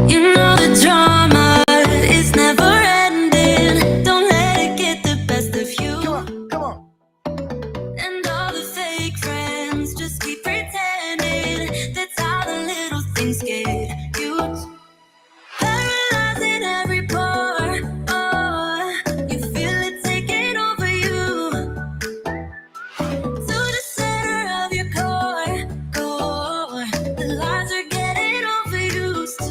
You know the drama is never ending. Don't let it get the best of you. Come on. And all the fake friends just keep pretending. That's how the little things get cute. Paralyzing every pore. Oh, you feel it taking over you. To the center of your core. The lies are getting overused.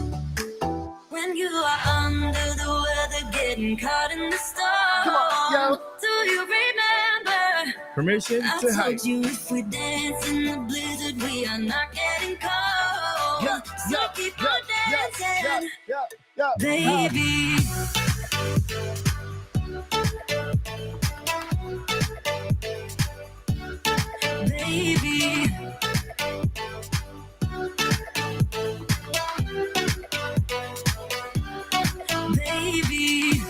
When you are under the weather, getting caught in the storm. Come on, yo. Do you remember? Permission I to hype. told you if we dance in the blizzard, we are not getting cold. So keep on dancing, baby. Baby. Baby.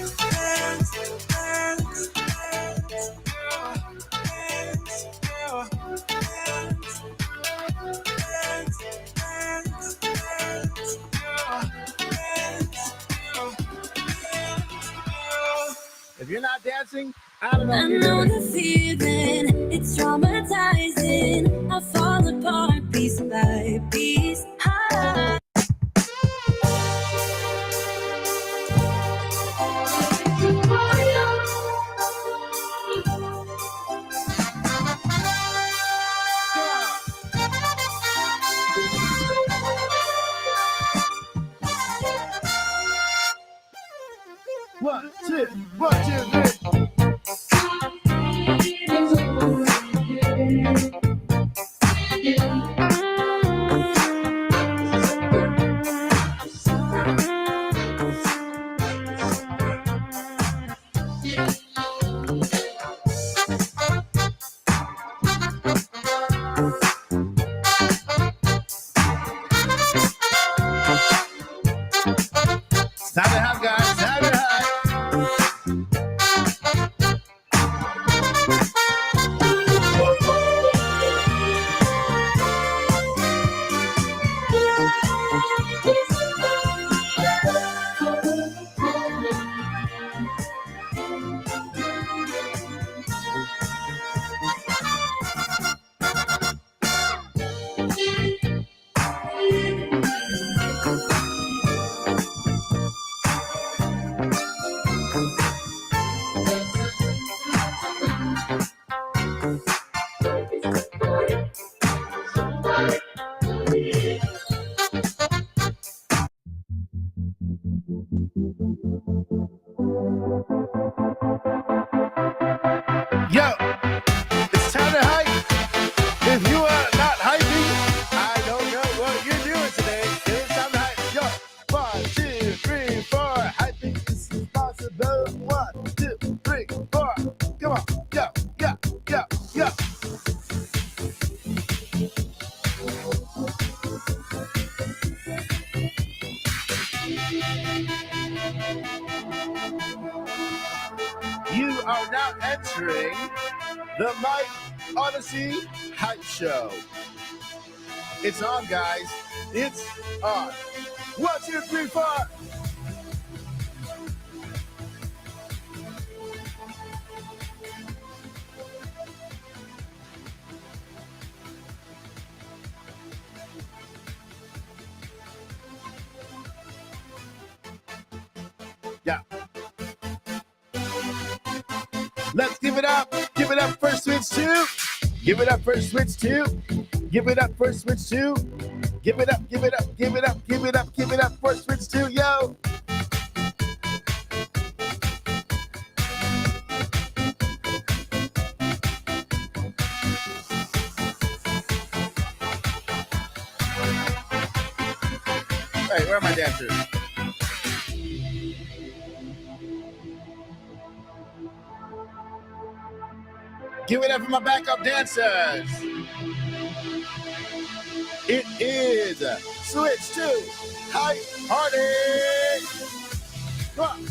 If you're not dancing, I don't know. I know the feeling, it's traumatizing. I fall apart piece by piece. Ah. One, two, 3. Time to have, guys. Time to have. Yo, it's time to hype. If you are not hyping, I don't know what you're doing today. It's time to hype. Yo, 1, 2, 3, 4. Hyping is impossible. 1, 2, 3, 4. Come on. Yo. You are now entering the Mike Odyssey Hype Show. It's on, guys. It's on. 1, 2, 3, 4. Yeah. Let's give it up. Give it up for Switch 2. Give it up for Switch 2. Give it up for Switch 2. Give it up for Switch 2, yo. Hey, where are my dancers? Give it up for my backup dancers. It is Switch 2 Hype Party. Come on.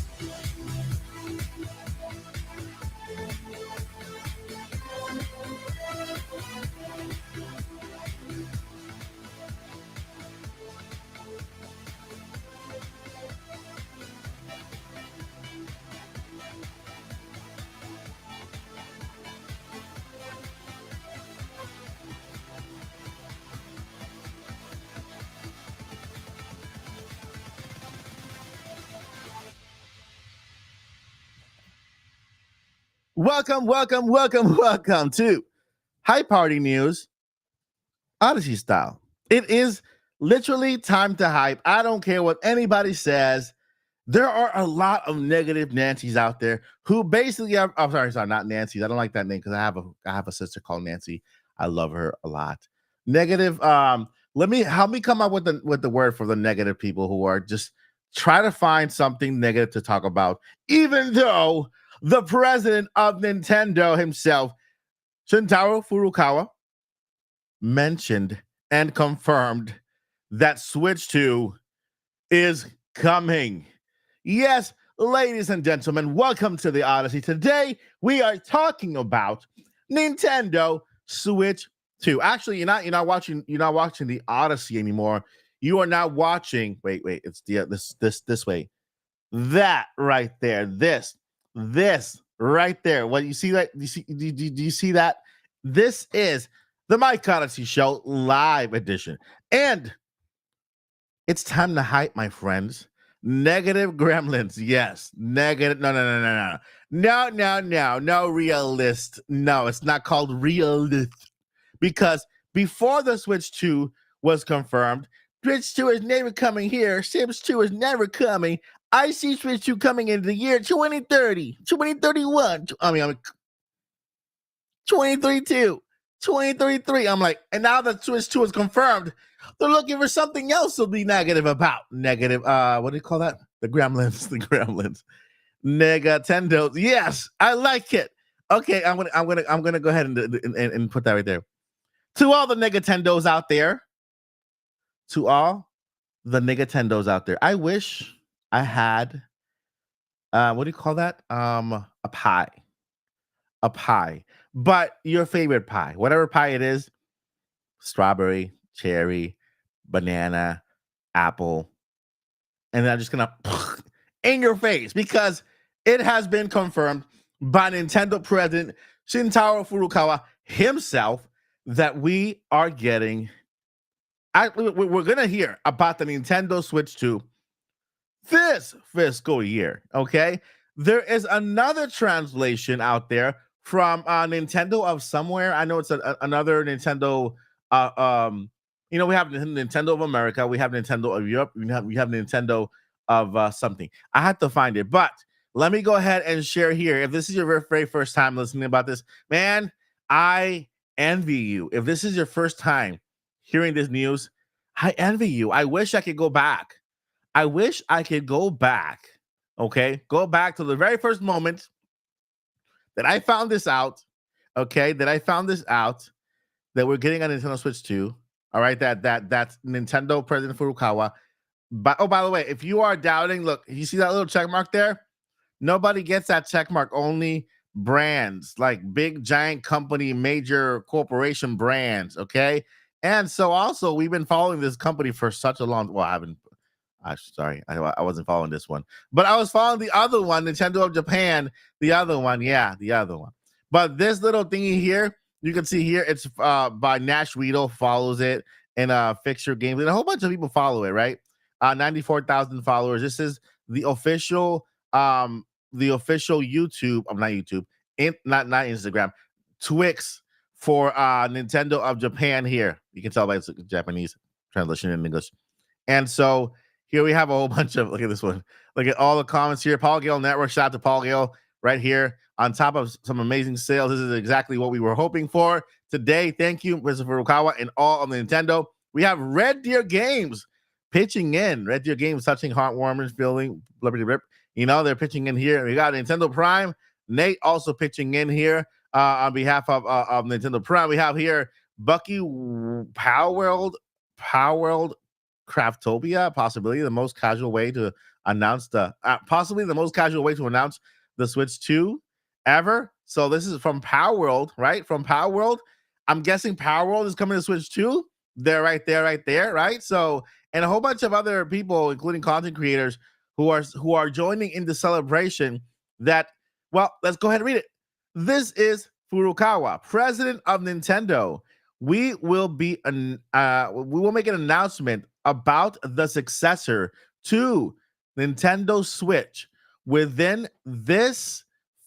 Welcome, welcome, welcome, welcome to High Party News, Odyssey style. It is literally time to hype. I don't care what anybody says. There are a lot of negative Nancy's out there who basically are, I'm sorry, not Nancy's. I don't like that name because I have a sister called Nancy. I love her a lot. Negative. Let me help me come up with the word for the negative people who are just try to find something negative to talk about, even though the president of Nintendo himself, Shintaro Furukawa, mentioned and confirmed that Switch 2 is coming. Yes, ladies and gentlemen, welcome to the Odyssey. Today we are talking about Nintendo Switch 2. Actually, you're not watching the Odyssey anymore. You are now watching. Wait, it's this way. That right there. This right there. What you see that? Do you see that? This is the Mike Odyssey Show live edition, and it's time to hype, my friends. Negative gremlins. Yes. Negative. No, realist. No, it's not called realist. Because before the Switch 2 was confirmed, Switch 2 is never coming here. Switch 2 is never coming. I see Switch 2 coming in the year 2030, 2031. I mean, 2032, 2033. I'm like, and now that Switch 2 is confirmed, they're looking for something else to be negative about. Negative, what do you call that? The gremlins, the gremlins. Negatendo. Yes, I like it. Okay, I'm gonna go ahead and put that right there. To all the Negatendos out there, I wish I had what do you call that? A pie. A pie. But your favorite pie, whatever pie it is, strawberry, cherry, banana, apple, and I'm just gonna in your face because it has been confirmed by Nintendo President Shintaro Furukawa himself that we are getting. We're gonna hear about the Nintendo Switch 2 this fiscal year. Okay, there is another translation out there from Nintendo of somewhere. I know it's another Nintendo. We have Nintendo of America, we have Nintendo of Europe, we have Nintendo of something. I have to find it, but let me go ahead and share here. If this is your very first time listening about this, man, I envy you. If this is your first time hearing this news, I envy you. I wish I could go back. Okay, go back to the very first moment that I found this out. Okay, that we're getting a Nintendo Switch 2. All right, that's Nintendo President Furukawa. But by the way, if you are doubting, look, you see that little check mark there? Nobody gets that check mark. Only brands like big giant company, major corporation brands. Okay, and so also we've been following this company for such a long. Well, I haven't. I wasn't following this one, but I was following the other one, Nintendo of Japan. The other one. But this little thingy here, you can see here, it's by Nash Riedel follows it, and Fixture Games, and a whole bunch of people follow it, right? 94,000 followers. This is the official YouTube, not YouTube, not Instagram, Twix for Nintendo of Japan here. You can tell by its Japanese translation in English. And so here we have a whole bunch of, look at this one. Look at all the comments here. Paul Gale Network, shout out to Paul Gale right here. On top of some amazing sales, this is exactly what we were hoping for today. Thank you, Mr. Furukawa, and all of Nintendo. We have Red Deer Games pitching in. Red Deer Games touching heartwarmers, feeling blubbery rip. They're pitching in here. We got Nintendo Prime. Nate also pitching in here on behalf of Nintendo Prime. We have here Bucky Power World Craftopia, possibly the most casual way to announce the Switch 2 ever. So this is from Power World, right? From Power World. I'm guessing Power World is coming to Switch 2. They're right there, right? So, and a whole bunch of other people, including content creators, who are joining in the celebration that, well, let's go ahead and read it. This is Furukawa, president of Nintendo. We will make an announcement about the successor to Nintendo Switch within this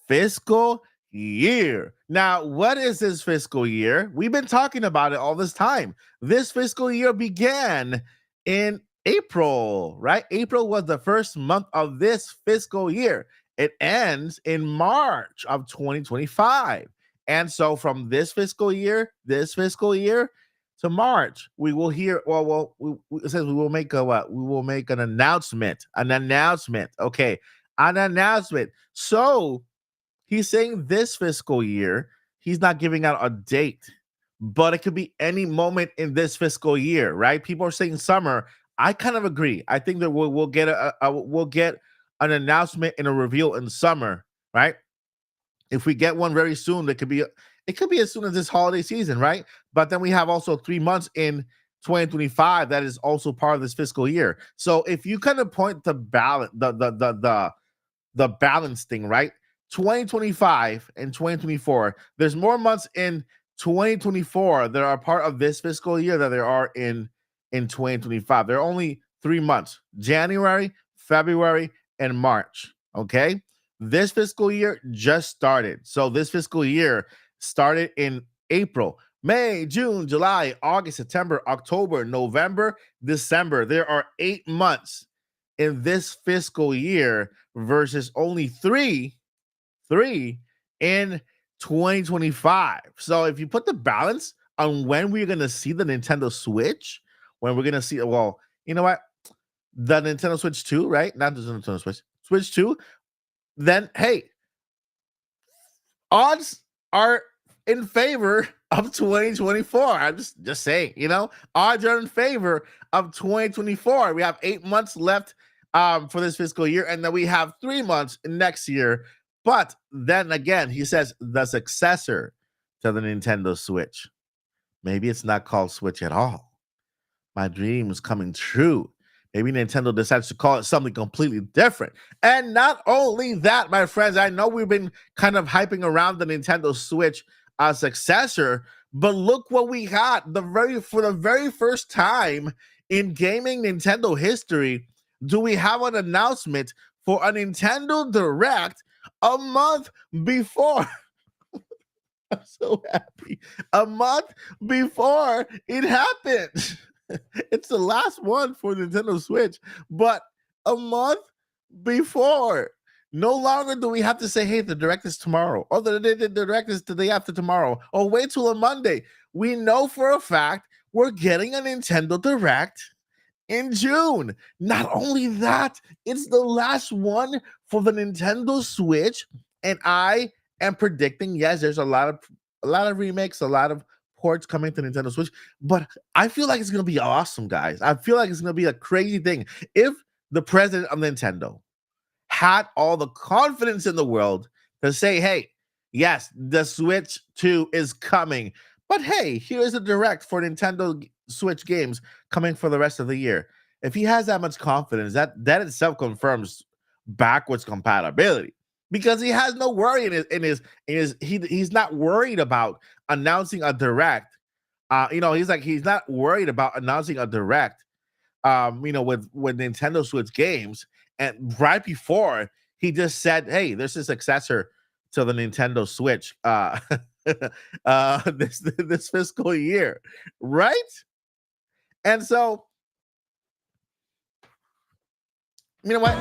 fiscal year. Now, what is this fiscal year? We've been talking about it all this time. This fiscal year began in April, right? April was the first month of this fiscal year. It ends in March of 2025. And so from this fiscal year to March, we will hear. It says we will make a what? We will make an announcement. Okay, an announcement. So he's saying this fiscal year. He's not giving out a date, but it could be any moment in this fiscal year, right? People are saying summer. I kind of agree. I think that we'll get we'll get an announcement and a reveal in summer, right? If we get one very soon, it could be as soon as this holiday season, right? But then we have also 3 months in 2025 that is also part of this fiscal year. So if you kind of point the balance, the balance thing, right? 2025 and 2024, there's more months in 2024 that are part of this fiscal year than there are in 2025. There are only 3 months: January, February, and March. Okay, this fiscal year just started. So this fiscal year started in April, May, June, July, August, September, October, November, December. There are 8 months in this fiscal year versus only three in 2025. So if you put the balance on when we're going to see the Nintendo Switch, when we're going to see, well, you know what? The Nintendo Switch 2, right? Not the Nintendo Switch, Switch 2. Then, hey, odds are in favor of 2024. I'm just saying, odds are in favor of 2024. We have 8 months left for this fiscal year, and then we have 3 months next year. But then again, he says the successor to the Nintendo Switch. Maybe it's not called Switch at all. My dream is coming true. Maybe Nintendo decides to call it something completely different. And not only that, my friends, I know we've been kind of hyping around the Nintendo Switch successor, but look what we got. For the very first time in gaming Nintendo history, do we have an announcement for a Nintendo Direct a month before? I'm so happy. A month before it happened. It's the last one for Nintendo Switch, but a month before. No longer do we have to say, hey, the Direct is tomorrow. Oh, the Direct is the day after tomorrow. Oh, wait till a Monday. We know for a fact we're getting a Nintendo Direct in June. Not only that, it's the last one for the Nintendo Switch, and I am predicting, yes, there's a lot of remakes, a lot of ports coming to Nintendo Switch, but I feel like it's going to be awesome, guys. I feel like it's going to be a crazy thing. If the president of Nintendo had all the confidence in the world to say, hey, yes, the Switch 2 is coming, but hey, here's a Direct for Nintendo Switch games coming for the rest of the year. If he has that much confidence, that itself confirms backwards compatibility, because he has no worry he's not worried about announcing a Direct. He's not worried about announcing a Direct with Nintendo Switch games. And right before, he just said, hey, there's a successor to the Nintendo Switch this fiscal year, right? And so, you know what?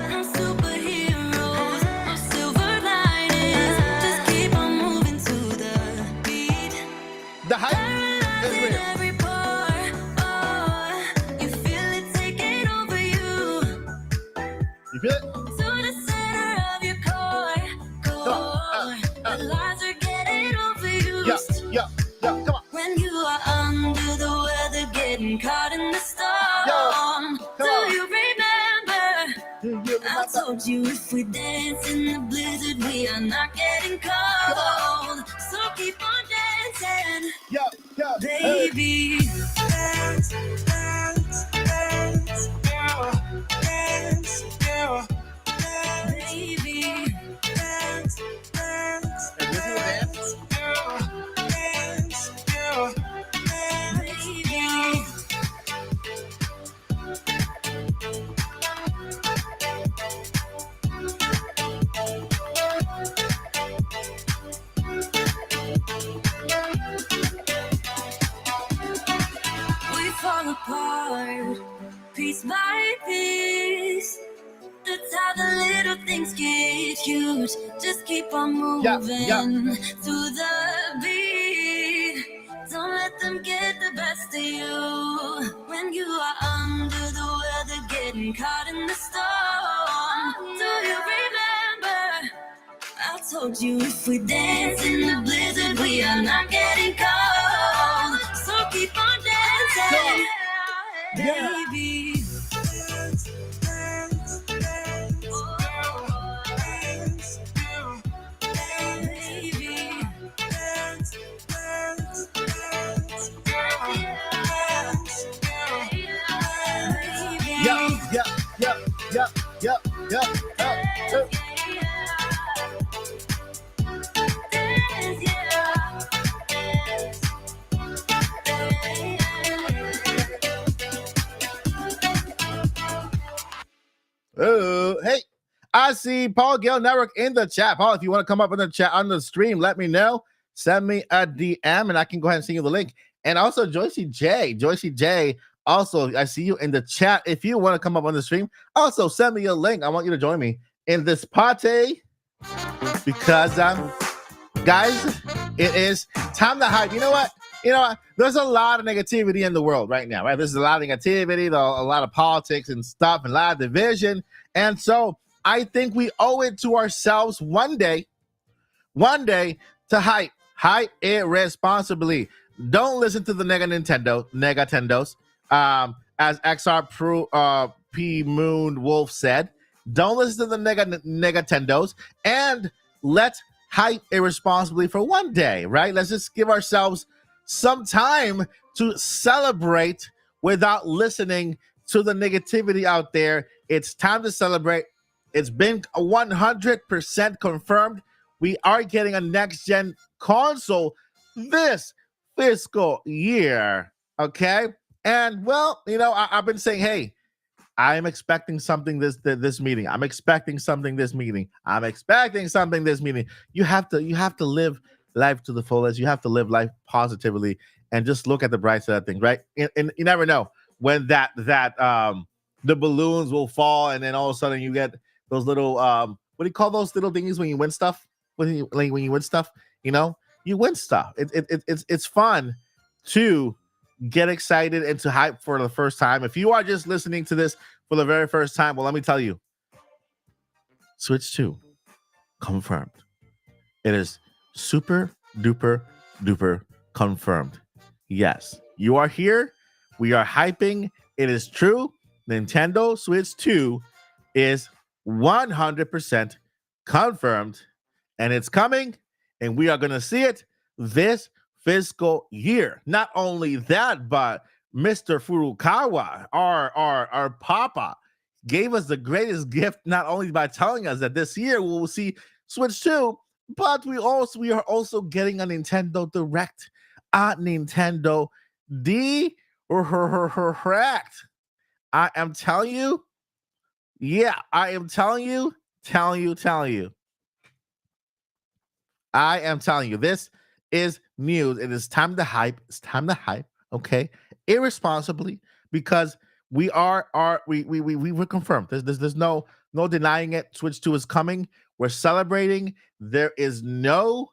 The hype is real. You feel it? To the center of your core. The lies are getting overused. Yeah, come on. When you are under the weather, getting caught in the storm. Do you remember? I told you if we dance in the blizzard, we are not getting cold. So keep on dancing, baby. Dance, dance, dance, dance, baby. Dance, dance, And this is a dance. dance, baby. fall apart, piece by piece. That's how the little things get huge. Just keep on moving through the beat. Don't let them get the best of you. When you are under the weather, getting caught in the storm. Do you remember? I told you if we dance in the blizzard, we are not getting cold. So keep on dancing, baby. Oh, hey, I see Paul Gale Network in the chat. Paul, if you want to come up in the chat on the stream, let me know. Send me a DM and I can go ahead and send you the link. And also Joycey J, also, I see you in the chat. If you want to come up on the stream, also send me a link. I want you to join me in this party because, guys, it is time to hype. You know what? There's a lot of negativity in the world right now, right? There's a lot of negativity, a lot of politics and stuff, and a lot of division. And so I think we owe it to ourselves one day to hype it responsibly. Don't listen to the Negatendos. As XRP Moon Wolf said, don't listen to the Negatendos, and let's hype irresponsibly for one day, right? Let's just give ourselves some time to celebrate without listening to the negativity out there. It's time to celebrate. It's been 100% confirmed. We are getting a next-gen console this fiscal year, okay? And, well, I've been saying, hey, I'm expecting something this meeting. I'm expecting something this meeting. You have to live life to the fullest. You have to live life positively and just look at the bright side of things, right? And you never know when that the balloons will fall, and then all of a sudden you get those little what do you call those little thingies when you win stuff? When you win stuff, you win stuff. It's fun to get excited and to hype for the first time. If you are just listening to this for the very first time, well, let me tell you, Switch 2 confirmed. It is super duper duper confirmed. Yes, you are here. We are hyping. It is true. Nintendo Switch 2 is 100% confirmed, and it's coming, and we are going to see it this fiscal year. Not only that, but Mr. Furukawa, our papa, gave us the greatest gift, not only by telling us that this year we will see Switch 2, but we are also getting a Nintendo Direct, a Nintendo Direct. I am telling you, I am telling you. I am telling you, this is news. It is time to hype. It's time to hype, okay? Irresponsibly, because we were confirmed. There's no denying it. Switch 2 is coming. We're celebrating. There is no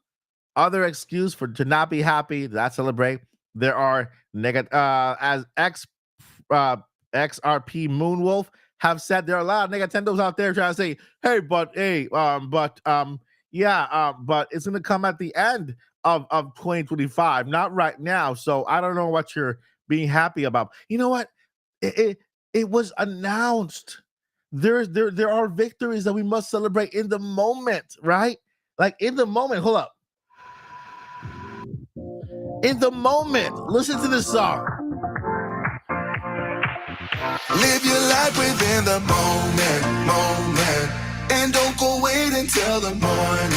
other excuse to not be happy. That celebrate. There are as XRP Moonwolf have said, there are a lot of Nintendos out there trying to say, but it's going to come at the end of 2025, not right now. So I don't know what you're being happy about. You know what? It was announced. There are victories that we must celebrate in the moment, right? Like in the moment. Hold up. In the moment. Listen to this song. Live your life within the moment, and don't go wait until the morning.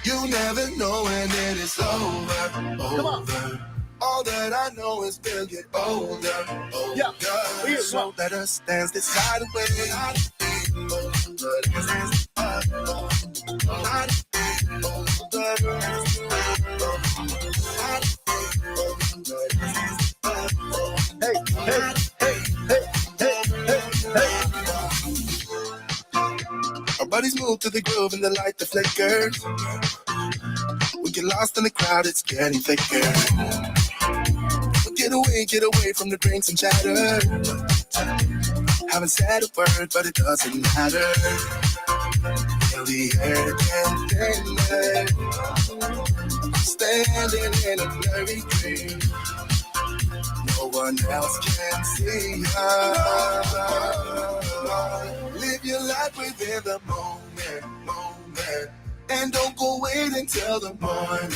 You never know when it is over. All that I know is we'll get older. So let us dance this side away. Our bodies move to the groove and the light that flickers. We get lost in the crowd, it's getting thicker. Get away from the drinks and chatter. Haven't said a word, but it doesn't matter. Feel the air getting thinner. Standing in a blurry dream. No one else can see us. Live your life within the moment. And don't go wait until the morning.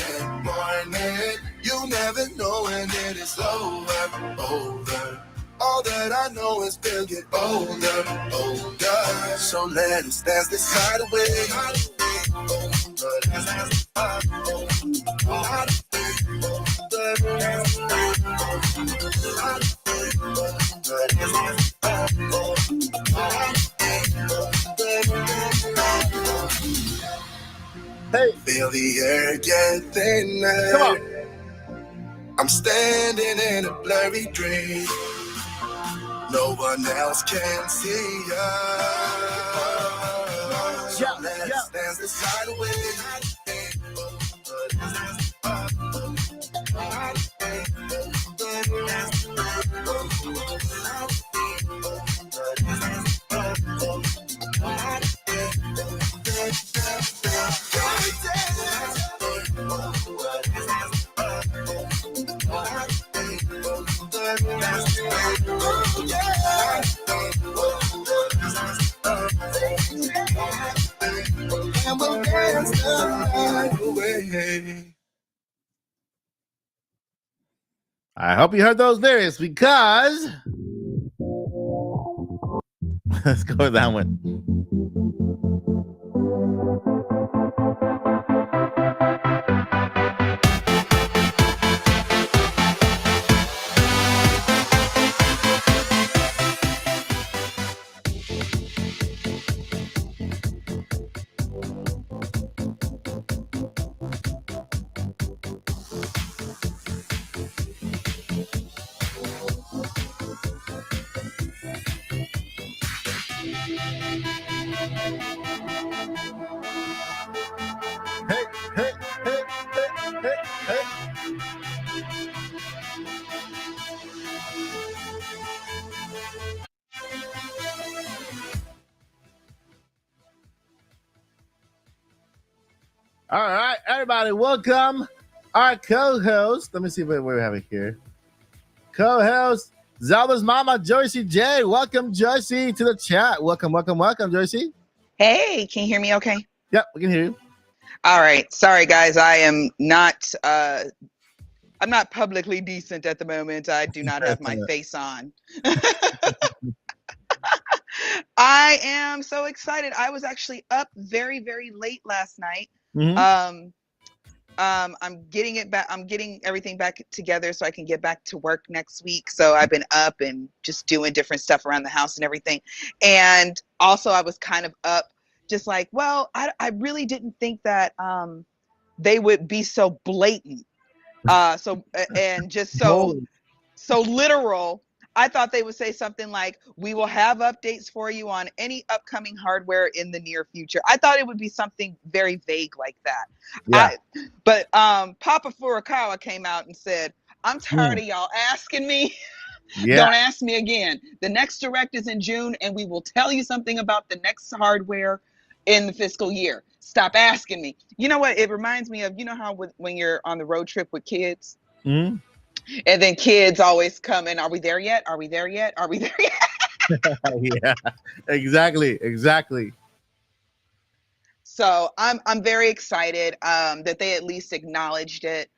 You'll never know when it is over. All that I know is we'll get older. So let us dance this night away. Hey, feel the air get thinner. Come on. I'm standing in a blurry dream. No one else can see us. Yeah, Let's dance this side away. And we'll dance the night away. I hope you heard those lyrics because let's go with that one. All right, everybody, welcome our co-host. Let me see what we have here. Co-host Zelda's mama, Joycey J. Welcome, Joycey, to the chat. Welcome, Joycey. Hey, can you hear me okay? Yep, we can hear you. All right. Sorry, guys. I am not I'm not publicly decent at the moment. I do not have my face on. I am so excited. I was actually up very, very late last night. Mm-hmm. I'm getting everything back together so I can get back to work next week. So I've been up and just doing different stuff around the house and everything. And also I was kind of up just like, well, I really didn't think that they would be so blatant. And just so literal. I thought they would say something like, we will have updates for you on any upcoming hardware in the near future. I thought it would be something very vague like that. Yeah. But Papa Furukawa came out and said, I'm tired of y'all asking me. Yeah. Don't ask me again. The next direct is in June, and we will tell you something about the next hardware in the fiscal year. Stop asking me. You know what? It reminds me of, you know how when you're on the road trip with kids, Mm-hmm. and then kids always come in, are we there yet? Are we there yet? Are we there yet? Yeah, exactly. So I'm very excited that they at least acknowledged it.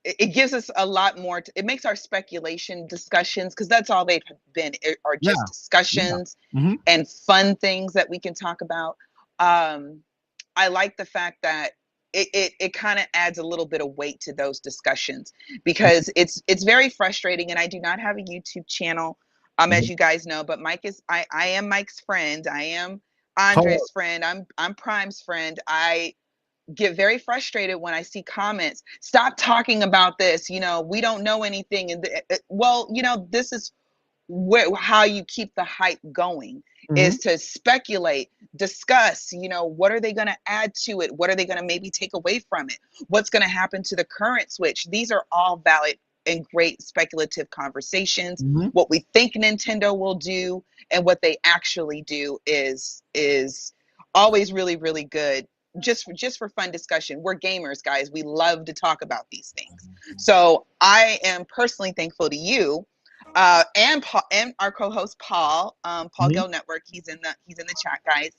It gives us a lot more. It makes our speculation discussions, because that's all they've been, are just discussions and fun things that we can talk about. I like the fact that it kind of adds a little bit of weight to those discussions, because it's very frustrating. And I do not have a YouTube channel, as you guys know, but Mike is, I am Mike's friend. I am Andre's friend. I'm Prime's friend. get very frustrated when I see comments. Stop talking about this. You know, we don't know anything. And well, you know, this is how you keep the hype going, is to speculate, discuss, you know, what are they going to add to it? What are they going to maybe take away from it? What's going to happen to the current Switch? These are all valid and great speculative conversations. What we think Nintendo will do and what they actually do is always really, really good. Just for fun discussion. We're gamers, guys. We love to talk about these things. So I am personally thankful to you, and Paul, and our co-host Paul, Gill Network. He's in the chat, guys.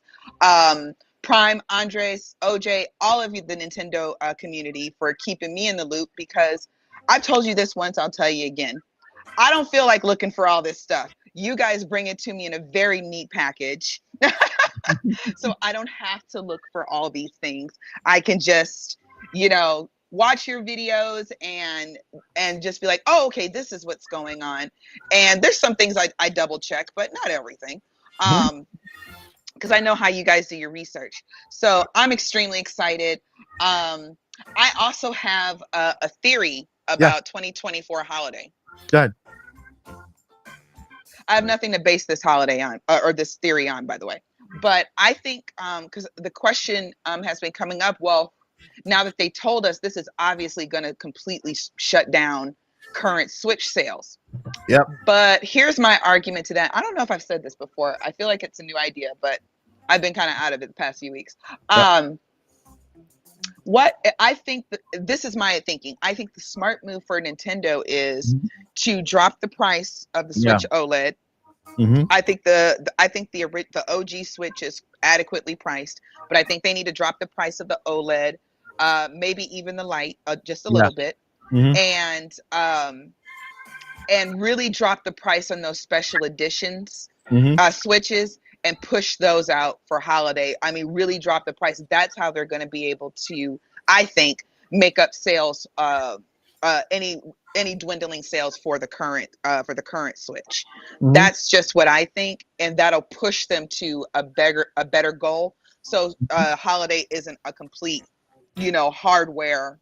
Prime, Andres, OJ, all of you, the Nintendo community, for keeping me in the loop, because I've told you this once, I'll tell you again. I don't feel like looking for all this stuff. You guys bring it to me in a very neat package. So I don't have to look for all these things. I can just, you know, watch your videos and just be like, oh, okay, this is what's going on. And there's some things I double check, but not everything. Because I know how you guys do your research. So I'm extremely excited. I also have a theory about 2024 holiday. Good. I have nothing to base this holiday on, or this theory on, by the way. But I think, because the question has been coming up, well, now that they told us this is obviously going to completely shut down current Switch sales. Yep. But here's my argument to that. I don't know if I've said this before. I feel like it's a new idea, but I've been kind of out of it the past few weeks. Yep. What I think, this is my thinking. I think the smart move for Nintendo is to drop the price of the Switch OLED. I think the OG Switch is adequately priced, but I think they need to drop the price of the OLED, maybe even the Lite, just a little bit, and really drop the price on those special editions Switches, and push those out for holiday. I mean, really drop the price. That's how they're going to be able to, I think, make up sales, any dwindling sales for the current Switch. That's just what I think, and that'll push them to a better goal. So holiday isn't a complete, you know, hardware,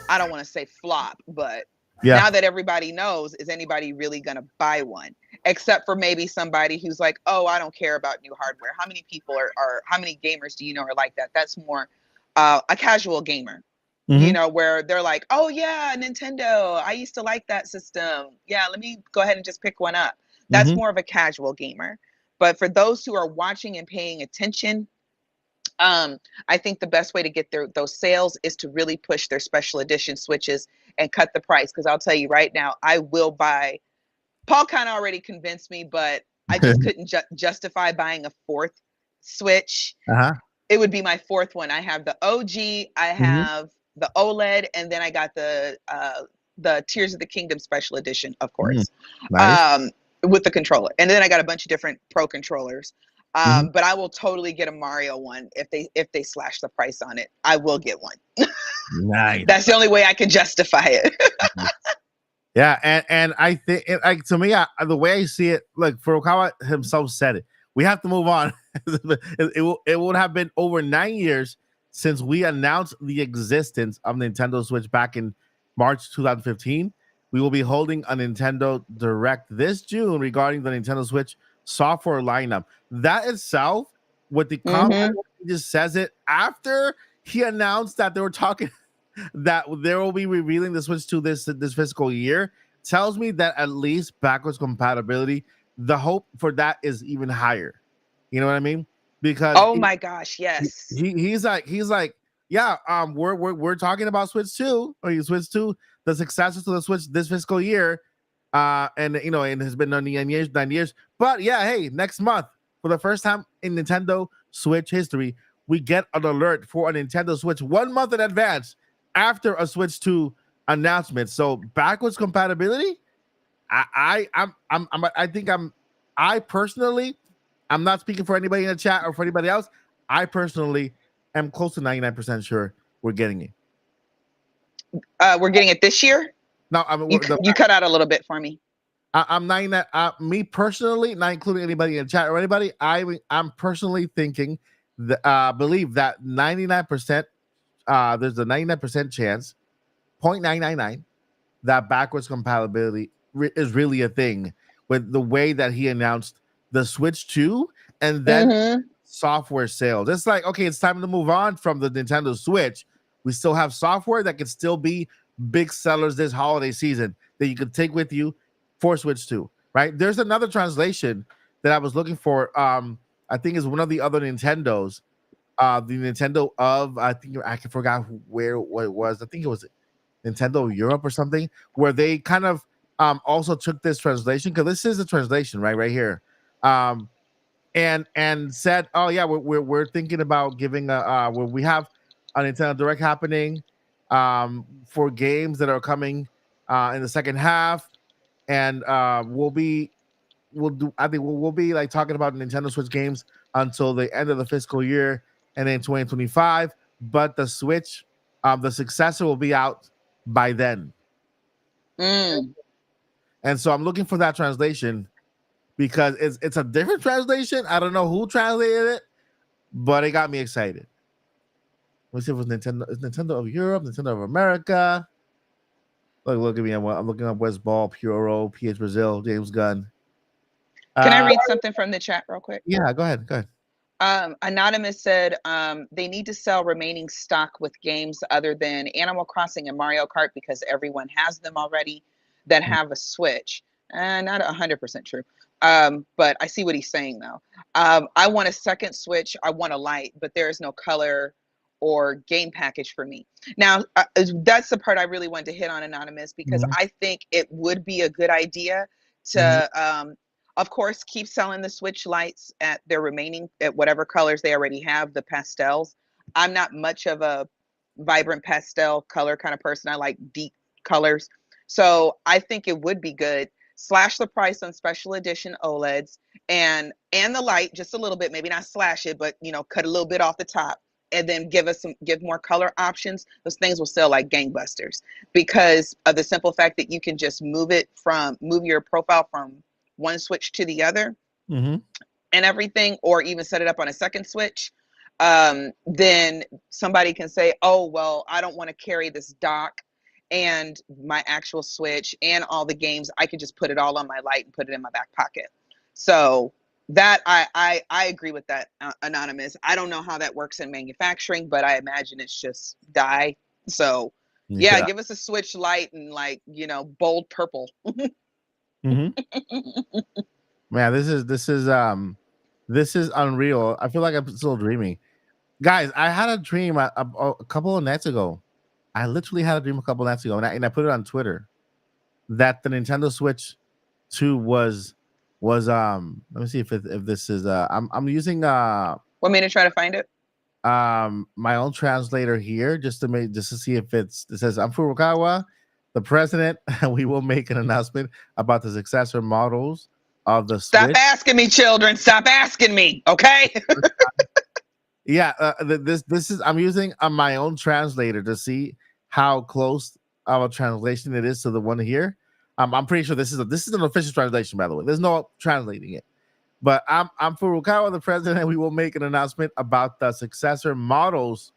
I don't want to say flop, but now that everybody knows, is anybody really going to buy one? Except for maybe somebody who's like, oh, I don't care about new hardware. How many people are how many gamers do you know are like that? That's more a casual gamer, you know, where they're like, oh yeah, Nintendo, I used to like that system. Yeah, let me go ahead and just pick one up. That's more of a casual gamer. But for those who are watching and paying attention, I think the best way to get those sales is to really push their special edition Switches and cut the price. Because I'll tell you right now, I will buy. Paul kind of already convinced me, but I just couldn't justify buying a fourth Switch. It would be my fourth one. I have the OG, I have the OLED, and then I got the Tears of the Kingdom special edition, of course, Nice. with the controller. And then I got a bunch of different Pro controllers. But I will totally get a Mario one if they slash the price on it. I will get one. Nice. That's the only way I can justify it. Yeah, and I think, like, to me, the way I see it, look, Furukawa himself said it. We have to move on. It would have been over 9 years since we announced the existence of Nintendo Switch back in March 2015. We will be holding a Nintendo Direct this June regarding the Nintendo Switch software lineup. That itself, with the comment, he just says it after he announced that they were talking that they will be revealing the Switch 2 this fiscal year, tells me that at least backwards compatibility, the hope for that is even higher. You know what I mean? Because my gosh, yes. He's like, yeah, we're talking about Switch 2 or Switch 2, the successor to the Switch this fiscal year. And you know, it has been 9 years. But yeah, hey, next month, for the first time in Nintendo Switch history, we get an alert for a Nintendo Switch 1 month in advance after a Switch 2 announcement. So backwards compatibility, I personally, I'm not speaking for anybody in the chat or for anybody else. I personally am close to 99% sure we're getting it. We're getting it this year? No, you cut out a little bit for me. I'm not me personally, not including anybody in the chat or anybody. I'm personally thinking that believe that 99% there's a 99% chance, 0.999, that backwards compatibility is really a thing with the way that he announced the Switch 2 and then software sales. It's like, okay, it's time to move on from the Nintendo Switch. We still have software that can still be big sellers this holiday season that you could take with you for Switch 2, right? There's another translation that I was looking for. I think is one of the other Nintendos. The Nintendo of, I think I forgot what it was. I think it was Nintendo Europe or something, where they kind of also took this translation, because this is a translation right here, and said, oh yeah, we're thinking about giving where we have a Nintendo Direct happening for games that are coming in the second half, and we'll be like talking about Nintendo Switch games until the end of the fiscal year and then 2025, but the Switch, the successor, will be out by then. And so I'm looking for that translation because it's a different translation. I don't know who translated it, but it got me excited. Let's see if it was Nintendo. It's Nintendo of Europe, Nintendo of America. Look at me. I'm looking up West Ball, Puro, PH Brazil, James Gunn. Can I read something from the chat real quick? Yeah, go ahead. Anonymous said they need to sell remaining stock with games other than Animal Crossing and Mario Kart because everyone has them already that have a Switch. Not 100% true. But I see what he's saying though. I want a second Switch. I want a Lite, but there is no color or game package for me. Now, that's the part I really wanted to hit on, Anonymous, because I think it would be a good idea to of course, keep selling the Switch Lights at whatever colors they already have, the pastels. I'm not much of a vibrant pastel color kind of person. I like deep colors. So I think it would be good. Slash the price on special edition OLEDs and the light just a little bit, maybe not slash it, but cut a little bit off the top, and then give more color options. Those things will sell like gangbusters because of the simple fact that you can just move your profile from one Switch to the other and everything, or even set it up on a second Switch. Then somebody can say, oh, well, I don't want to carry this dock and my actual Switch and all the games. I can just put it all on my Lite and put it in my back pocket. So that I agree with that, Anonymous. I don't know how that works in manufacturing, but I imagine it's just dye. So yeah, give us a Switch Lite and bold purple. Man, this is unreal. I feel like I'm still dreaming, guys. I had a dream a couple of nights ago. I literally had a dream a couple of nights ago, and I put it on Twitter that the Nintendo Switch 2 was let me see if this is I'm using want me to try to find it? My own translator here just to see if it says, I'm Furukawa, the president, and we will make an announcement about the successor models of the Switch. Stop asking me, children. Stop asking me, okay? Yeah, this is, I'm using my own translator to see how close of a translation it is to the one here. I'm pretty sure this is an official translation, by the way. There's no translating it. But I'm Furukawa, the president, and we will make an announcement about the successor models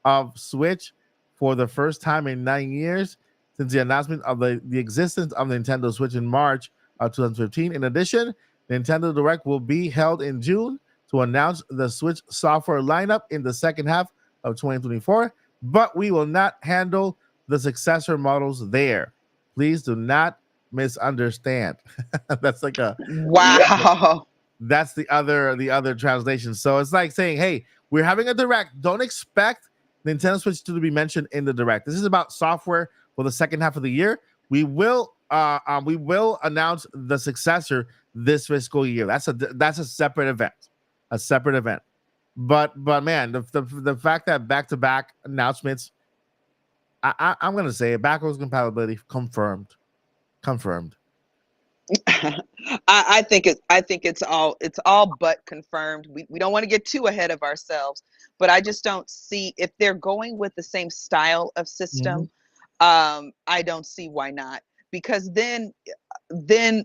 of Switch for the first time in 9 years since the announcement of the existence of the Nintendo Switch in March of 2015. In addition, Nintendo Direct will be held in June to announce the Switch software lineup in the second half of 2024, but we will not handle the successor models there. Please do not misunderstand. That's like a wow. That's the other translation. So it's like saying, hey, we're having a Direct. Don't expect Nintendo Switch 2 to be mentioned in the Direct. This is about software for the second half of the year. We will announce the successor this fiscal year. That's a separate event. A separate event. But man, the fact that back-to-back announcements, I'm gonna say it, backwards compatibility confirmed. I think it's all but confirmed. We don't want to get too ahead of ourselves, but I just don't see if they're going with the same style of system. I don't see why not, because then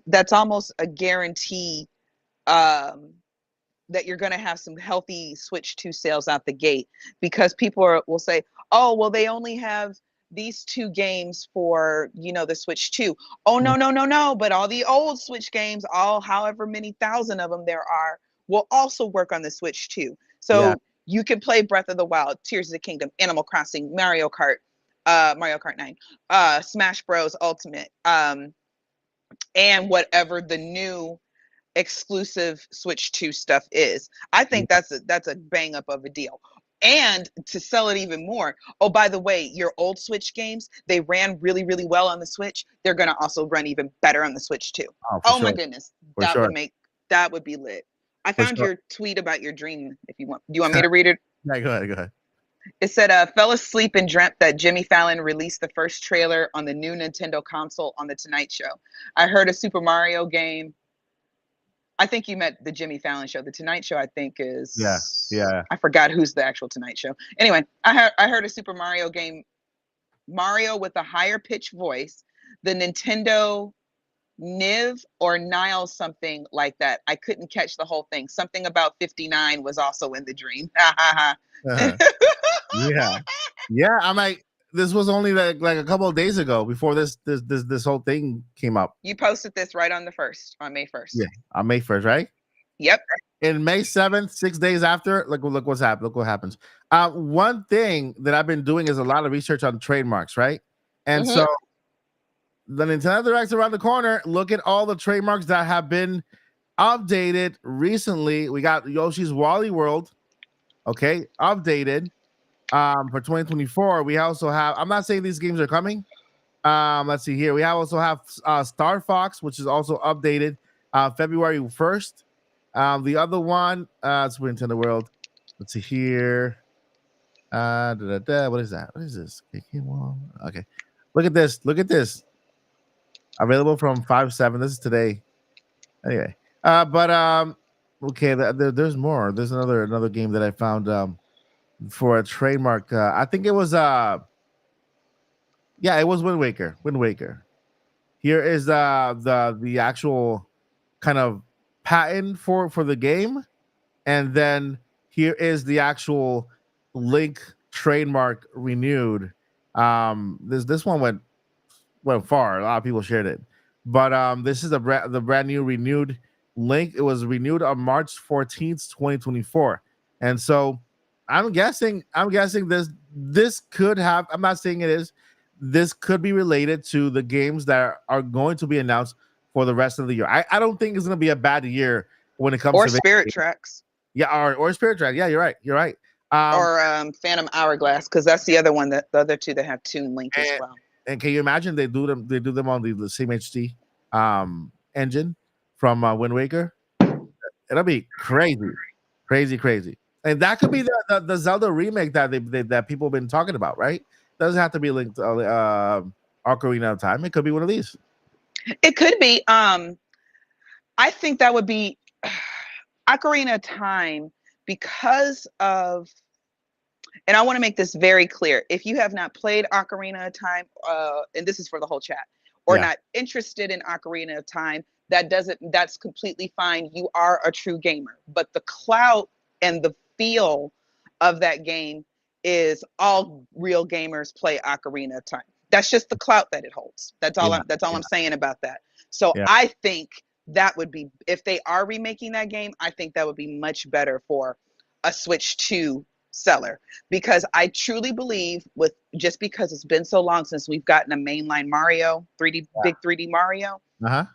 that's almost a guarantee that you're going to have some healthy Switch 2 sales out the gate, because people will say, oh, well, they only have these 2 games for, the Switch 2. Oh, no. But all the old Switch games, all however many thousand of them there are, will also work on the Switch 2. Yeah. So you can play Breath of the Wild, Tears of the Kingdom, Animal Crossing, Mario Kart 9, Smash Bros. Ultimate, and whatever the new exclusive Switch 2 stuff is. I think that's a bang up of a deal. And to sell it even more, oh, by the way, your old Switch games, they ran really, really well on the Switch. They're going to also run even better on the Switch too. For My sure. goodness. For sure. That would be lit. I For found sure. your tweet about your dream if you want. Do you want me to read it? Yeah, go ahead. It said, fell asleep and dreamt that Jimmy Fallon released the first trailer on the new Nintendo console on The Tonight Show. I heard a Super Mario game. I think you meant the Jimmy Fallon show. The Tonight Show, I think, is... Yeah. I forgot who's the actual Tonight Show. Anyway, I heard a Super Mario game, Mario with a higher pitch voice, the Nintendo Niv or Nile, something like that. I couldn't catch the whole thing. Something about 59 was also in the dream. Yeah. I'm like, this was only like a couple of days ago before this whole thing came up. You posted this right on May 1st. Yeah, on May 1st, right? Yep. In May 7th, 6 days after, look what's happened. Look what happens. One thing that I've been doing is a lot of research on trademarks, right? And so the Nintendo Direct's around the corner. Look at all the trademarks that have been updated recently. We got Yoshi's Woolly World, okay, updated for 2024. We also have, I'm not saying these games are coming. Let's see here. We also have Star Fox, which is also updated February 1st. The other one, Super Nintendo World. Let's see here. What is that? What is this? Okay. Look at this. Available from 5/7. This is today. Anyway. Okay, there's more. There's another game that I found for a trademark. I think it was it was Wind Waker. Here is the actual kind of patent for the game, and then here is the actual Link trademark renewed. This one went far. A lot of people shared it, but this is the brand new renewed Link. It was renewed on March 14th, 2024, and so I'm guessing this could have. I'm not saying it is. This could be related to the games that are going to be announced for the rest of the year. I don't think it's going to be a bad year when it comes to Spirit Tracks. Yeah, or Spirit Tracks. Yeah, you're right. Or Phantom Hourglass, because that's the other one, that the other two that have Toon Link as well. And can you imagine they do them on the same HD engine from Wind Waker? It'll be crazy. And that could be the Zelda remake that people have been talking about, right? Doesn't have to be linked to Ocarina of Time. It could be one of these. It could be. I think that would be Ocarina of Time, because of, and I want to make this very clear. If you have not played Ocarina of Time, and this is for the whole chat, or not interested in Ocarina of Time, that's completely fine. You are a true gamer. But the clout and the feel of that game is all real gamers play Ocarina of Time. That's just the clout that it holds. That's all I'm saying about that. So I think that would be, if they are remaking that game, I think that would be much better for a Switch 2 seller, because I truly believe, just because it's been so long since we've gotten a mainline Mario, big 3D Mario,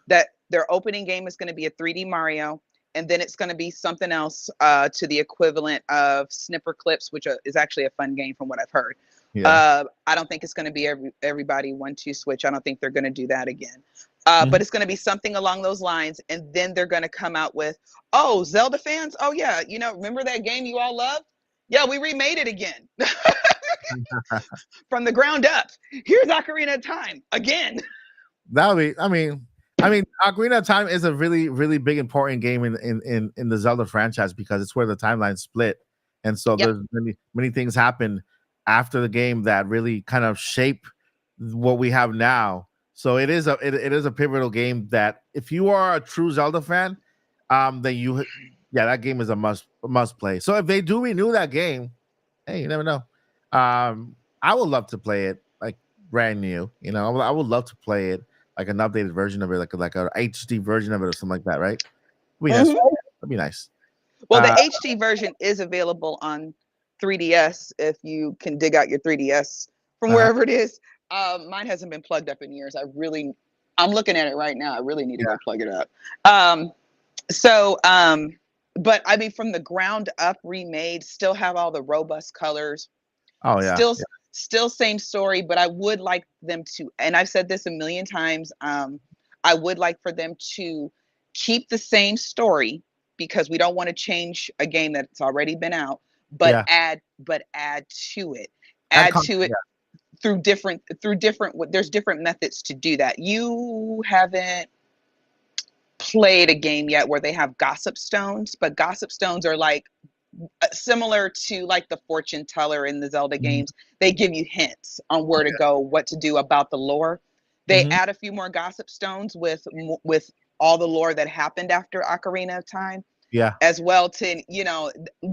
that their opening game is going to be a 3D Mario, and then it's going to be something else to the equivalent of Snipper Clips, which is actually a fun game from what I've heard. I don't think it's going to be everybody 1-2 switch. I don't think they're going to do that again. But it's going to be something along those lines, and then they're going to come out with, oh, Zelda fans, oh yeah, remember that game you all loved? Yeah, we remade it again from the ground up. Here's Ocarina of Time again. That would be. I mean, Ocarina of Time is a really, really big, important game in the Zelda franchise, because it's where the timeline split, and so there's many things happen after the game that really kind of shape what we have now. So it is a pivotal game that, if you are a true Zelda fan, then that game is a must play. So if they do renew that game, hey, you never know. I would love to play it like brand new. You know, I would love to play it like an updated version of it, like a HD version of it or something like that, right? That'd be nice. Mhm. That'd be nice. Well, the HD version is available on 3DS if you can dig out your 3DS from Uh-huh. wherever it is. Mine hasn't been plugged up in years. I'm looking at it right now. I really need to Yeah. go plug it up. So, but I mean, from the ground up remade, still have all the robust colors, Oh yeah. still, still same story, but I would like them to, and I've said this a million times, I would like for them to keep the same story because we don't want to change a game that's already been out, but Yeah. add to it. Add Add to content, it through different there's different methods to do that. You haven't played a game yet where they have gossip stones, but gossip stones are like similar to like the fortune teller in the Zelda yeah. games. They give you hints on where to go, what to do about the lore. They Mhm. add a few more gossip stones with all the lore that happened after Ocarina of Time Yeah. as well, to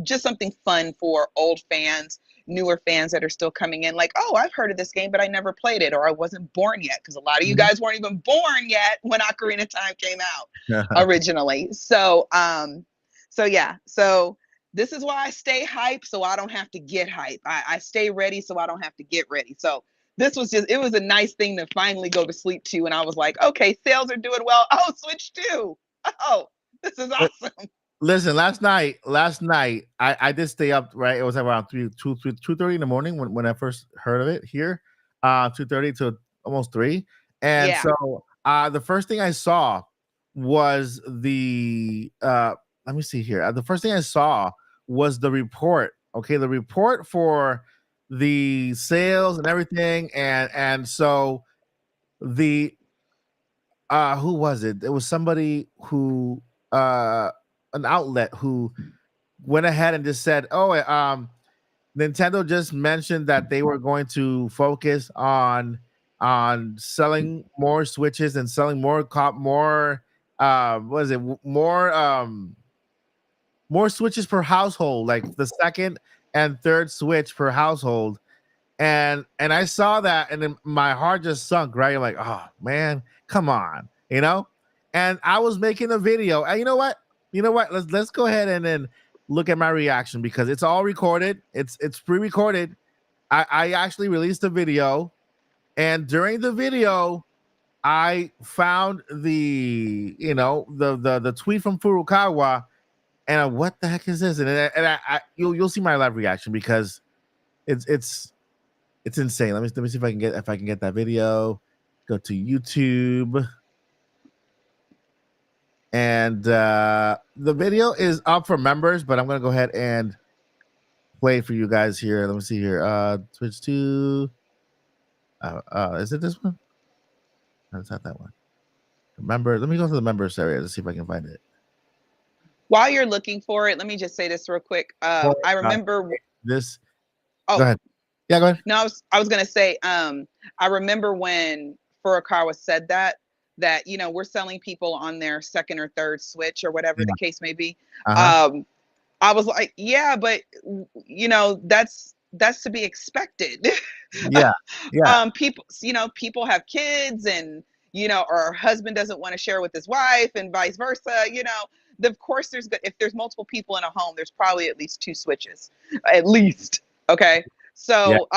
just something fun for old fans, newer fans that are still coming in, like, oh, I've heard of this game but I never played it, or I wasn't born yet, because a lot of you Mhm. guys weren't even born yet when Ocarina of Time came out originally. So yeah, so this is why I stay hype, so I don't have to get hype. I stay ready so I don't have to get ready. So this was it was a nice thing to finally go to sleep to, and I was like, okay, sales are doing well. Oh, Switch 2. Oh, this is awesome. Listen, last night I did stay up, right? It was around 2:30 in the morning when I first heard of it here. 2:30 to almost 3. And Yeah. so the first thing I saw was the let me see here. The first thing I saw was the report. Okay, the report for the sales and everything. And so the who was it? It was somebody who an outlet who went ahead and just said, "Oh, Nintendo just mentioned that they were going to focus on selling more Switches and selling more what is it? More Switches per household, like the second and third Switch per household." And I saw that, and then my heart just sunk. Right, like, oh man, come on, you know. And I was making a video, and you know what? Let's go ahead and then look at my reaction because it's all recorded. It's pre-recorded. I actually released a video, and during the video, I found the tweet from Furukawa, and what the heck is this? And you'll see my live reaction because it's insane. Let me see if I can get that video. Go to YouTube. And the video is up for members, but I'm gonna go ahead and play it for you guys here. Let me see here. Twitch 2. Is it this one? No, it's not that one. Remember, let me go to the members area to see if I can find it. While you're looking for it, let me just say this real quick. I remember this. Oh, go ahead. Yeah, go ahead. No, I was gonna say, I remember when Furukawa said that we're selling people on their second or third Switch or whatever the case may be. I was like, yeah, but that's to be expected. Yeah, yeah. People have kids, and or her husband doesn't want to share with his wife, and vice versa. Of course, if there's multiple people in a home, there's probably at least 2 Switches, at least. Okay, Yeah. so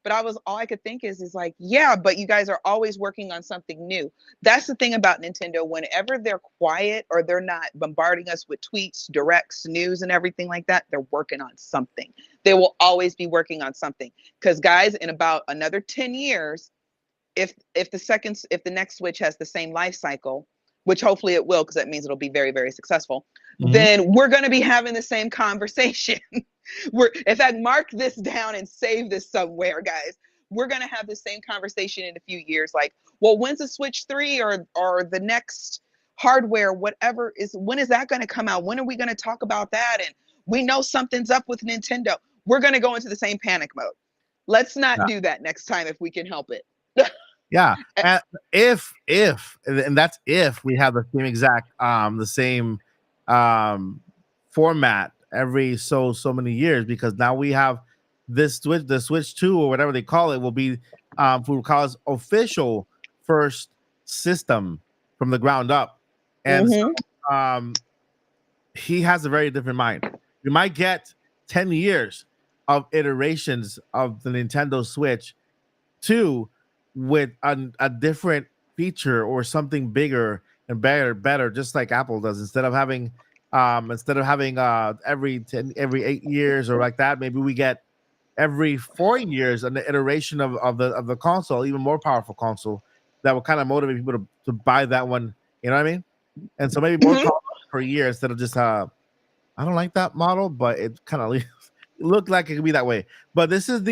but all I could think is like, yeah, but you guys are always working on something new. That's the thing about Nintendo. Whenever they're quiet or they're not bombarding us with tweets, directs, news, and everything like that, they're working on something. They will always be working on something. Because guys, in about another 10 years, if the next Switch has the same life cycle, which hopefully it will, because that means it'll be very, very successful, then we're going to be having the same conversation. In fact, mark this down and save this somewhere, guys. We're going to have the same conversation in a few years. Like, well, when's the Switch 3 or the next hardware, whatever when is that going to come out? When are we going to talk about that? And we know something's up with Nintendo. We're going to go into the same panic mode. Let's not do that next time if we can help it. Yeah. And if and that's if we have the same format every so many years, because now we have this Switch, the Switch 2 or whatever they call it, will be Furukawa's official first system from the ground up. And so, he has a very different mind. You might get 10 years of iterations of the Nintendo Switch 2 with a different feature or something bigger and better, just like Apple does. Instead of having every 8 years or like that, maybe we get every 4 years an iteration of the console, even more powerful console that will kind of motivate people to buy that one. You know what I mean? And so maybe more consoles per year instead of just I don't like that model, but it kind of looked like it could be that way. But this is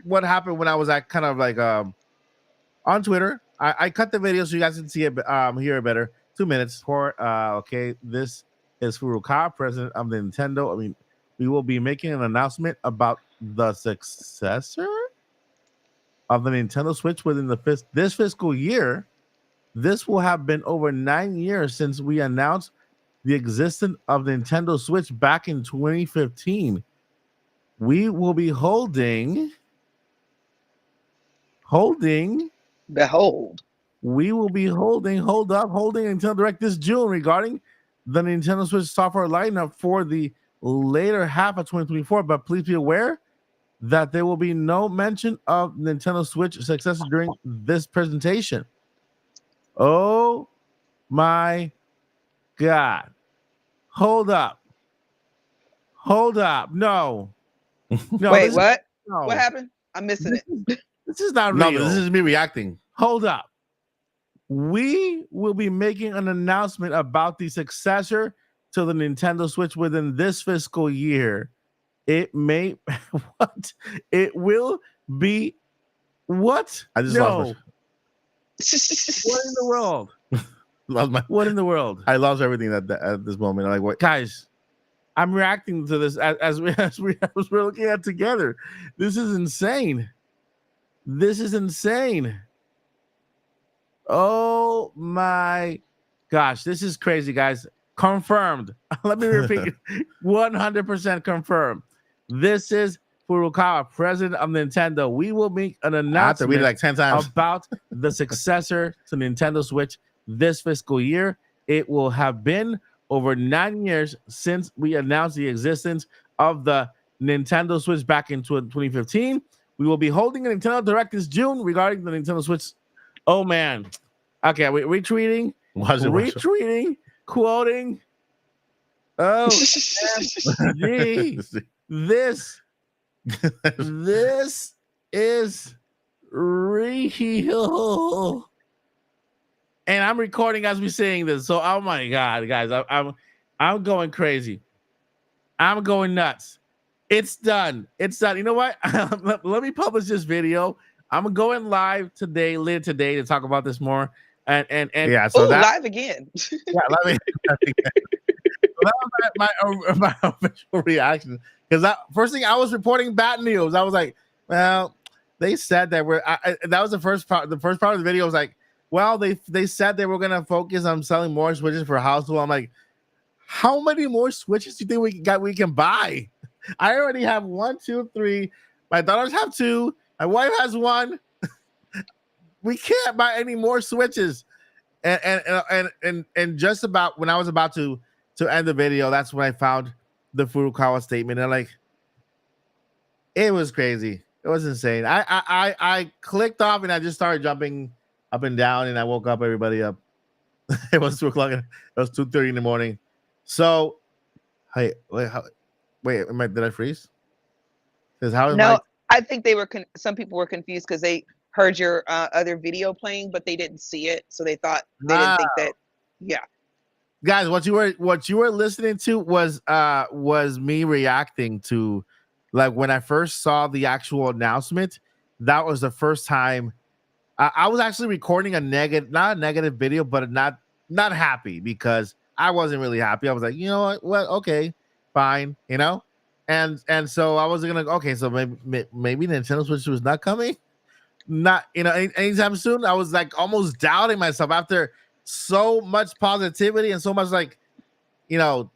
what happened when I was at kind of like on Twitter. I cut the video so you guys can see it, hear it better. 2 minutes for okay. This is Furukawa, president of Nintendo. I mean, we will be making an announcement about the successor of the Nintendo Switch within this fiscal year. This will have been over 9 years since we announced the existence of the Nintendo Switch back in 2015. We will be holding. Behold. We will be holding Nintendo Direct this June regarding the Nintendo Switch software lineup for the later half of 2024. But please be aware that there will be no mention of Nintendo Switch successor during this presentation. Oh my God. Hold up. No. Wait, what? No. What happened? I'm missing it. This is not real. This is me reacting. Hold up. We will be making an announcement about the successor to the Nintendo Switch within this fiscal year. It may what? It will be what? I just lost what in the world? What in the world? I lost everything at this moment. I'm like, what? Guys, I'm reacting to this as we're looking at together. This is insane. Oh my gosh, this is crazy, guys. Confirmed. Let me repeat. 100% confirmed. This is Furukawa, president of Nintendo. We will make an announcement read it like 10 times. about the successor to Nintendo Switch this fiscal year. It will have been over 9 years since we announced the existence of the Nintendo Switch back in 2015. We will be holding a Nintendo Direct this June regarding the Nintendo Switch. Oh man. Okay, retweeting, quoting. Oh, gee, this is real. And I'm recording as we're saying this. So, oh my God, guys, I'm going crazy. I'm going nuts. It's done. You know what? Let me publish this video. I'm going live later today to talk about this more. And yeah, so live again. Yeah, let me. That was my official reaction, because first thing I was reporting bad news. I was like, well, they said that that was the first part. The first part of the video was like, well, they said they were gonna focus on selling more Switches for household. I'm like, how many more Switches do you think we can buy? I already have 1, 2, 3. My daughters have 2. My wife has 1. We can't buy any more Switches. And just about when I was about to end the video, that's when I found the Furukawa statement. And like, it was crazy. It was insane. I clicked off and I just started jumping up and down, and I woke up everybody up. It was 2 o'clock. It was 2:30 in the morning. So, hey, did I freeze? I think they were. Some people were confused because they heard your other video playing, but they didn't see it, so they thought they didn't think that. Yeah, guys, what you were listening to was me reacting to, like, when I first saw the actual announcement. That was the first time I was actually recording not a negative video, but not happy, because I wasn't really happy. I was like, you know what? Well, okay, fine, you know. And so I was gonna, okay, so maybe Nintendo Switch was not coming, not, you know, anytime soon. I was like almost doubting myself after so much positivity and so much, like, you know,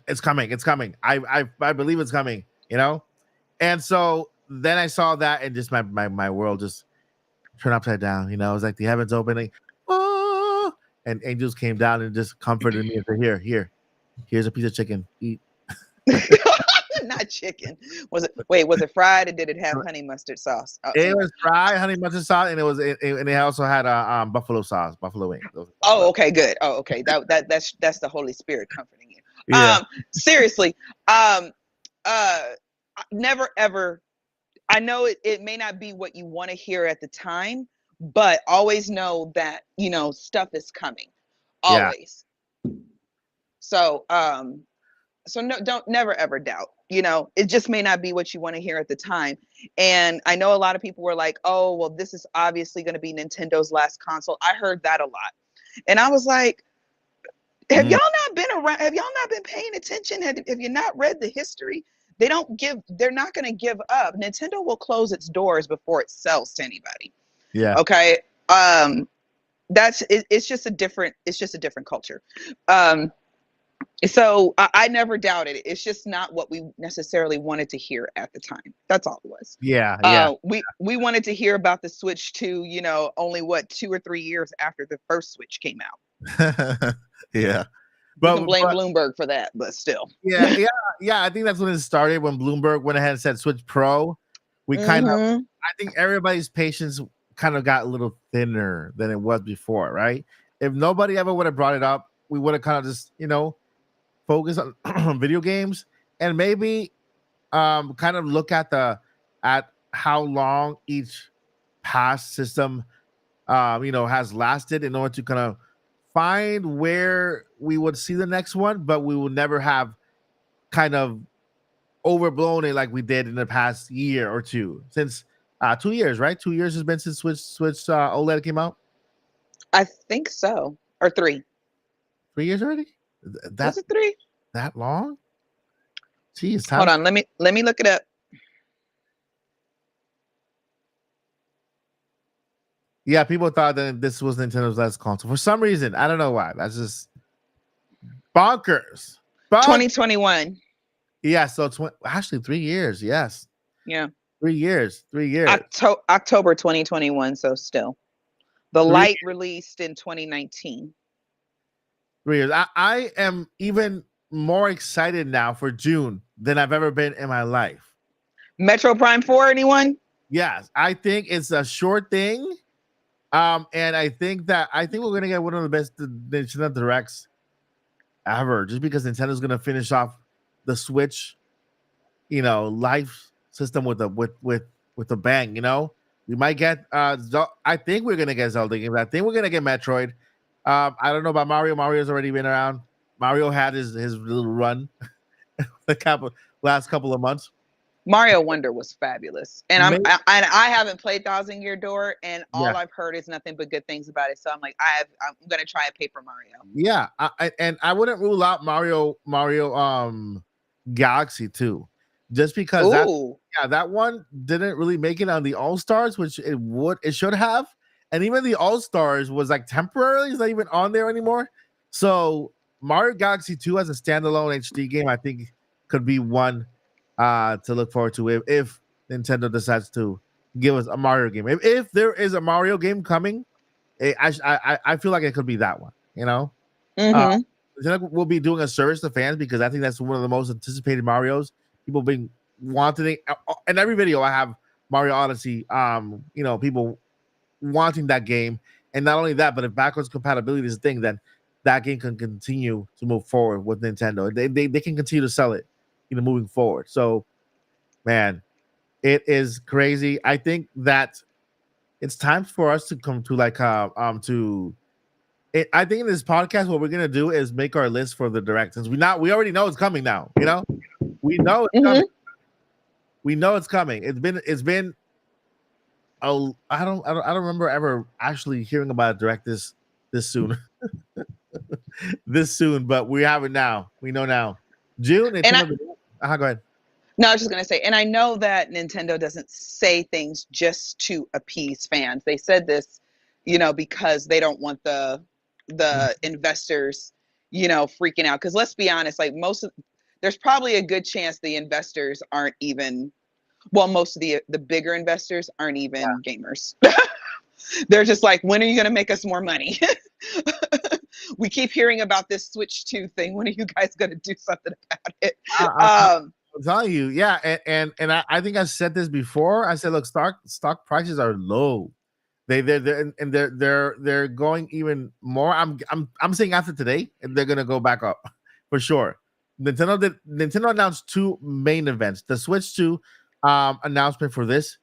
it's coming. I believe it's coming, you know. And so then I saw that, and just my world just turned upside down. You know, it was like the heavens opening, oh, and angels came down and just comforted me and said, here's a piece of chicken. Eat. Not chicken. Was it fried, and did it have honey mustard sauce? It was fried honey mustard sauce, and and it also had buffalo sauce, buffalo wings. Oh, okay, good. Oh, okay. That's the Holy Spirit comforting you. Yeah. Seriously. Never ever. I know it may not be what you want to hear at the time, but always know that stuff is coming. Always. Yeah. So no, don't never ever doubt. It just may not be what you want to hear at the time. And I know a lot of people were like, "Oh, well, this is obviously going to be Nintendo's last console." I heard that a lot, and I was like, "Have y'all not been around? Have y'all not been paying attention? Have you not read the history? They're not going to give up. Nintendo will close its doors before it sells to anybody." Yeah. Okay. It's just a different culture. So I never doubted it. It's just not what we necessarily wanted to hear at the time. That's all it was. Yeah. Yeah. We wanted to hear about the Switch 2, only 2 or 3 years after the first Switch came out. Yeah. But we can blame Bloomberg for that, but still. Yeah. I think that's when it started, when Bloomberg went ahead and said Switch Pro. We kind of, I think everybody's patience kind of got a little thinner than it was before, right? If nobody ever would have brought it up, we would have kind of just, focus on video games, and maybe kind of look at how long each past system has lasted in order to kind of find where we would see the next one, but we will never have kind of overblown it like we did in the past year or two. Since 2 years, right? 2 years has been since Switch OLED came out. I think so, or 3. 3 years already? Was it 3? That long? Jeez, hold on. Let me look it up. Yeah, people thought that this was Nintendo's last console for some reason. I don't know why. That's just bonkers. 2021. Yeah, so actually 3 years. Yes. Yeah. 3 years. 3 years. October 2021. So still, the Lite released in 2019. 3 years. I am even more excited now for June than I've ever been in my life. Metro Prime 4, anyone? Yes, I think it's a short thing. And I think we're gonna get one of the best Nintendo Directs ever, just because Nintendo's gonna finish off the Switch, life system with a bang. We might get I think we're gonna get Zelda games. I think we're gonna get Metroid. I don't know about Mario. Mario's already been around. Mario had his little run the last couple of months. Mario Wonder was fabulous, and I haven't played Thousand Year Door, and all I've heard is nothing but good things about it. So I'm like, I'm gonna try a Paper Mario. Yeah, and I wouldn't rule out Mario Galaxy 2, just because that one didn't really make it on the All Stars, which it should have, and even the All Stars was like temporarily, it's not even on there anymore. So Mario Galaxy 2 as a standalone HD game, I think could be one to look forward to if Nintendo decides to give us a Mario game. If there is a Mario game coming, I feel like it could be that one. We'll be doing a service to fans, because I think that's one of the most anticipated Marios. People being wanting it. In every video I have Mario Odyssey. People wanting that game, and not only that, but if backwards compatibility is a thing, then that game can continue to move forward with Nintendo. They can continue to sell it, moving forward. So, man, it is crazy. I think that it's time for us to come to I think in this podcast, what we're gonna do is make our list for the direct, since we already know it's coming now. We know it's coming. We know it's coming. It's been. I don't remember ever actually hearing about a direct this soon. This soon, but we have it now. We know now. June. Go ahead. No, I was just going to say, and I know that Nintendo doesn't say things just to appease fans. They said this, because they don't want the investors, freaking out. Because let's be honest, there's probably a good chance the investors aren't even Well, most of the bigger investors aren't even gamers. They're just like, when are you going to make us more money? We keep hearing about this Switch 2 thing. When are you guys going to do something about it? I'm telling you, yeah, and I think I said this before. I said, look, stock prices are low. They're going even more. I'm saying after today, they're gonna go back up for sure. Nintendo announced two main events: the Switch 2 announcement for this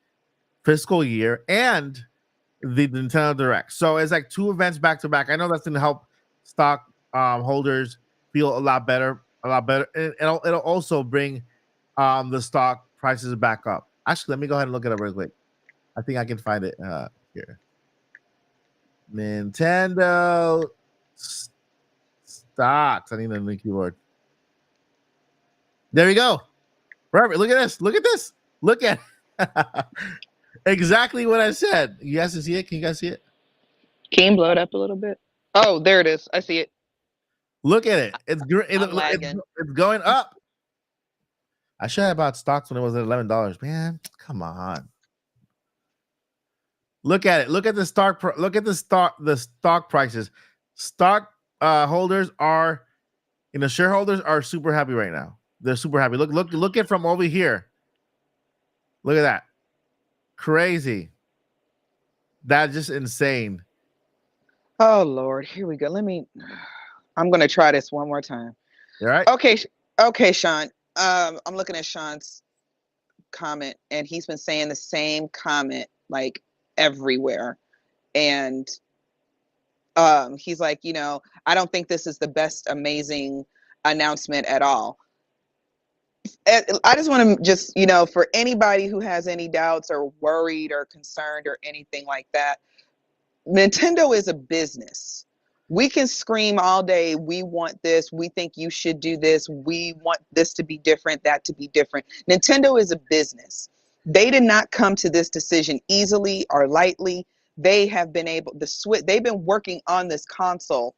fiscal year and the Nintendo Direct. So it's like two events back to back. I know that's gonna help stock holders feel a lot better, And it'll also bring the stock prices back up. Actually, let me go ahead and look it up real quick. I think I can find it here. Nintendo stocks. I need a new keyboard. There we go. Perfect. Look at this. Look at this. Look at exactly what I said. You guys can see it? Can you guys see it? Can you blow it up a little bit? Oh, there it is. I see it. Look at it. It's going up. I should have bought stocks when it was at $11. Man, come on. Look at it. Look at the stock. Look at the stock prices. Stock holders are, shareholders are super happy right now. They're super happy. Look at from over here. Look at that. Crazy. That's just insane. Oh Lord, here we go. I'm gonna try this one more time. All right. Okay, Sean. I'm looking at Sean's comment, and he's been saying the same comment like everywhere, and he's like, I don't think this is the best amazing announcement at all. I just want to for anybody who has any doubts or worried or concerned or anything like that, Nintendo is a business. We can scream all day, we want this, we think you should do this, we want this to be different, that to be different. Nintendo is a business. They did not come to this decision easily or lightly. They have been they've been working on this console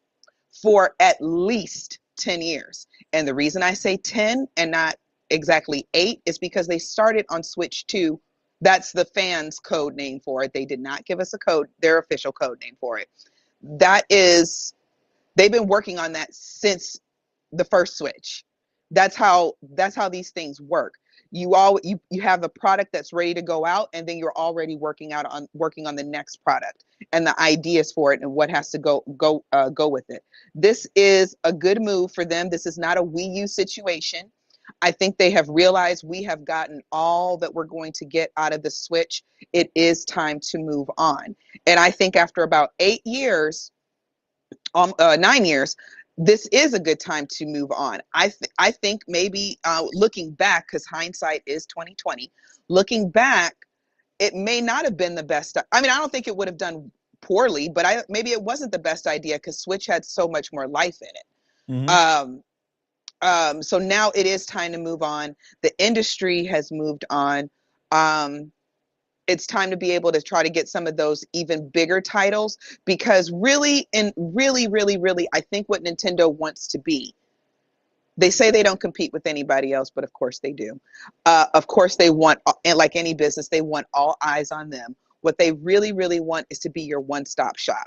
for at least 10 years. And the reason I say 10 and not exactly 8 is because they started on Switch 2. That's the fans' code name for it. They did not give us a code, their official code name for it. They've been working on that since the first Switch. That's how these things work. You have a product that's ready to go out, and then you're already working on the next product and the ideas for it and what has to go with it. This is a good move for them. This is not a Wii U situation. I think they have realized we have gotten all that we're going to get out of the Switch. It is time to move on. And I think after about 9 years, this is a good time to move on. I think maybe looking back, because hindsight is 2020. Looking back, it may not have been the best. I mean, I don't think it would have done poorly, but maybe it wasn't the best idea because Switch had so much more life in it. Mm-hmm. So now it is time to move on. The industry has moved on. It's time to be able to try to get some of those even bigger titles, because really, I think what Nintendo wants to be, they say they don't compete with anybody else, but of course they do. Of course they want, and like any business, they want all eyes on them. What they really, really want is to be your one-stop shop.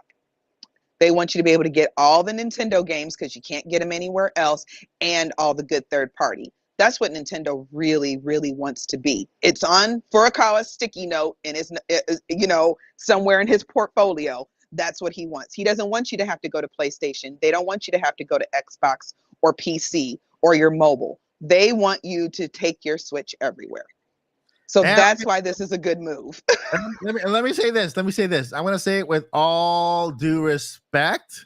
They want you to be able to get all the Nintendo games because you can't get them anywhere else, and all the good third party. That's what Nintendo really, really wants to be. It's on Furukawa's sticky note and is, somewhere in his portfolio. That's what he wants. He doesn't want you to have to go to PlayStation. They don't want you to have to go to Xbox or PC or your mobile. They want you to take your Switch everywhere. So that's why this is a good move. Let me say this. I'm going to say it with all due respect.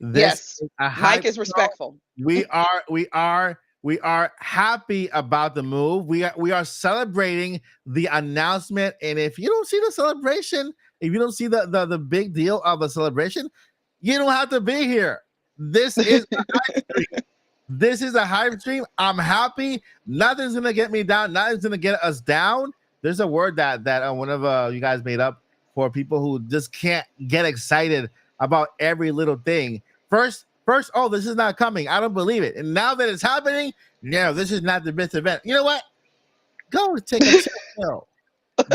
Yes, Mike is respectful. We are happy about the move. We are celebrating the announcement. And if you don't see the celebration, if you don't see the big deal of the celebration, you don't have to be here. This is a hype stream. This is a hype stream. I'm happy. Nothing's gonna get me down. Nothing's gonna get us down. There's a word that one of you guys made up for people who just can't get excited about every little thing. First, oh, this is not coming. I don't believe it. And now that it's happening, no, this is not the best event. You know what? Go take a check. chill.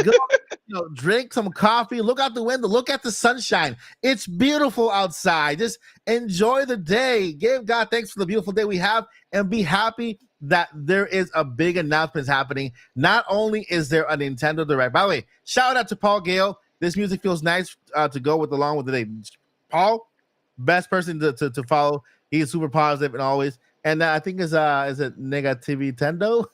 Go, drink some coffee, look out the window, look at the sunshine. It's beautiful outside. Just enjoy the day. Give God thanks for the beautiful day we have, and be happy that there is a big announcement happening. Not only is there a Nintendo Direct, by the way, shout out to Paul Gale. This music feels nice to go along with the day. Paul, best person to follow. He's super positive and always. And I think is it Negativitendo?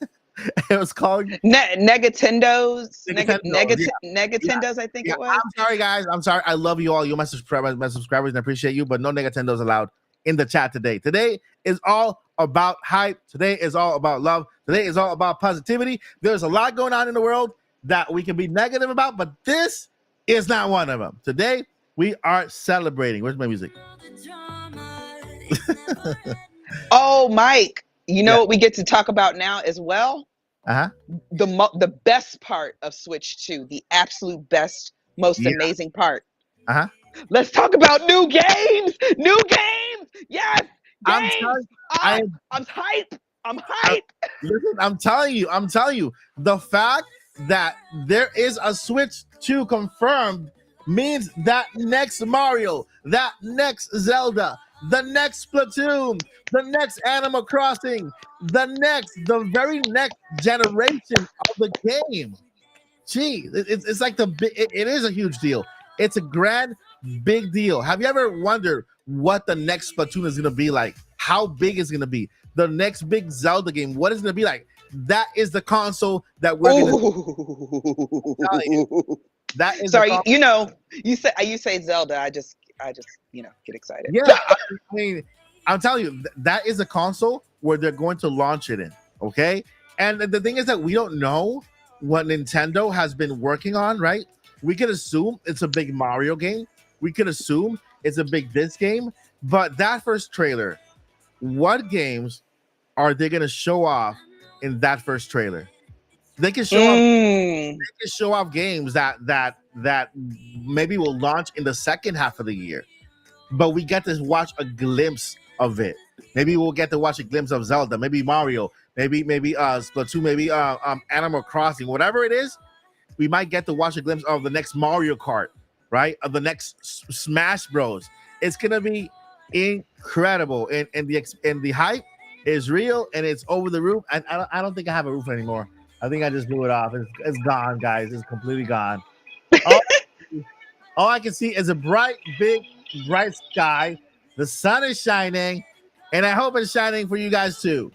It was called Negatendos. Negatendos, Negatendos, I think it was. I'm sorry, guys. I'm sorry. I love you all. You're my subscribers, and I appreciate you, but no Negatendos allowed in the chat today. Today is all about hype. Today is all about love. Today is all about positivity. There's a lot going on in the world that we can be negative about, but this is not one of them. Today, we are celebrating. Where's my music? Oh, Mike, you know what we get to talk about now as well? The best part of Switch 2, the absolute best, most amazing part. Let's talk about new games. New games. Yes. Games. I'm hype. I'm hype. Listen, I'm telling you, the fact that there is a Switch 2 confirmed means that next Mario, that next Zelda, the next Splatoon, the next Animal Crossing, the very next generation of the game. Gee, it's like it is a huge deal. It's a grand, big deal. Have you ever wondered what the next Splatoon is going to be like? How big it's going to be? The next big Zelda game, what is it going to be like? That is the console that we're going to. That is sorry. You say Zelda. I just get excited. Yeah, I mean, I'm telling you, that is a console where they're going to launch it in. Okay, and the thing is that we don't know what Nintendo has been working on, right? We could assume it's a big Mario game. We could assume it's a big this game. But that first trailer, what games are they going to show off in that first trailer? They can show off games that maybe will launch in the second half of the year. But we get to watch a glimpse of it. Maybe we'll get to watch a glimpse of Zelda, maybe Mario, maybe Splatoon, maybe Animal Crossing, whatever it is. We might get to watch a glimpse of the next Mario Kart, right? Of the next Smash Bros. It's gonna be incredible, and the hype is real and it's over the roof. And I don't think I have a roof anymore. I think I just blew it off. It's gone, guys. It's completely gone. All I can see is a bright sky. The sun is shining, and I hope it's shining for you guys too.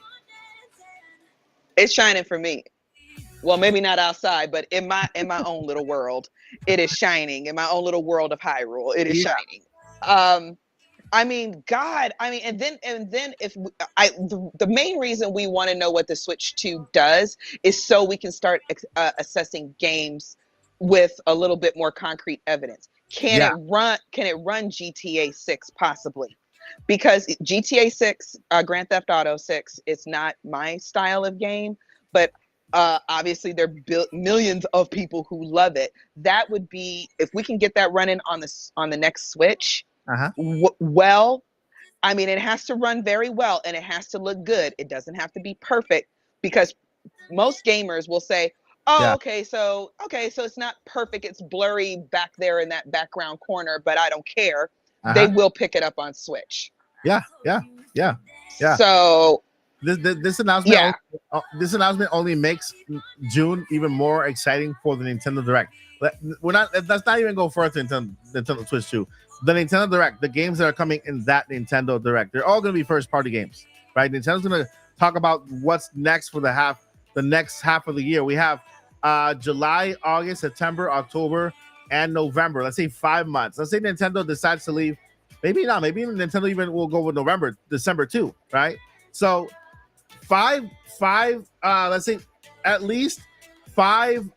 It's shining for me. Well, maybe not outside, but in my own little world, it is shining. In my own little world of Hyrule, it is shining. I mean, God. I mean, and then if the main reason we want to know what the Switch 2 does is so we can start assessing games with a little bit more concrete evidence. Can it run GTA 6 possibly? Because GTA 6, Grand Theft Auto 6, it's not my style of game, but obviously there are millions of people who love it. That would be, if we can get that running on the next Switch. Well, I mean, it has to run very well and it has to look good. It doesn't have to be perfect, because most gamers will say, okay, so it's not perfect. It's blurry back there in that background corner, but I don't care. They will pick it up on Switch. Yeah. So this announcement only makes June even more exciting for the Nintendo Direct. Let's not even go further to Nintendo Switch 2. The Nintendo Direct, the games that are coming in that Nintendo Direct, they're all going to be first-party games, right? Nintendo's going to talk about what's next for the next half of the year. We have July, August, September, October, and November. Let's say 5 months. Let's say Nintendo decides to leave. Maybe not. Maybe Nintendo even will go with November, December too, right? So five. Let's say at least 5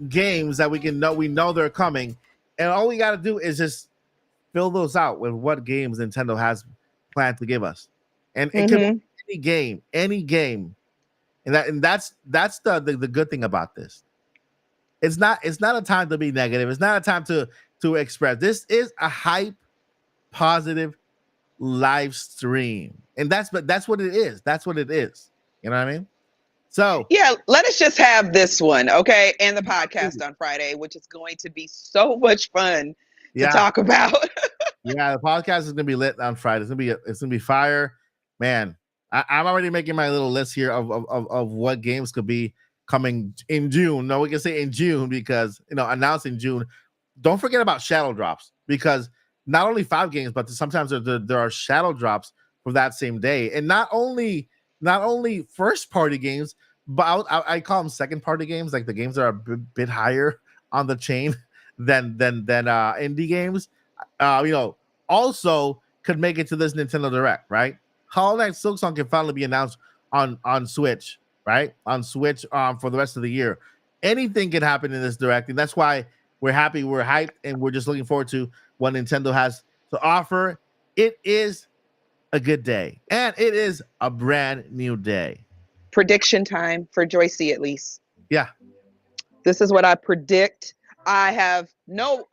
games that we know they're coming, and all we got to do is just fill those out with what games Nintendo has planned to give us, and it can be any game, and that's the good thing about this. It's not a time to be negative. It's not a time to express. This is a hype, positive live stream, and that's what it is. That's what it is. You know what I mean? So Yeah, let us just have this one, okay? And the podcast on Friday, which is going to be so much fun to yeah, talk about. yeah, the podcast is gonna be lit on Friday. It's gonna be fire, man. I'm already making my little list here of what games could be coming in June. No, we can say in June because announced in June. Don't forget about shadow drops because not only 5 games, but sometimes there are shadow drops for that same day, and not only first party games, but I call them second party games, like the games that are a bit higher on the chain than indie games. Also could make it to this Nintendo Direct, right? Hollow Knight Silksong can finally be announced on Switch, right? On Switch for the rest of the year. Anything can happen in this Direct, and that's why we're happy, we're hyped, and we're just looking forward to what Nintendo has to offer. It is a good day, and it is a brand new day. Prediction time for Joycey, at least. Yeah. This is what I predict. I have no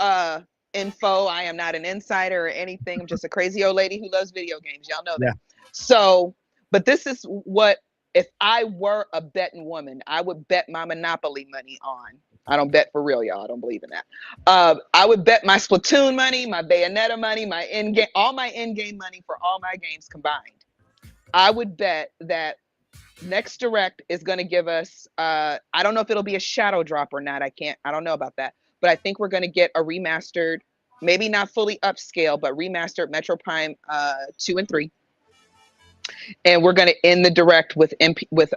info. I am not an insider or anything. I'm just a crazy old lady who loves video games. Y'all know that. Yeah. So, but this is what, if I were a betting woman, I would bet my Monopoly money on. I don't bet for real, y'all. I don't believe in that. I would bet my Splatoon money, my Bayonetta money, my in-game, all my in-game money for all my games combined. I would bet that next Direct is going to give us, I don't know if it'll be a shadow drop or not. I don't know about that. But I think we're going to get a remastered, maybe not fully upscale, but remastered Metro Prime 2 and 3. And we're going to end the Direct with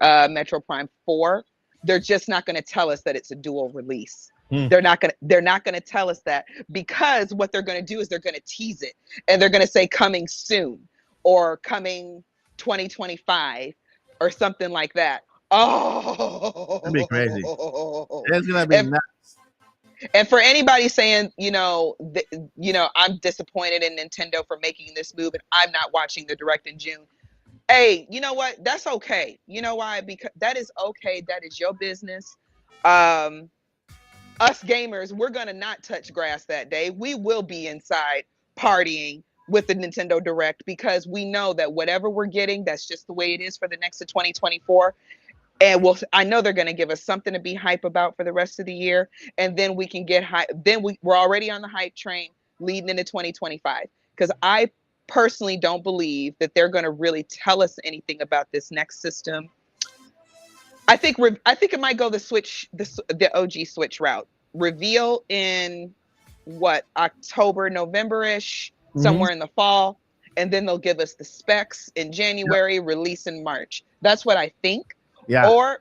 Metro Prime 4. They're just not going to tell us that it's a dual release. They're not going to tell us that, because what they're going to do is they're going to tease it, and they're going to say coming soon or coming 2025 or something like that. Oh, It'll be crazy. It's gonna be nuts. And for anybody saying, I'm disappointed in Nintendo for making this move and I'm not watching the Direct in June. Hey, you know what? That's okay. You know why? Because that is okay. That is your business. Us gamers, we're gonna not touch grass that day. We will be inside partying with the Nintendo Direct, because we know that whatever we're getting, that's just the way it is for the next of 2024. And I know they're going to give us something to be hype about for the rest of the year, and then we can get hype. Then we're already on the hype train leading into 2025, because I personally don't believe that they're going to really tell us anything about this next system. I think it might go the OG Switch route. Reveal in October, November-ish, somewhere in the fall, and then they'll give us the specs in January, release in March. That's what I think. Yeah.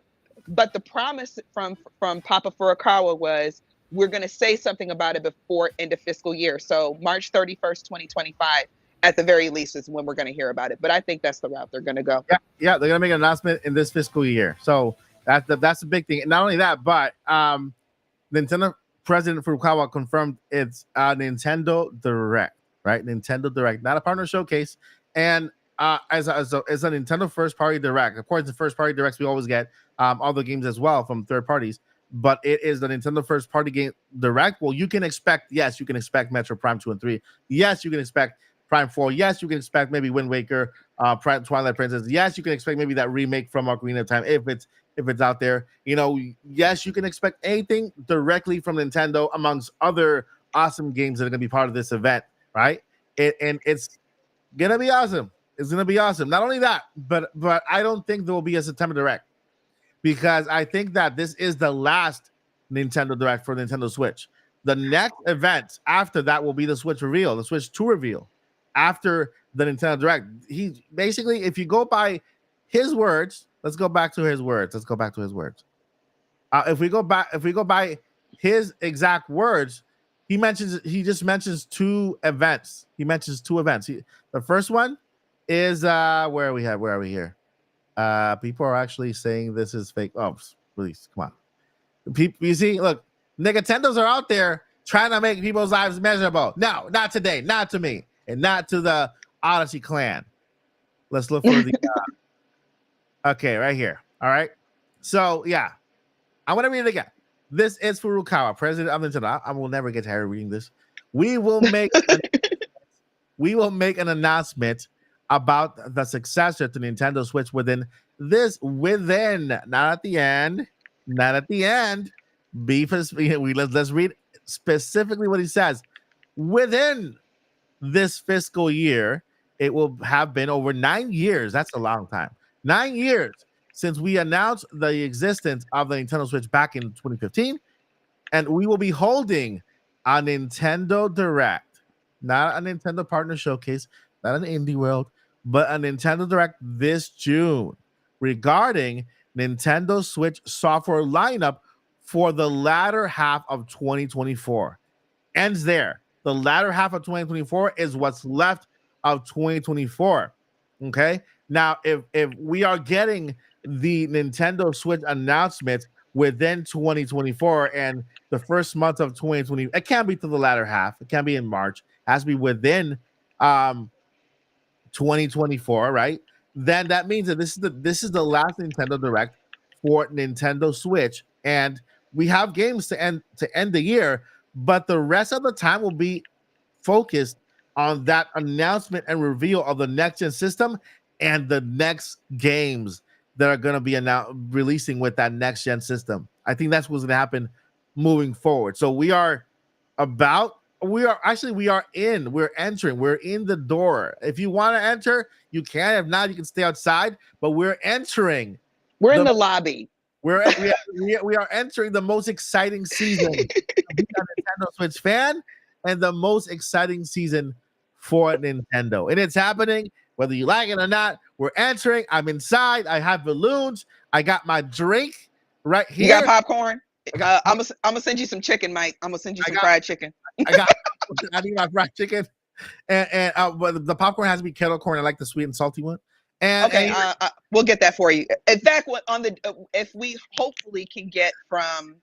But the promise from Papa Furukawa was, we're going to say something about it before end of fiscal year. So March 31st, 2025, at the very least, is when we're going to hear about it. But I think that's the route they're going to go. Yeah, they're going to make an announcement in this fiscal year. So that's the big thing. And not only that, but Nintendo President Furukawa confirmed it's a Nintendo Direct, right? Nintendo Direct, not a partner showcase. And as a Nintendo first party Direct, of course, the first party Directs we always get all the games as well from third parties, but it is the Nintendo first party game Direct. Well, you can expect Metro Prime 2 and 3. Yes, you can expect Prime 4. Yes, you can expect maybe Wind Waker, Twilight Princess. Yes, you can expect maybe that remake from Ocarina of Time if it's out there. Yes, you can expect anything directly from Nintendo amongst other awesome games that are going to be part of this event, right? And it's going to be awesome. It's going to be awesome. Not only that, but I don't think there will be a September Direct, because I think that this is the last Nintendo Direct for Nintendo Switch. The next event after that will be the Switch reveal, the Switch 2 reveal. After the Nintendo Direct, he basically, if you go by his words, let's go back to his words. If we go by his exact words, he just mentions 2 events. He mentions 2 events. The first one is where are we here? People are actually saying this is fake. Oh, please, come on. You see, look, Nintendos are out there trying to make people's lives miserable. No, not today, not to me, and not to the Odyssey clan. Let's look for the okay, right here. All right. So yeah, I want to read it again. This is Furukawa, president of Nintendo. I will never get tired of reading this. We will make an announcement about the successor to Nintendo Switch within this within, not at the end, not at the end. Beef is let's read specifically what he says. Within this fiscal year, it will have been over 9 years. That's a long time. 9 years since we announced the existence of the Nintendo Switch back in 2015, and we will be holding a Nintendo Direct, not a Nintendo Partner Showcase, not an Indie World, but a Nintendo Direct this June regarding Nintendo Switch software lineup for the latter half of 2024. Ends there. The latter half of 2024 is what's left of 2024. Okay. Now, if we are getting the Nintendo Switch announcements within 2024 and the first month of 2020, it can't be to the latter half. It can't be in March. It has to be within 2024, right? Then that means that this is the last Nintendo Direct for Nintendo Switch, and we have games to end the year, but the rest of the time will be focused on that announcement and reveal of the next gen system and the next games that are going to be releasing with that next gen system. I think that's what's going to happen moving forward. So we're entering, we're in the door. If you want to enter, you can. If not, you can stay outside, but we're entering. We're in the lobby. We are entering the most exciting season to be a Nintendo Switch fan and the most exciting season for Nintendo. And it's happening whether you like it or not. We're entering. I'm inside. I have balloons. I got my drink right here. You got popcorn? I'm gonna send you some chicken, Mike. I'm gonna send you some fried chicken. I need my fried chicken. And but the popcorn has to be kettle corn. I like the sweet and salty one. Okay, we'll get that for you. In fact, if we hopefully can get from,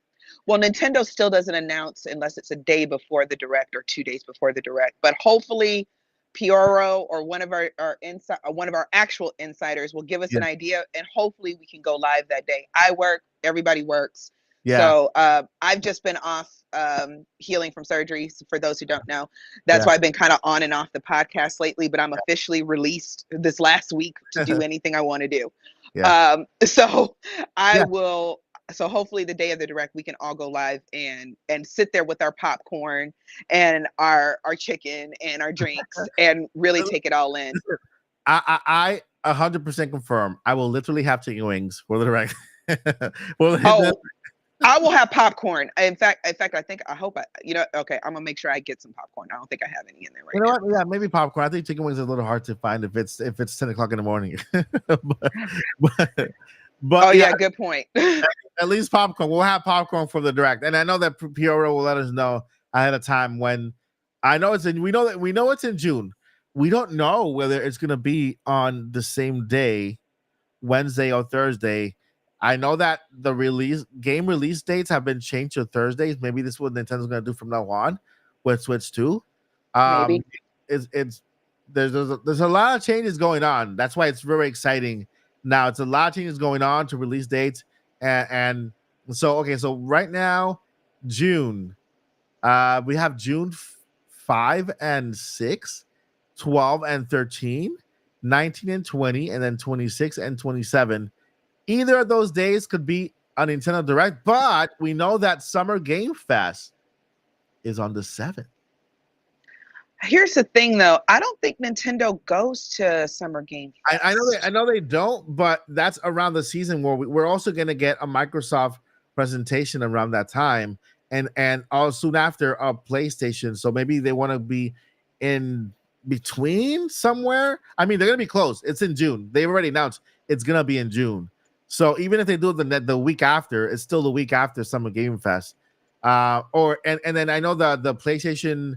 well, Nintendo still doesn't announce unless it's a day before the Direct or 2 days before the Direct. But hopefully, Pioro or one of our actual insiders will give us an idea, and hopefully we can go live that day. I work, everybody works. Yeah. So I've just been off healing from surgery. For those who don't know, that's why I've been kind of on and off the podcast lately. But I'm officially released this last week to do anything I want to do. Yeah. So I will. So hopefully the day of the Direct, we can all go live and sit there with our popcorn and our chicken and our drinks and really take it all in. I 100% confirm. I will literally have chicken wings for the Direct. I will have popcorn. In fact, I hope okay, I'm gonna make sure I get some popcorn. I don't think I have any in there right now. What? Yeah, maybe popcorn. I think chicken wings is a little hard to find if it's 10 o'clock in the morning. but yeah, good point. At least popcorn. We'll have popcorn for the Direct, and I know that Pioro will let us know ahead of time when. I know it's in. We know it's in June. We don't know whether it's gonna be on the same day, Wednesday or Thursday. I know that the game release dates have been changed to Thursdays. Maybe this is what Nintendo's going to do from now on with Switch 2. Maybe. There's a lot of changes going on. That's why it's very exciting. Now it's a lot of changes going on to release dates. And so right now, June, we have June 5 and 6, 12 and 13, 19 and 20, and then 26 and 27. Either of those days could be a Nintendo Direct, but we know that Summer Game Fest is on the 7th. Here's the thing, though. I don't think Nintendo goes to Summer Game Fest. I know they don't, but that's around the season where we're also going to get a Microsoft presentation around that time, and all soon after a PlayStation. So maybe they want to be in between somewhere. I mean, they're going to be close. It's in June. They've already announced it's going to be in June. So even if they do it the week after, it's still the week after Summer Game Fest. And then I know the PlayStation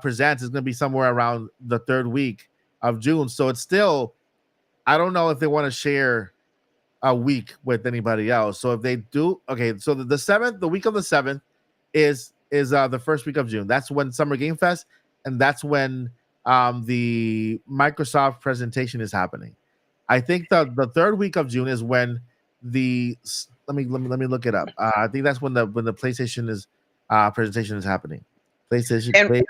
Presents is going to be somewhere around the 3rd week of June. So it's still, I don't know if they want to share a week with anybody else. So if they do, okay. So the 7th, the week of the 7th is the first week of June. That's when Summer Game Fest, and that's when the Microsoft presentation is happening. I think the 3rd week of June is when let me look it up. I think that's when the PlayStation is presentation is happening. PlayStation.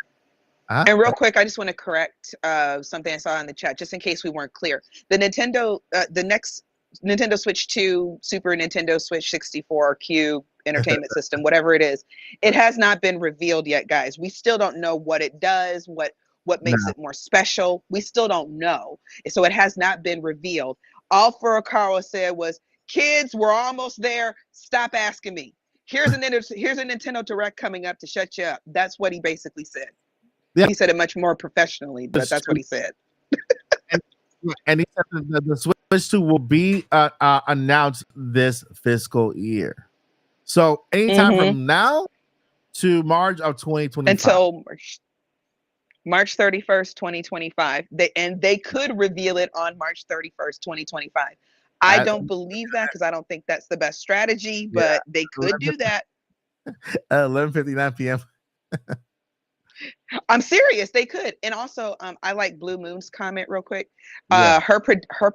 And real quick, I just want to correct something I saw in the chat, just in case we weren't clear. The Nintendo, the next Nintendo Switch 2, Super Nintendo Switch 64, Cube, Entertainment System, whatever it is. It has not been revealed yet, guys. We still don't know what it does, what makes it more special. We still don't know. So it has not been revealed. All Furukawa said was, kids, we're almost there. Stop asking me. Here's a Nintendo Direct coming up to shut you up. That's what he basically said. Yeah. He said it much more professionally, but that's what he said. And he said that the Switch 2 will be announced this fiscal year. So anytime from now to March of 2025. Until March 31st, 2025. They could reveal it on March 31st, 2025. I don't believe that because I don't think that's the best strategy, but they could do that. 11:59 p.m. I'm serious. They could. And also, I like Blue Moon's comment real quick. Her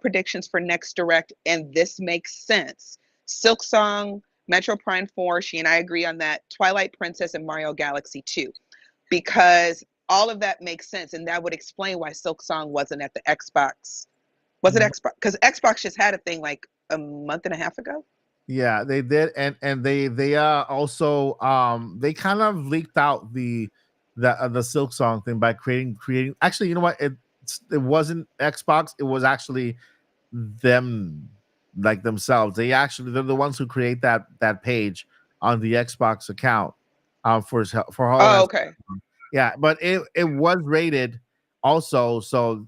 predictions for next Direct, and this makes sense. Silk Song, Metro Prime 4, she and I agree on that. Twilight Princess and Mario Galaxy 2. Because all of that makes sense, and that would explain why Silk Song wasn't at the Xbox. Was it Xbox? Because Xbox just had a thing like a month and a half ago. Yeah, they did, and they also they kind of leaked out the Silk Song thing by creating. Actually, you know what? It wasn't Xbox. It was actually them, like themselves. They're the ones who create that page on the Xbox account for Oh, okay. Yeah, but it was rated also, so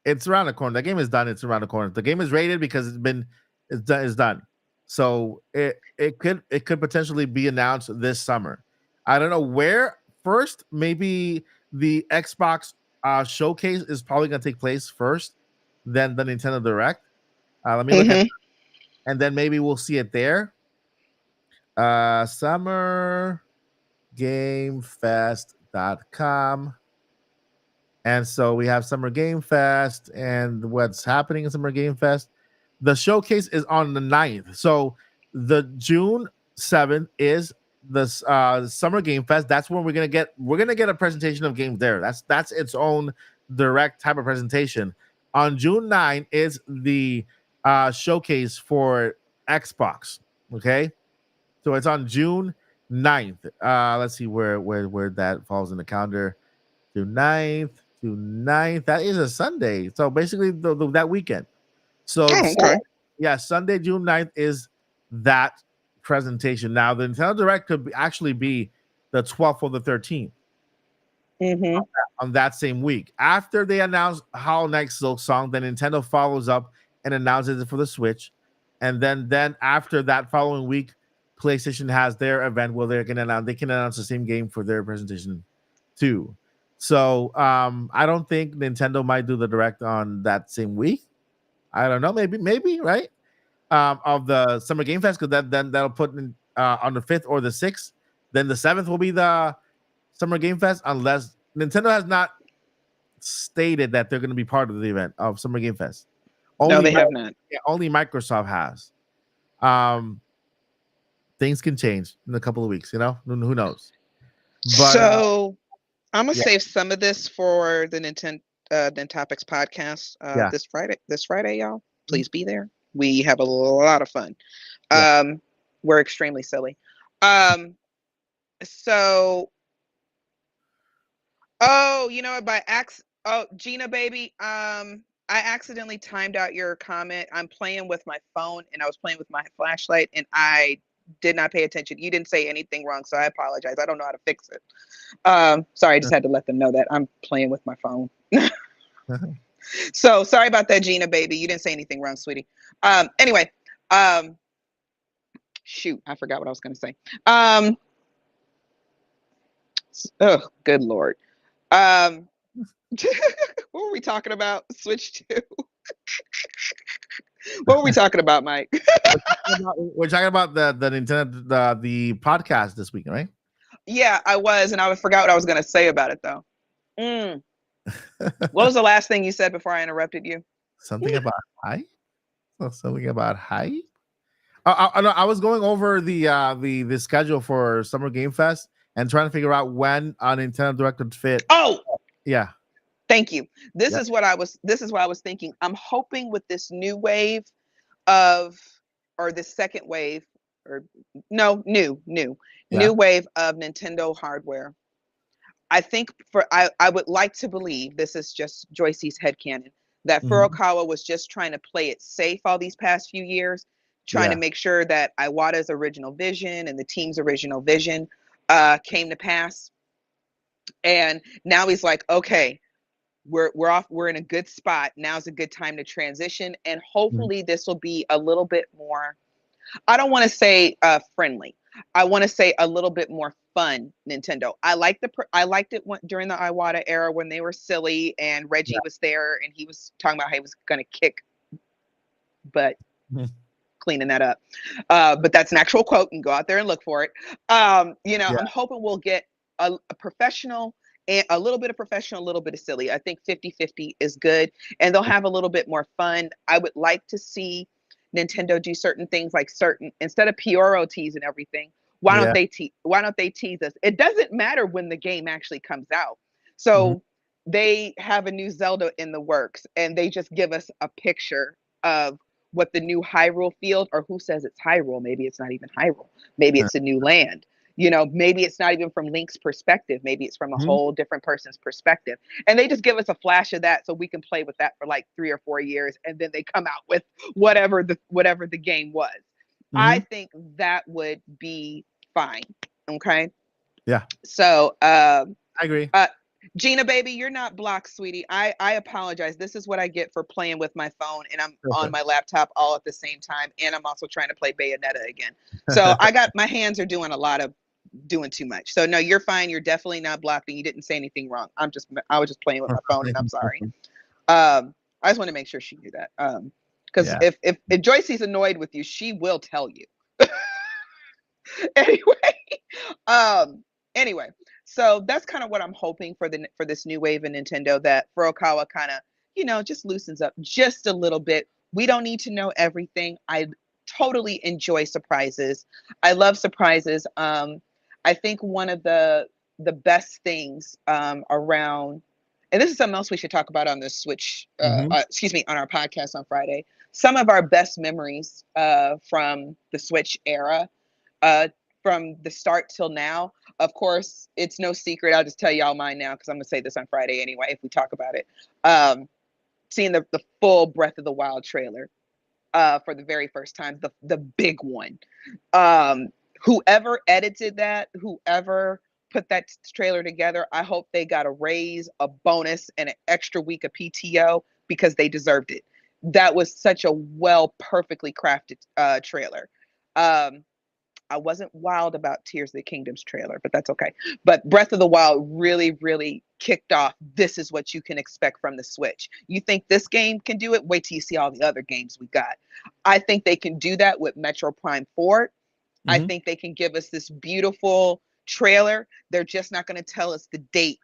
it's around the corner. The game is done. It's around the corner. The game is rated because it's done. So it could potentially be announced this summer. I don't know where. First, maybe the Xbox showcase is probably going to take place first, then the Nintendo Direct. Let me look at, and then maybe we'll see it there. SummerGameFest.com. And so we have Summer Game Fest and what's happening in Summer Game Fest. The showcase is on the 9th. So the June 7th is the Summer Game Fest. That's when we're gonna get a presentation of games there. That's its own direct type of presentation. On June 9 is the showcase for Xbox. Okay, so it's on June 9th. Let's see where that falls in the calendar. June 9th. That is a Sunday. So basically that weekend. So Sunday, June 9th is that presentation. Now the Nintendo Direct could actually be the 12th or the 13th on that same week. After they announce Hollow Knight Silk Song, then Nintendo follows up and announces it for the Switch. And then after that following week, PlayStation has their event where they can announce the same game for their presentation too. So I don't think Nintendo might do the Direct on that same week. I don't know, maybe right of the Summer Game Fest, because then that'll put in, on the 5th or the 6th. Then the 7th will be the Summer Game Fest, unless Nintendo has not stated that they're going to be part of the event of Summer Game Fest. No, they have not. Yeah, only Microsoft has. Things can change in a couple of weeks. Who knows? But, so I'm gonna save some of this for the Nintendo Topics podcast this Friday, y'all. Please be there. We have a lot of fun. We're extremely silly. So, Gina baby, I accidentally timed out your comment. I'm playing with my phone and I was playing with my flashlight and I did not pay attention. You didn't say anything wrong, so I apologize. I don't know how to fix it. Sorry, I just had to let them know that I'm playing with my phone. So sorry about that, Gina baby. You didn't say anything wrong, sweetie. Anyway, shoot, I forgot what I was going to say. Oh, good Lord. What were we talking about? Switch to. What were we talking about, Mike? We're talking about the Nintendo the podcast this week, right? Yeah, I was, and I forgot what I was going to say about it, though. What was the last thing you said before I interrupted you? Something about hype? Something about hype? I was going over the schedule for Summer Game Fest and trying to figure out when a Nintendo Direct would fit. Oh! Yeah. Thank you. This Yeah. is what I was thinking. I'm hoping with this new wave of, or the second wave, or no, new Yeah. wave of Nintendo hardware. I think I would like to believe, this is just Joycey's headcanon, that Mhm. Furukawa was just trying to play it safe all these past few years, trying to Yeah. make sure that Iwata's original vision and the team's original vision came to pass. And now he's like, okay, we're off, we're in a good spot. Now's a good time to transition. And Mhm. hopefully this will be a little bit more, I don't want to say friendly. I want to say a little bit more fun Nintendo. I liked it during the Iwata era when they were silly and Reggie Yeah. was there and he was talking about how he was going to kick butt, Mhm. cleaning that up. But that's an actual quote, and go out there and look for it. Yeah. I'm hoping we'll get a professional and a little bit of professional, a little bit of silly. I think 50-50 is good, and they'll have a little bit more fun. I would like to see Nintendo do certain things, like certain, instead of Pioro tease and everything. Yeah. Why don't they tease us? It doesn't matter when the game actually comes out. Mhm. So they have a new Zelda in the works, and they just give us a picture of what the new Hyrule field, or who says it's Hyrule? Maybe it's not even Hyrule. Maybe it's a new land. Maybe it's not even from Link's perspective. Maybe it's from a Mhm. whole different person's perspective. And they just give us a flash of that so we can play with that for like 3 or 4 years, and then they come out with whatever the game was. I Mhm. think that would be fine. Okay. Yeah. So I agree. uh, Gina, baby, you're not blocked, sweetie. I apologize. This is what I get for playing with my phone, and I'm on my laptop all at the same time, and I'm also trying to play Bayonetta again. So my hands are doing a lot of doing too much. So no, you're fine. You're definitely not blocked, and you didn't say anything wrong. I was just playing with my phone, and I'm sorry. I just want to make sure she knew that. Because Yeah. if Joycey's annoyed with you, she will tell you. Anyway, um, anyway, so that's kind of what I'm hoping for this new wave in Nintendo, that Furukawa kind of, just loosens up just a little bit. We don't need to know everything. I totally enjoy surprises. I love surprises. I think one of the best things around, and this is something else we should talk about on the Switch, Mhm. excuse me, on our podcast on Friday. Some of our best memories from the Switch era, uh, from the start till now. Of course, it's no secret. I'll just tell y'all mine now because I'm gonna say this on Friday anyway if we talk about it. Um, Seeing the full Breath of the Wild trailer for the very first time, the big one. Um, Whoever edited that, whoever put that trailer together, I hope they got a raise, a bonus, and an extra week of PTO because they deserved it. That was such a perfectly crafted trailer. Um, I wasn't wild about Tears of the Kingdom's trailer, but that's okay. But Breath of the Wild really, really kicked off. This is what you can expect from the Switch. You think this game can do it? Wait till you see all the other games we got. I think they can do that with Metro Prime 4. I Mhm. think they can give us this beautiful trailer. They're just not going to tell us the date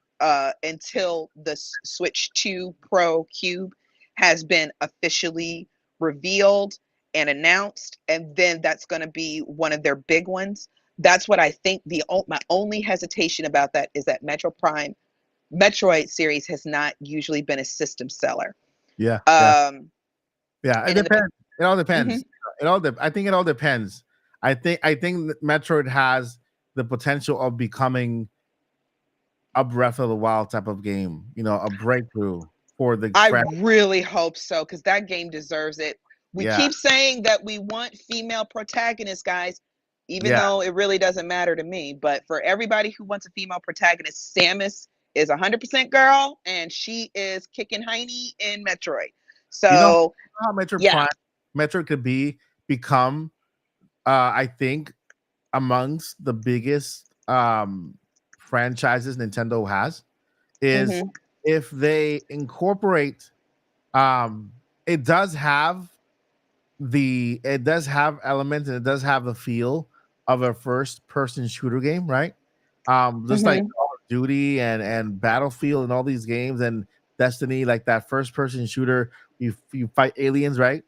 until the Switch 2 Pro Cube has been officially revealed and announced, and then that's going to be one of their big ones. That's what I think. My only hesitation about that is that Metroid series has not usually been a system seller. Yeah. Yeah. Um, Yeah. It and in the depends. It all mhm. depends. I think it all depends. I think that Metroid has the potential of becoming a Breath of the Wild type of game. A breakthrough for the I friend. really hope so, because that game deserves it. We Yeah. keep saying that we want female protagonists, guys, even Yeah. though it really doesn't matter to me. But for everybody who wants a female protagonist, Samus is 100% girl, and she is kicking hiney in Metroid. You know So, how yeah. Metroid could become I think amongst the biggest franchises Nintendo has is Hmm. if they incorporate um it does have elements, and it does have the feel of a first person shooter game, right? Just like Hmm. Call of Duty and Battlefield and all these games, and Destiny, like that first person shooter, you fight aliens, right?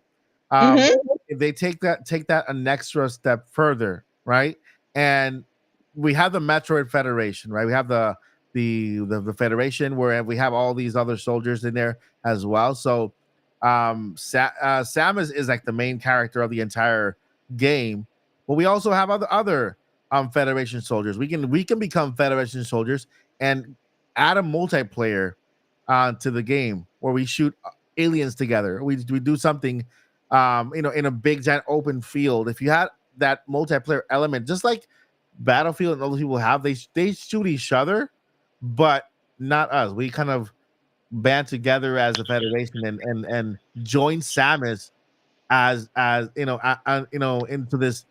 um Hmm. if they take that an extra step further, right? And we have the Metroid Federation, right? We have the Federation, where we have all these other soldiers in there as well. So Sam is like the main character of the entire game, but we also have other Federation soldiers. We can become Federation soldiers and add a multiplayer to the game where we shoot aliens together. We do something, in a big giant open field. If you had that multiplayer element, just like Battlefield and other people have, they shoot each other, but not us. We kind of band together as a federation and join Samus as into this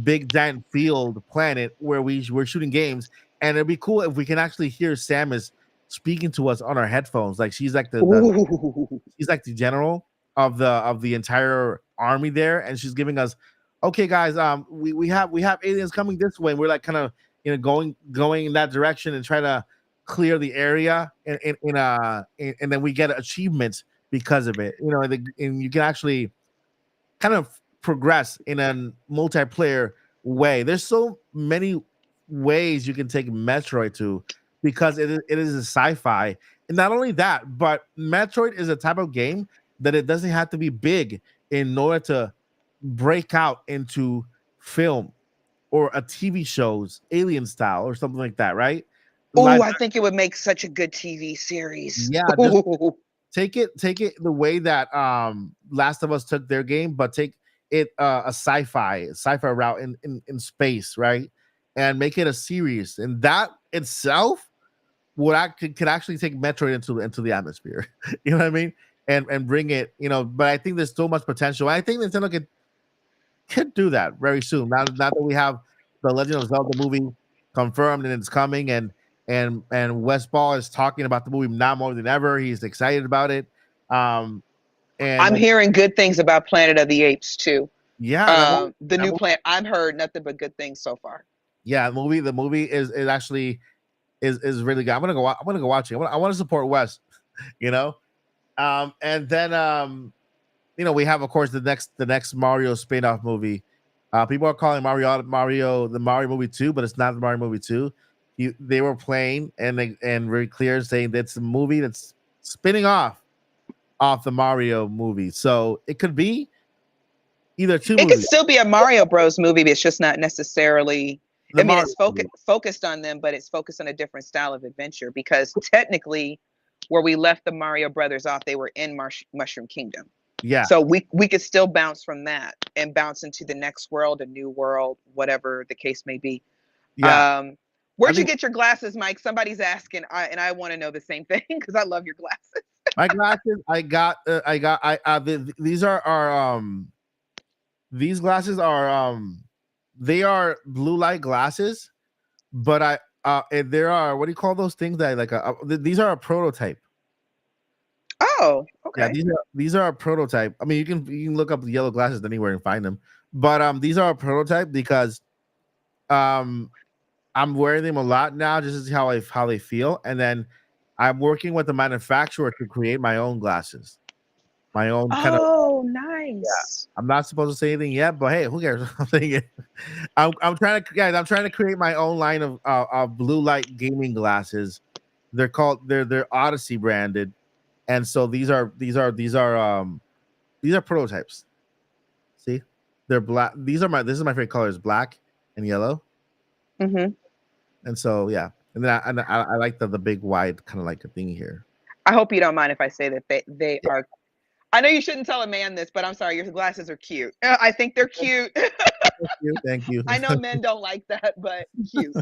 big giant field planet where we're shooting games. And it'd be cool if we can actually hear Samus speaking to us on our headphones. Like she's like she's like the general of the entire army there, and she's giving us, okay guys, we have aliens coming this way, and we're like kind of going in that direction and try to clear the area, and then we get achievements because of it, and you can actually kind of progress in a multiplayer way. There's so many ways you can take Metroid to, because it is a sci-fi. And not only that, but Metroid is a type of game that it doesn't have to be big in order to break out into film or a TV show's Alien style or something like that, right? Oh, I think it would make such a good TV series. Yeah, just take it the way that Last of Us took their game, but take it a sci-fi route in space, right? And make it a series, and that itself could actually take Metroid into the atmosphere. You know what I mean? And bring it, but I think there's so much potential. I think Nintendo could do that very soon. Now that we have the Legend of Zelda movie confirmed and it's coming, and Wes Ball is talking about the movie now more than ever. He's excited about it. And I'm hearing good things about Planet of the Apes too. Yeah, the new Planet. I've heard nothing but good things so far. Yeah, the movie is actually is really good. I'm gonna go watch it. I want to support Wes, and then we have, of course, the next Mario spin-off movie. People are calling Mario the Mario movie 2, but it's not the Mario movie 2. They were playing and very clear saying that's a movie that's spinning off the Mario movie. So it could be either two. It could still be a Mario Bros movie, but it's just not necessarily. It's focused on them, but it's focused on a different style of adventure, because technically, where we left the Mario Brothers off, they were in Mushroom Kingdom. Yeah. So we could still bounce from that and bounce into the next world, a new world, whatever the case may be. Yeah. Where'd you get your glasses, Mike? Somebody's asking, and I want to know the same thing because I love your glasses. My glasses, these are these glasses are they are blue light glasses, but there are, what do you call those things that these are a prototype. Oh, okay. Yeah, these are a prototype. I mean, you can look up the yellow glasses anywhere and find them, but these are a prototype because I'm wearing them a lot now just to see how they feel, and then I'm working with the manufacturer to create my own glasses, my own kind of. Oh, nice. Yeah. I'm not supposed to say anything yet, but hey, who cares? I'm trying to create my own line of blue light gaming glasses. They're Odyssey branded, and so these are prototypes. See, they're black. This is my favorite colors, black and yellow. Mm-hmm. And so yeah, and then I like the big wide kind of like a thing here. I hope you don't mind if I say that they are. I know you shouldn't tell a man this, but I'm sorry, your glasses are cute. I think they're cute. Thank you. I know men don't like that, but cute.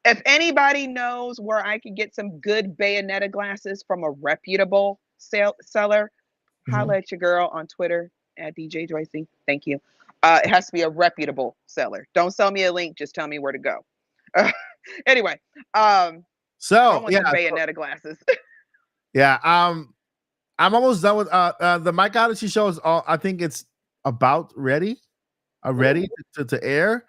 If anybody knows where I can get some good Bayonetta glasses from a reputable seller, holla at your girl on Twitter at DJ Joycey. Thank you. It has to be a reputable seller. Don't sell me a link. Just tell me where to go. Anyway, so I want some Bayonetta glasses. Yeah. I'm almost done with the Mike Odyssey show is all. I think it's about ready to air.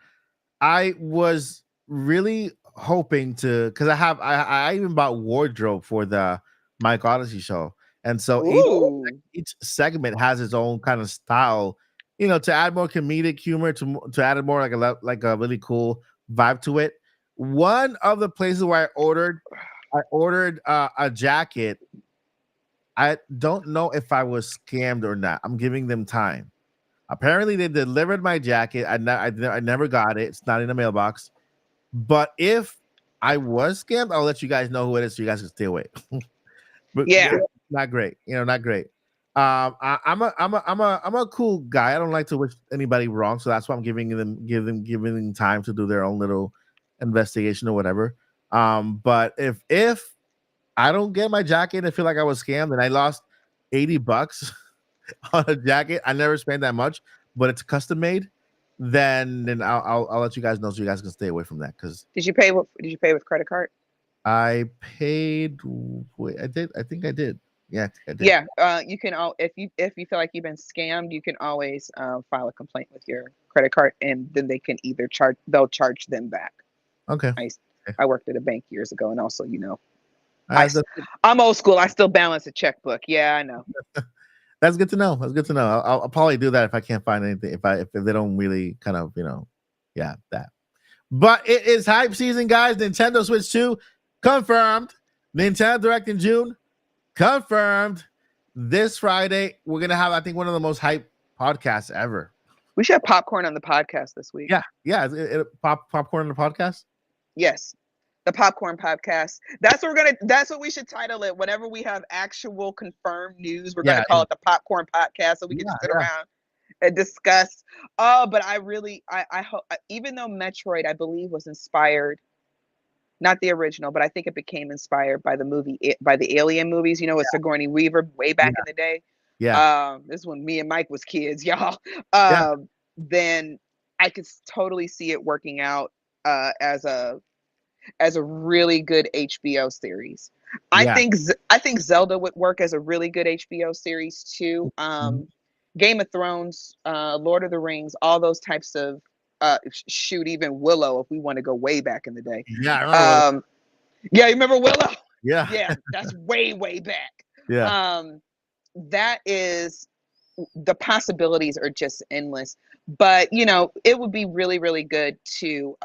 I was really hoping to, because I even bought wardrobe for the Mike Odyssey show, and so each segment has its own kind of style, to add more comedic humor, to add more like a really cool vibe to it. one of the places where I ordered a jacket. I don't know if I was scammed or not. I'm giving them time. Apparently, they delivered my jacket. I never got it. It's not in the mailbox. But if I was scammed, I'll let you guys know who it is so you guys can stay away. But Yeah. not great. Not great. I'm a cool guy. I don't like to wish anybody wrong, so that's why I'm giving them time to do their own little investigation or whatever. But if I don't get my jacket, I feel like I was scammed and I lost $80 on a jacket. I never spent that much, but it's custom made. Then I'll let you guys know so you guys can stay away from that. Because Did you pay with credit card? I paid. Wait, I did. I think I did. Yeah, I did. Yeah. You can if you feel like you've been scammed, you can always file a complaint with your credit card, and then they can either they'll charge them back. Okay. I worked at a bank years ago, and also, That's I'm old school. I still balance a checkbook. Yeah, I know. That's good to know. That's good to know. I'll probably do that if I can't find anything. If they don't really kind of yeah, that. But it is hype season, guys. Nintendo Switch 2 confirmed. Nintendo Direct in June confirmed. This Friday we're gonna have, I think, one of the most hype podcasts ever. We should have popcorn on the podcast this week. Yeah. Popcorn on the podcast. Yes. The Popcorn Podcast. That's what we should title it. Whenever we have actual confirmed news, we're gonna call it the Popcorn Podcast, so we can just sit around and discuss. Oh, but I hope, even though Metroid, I believe, was inspired, not the original, but I think it became inspired by the Alien movies. With Sigourney Weaver way back in the day. Yeah. This is when me and Mike was kids, y'all. Then I could totally see it working out as a really good HBO series. I think Zelda would work as a really good HBO series too. Game of Thrones, Lord of the Rings, all those types of even Willow, if we want to go way back in the day. Yeah, you remember Willow? Yeah, that's way back. Yeah. That is, the possibilities are just endless. But it would be really, really good to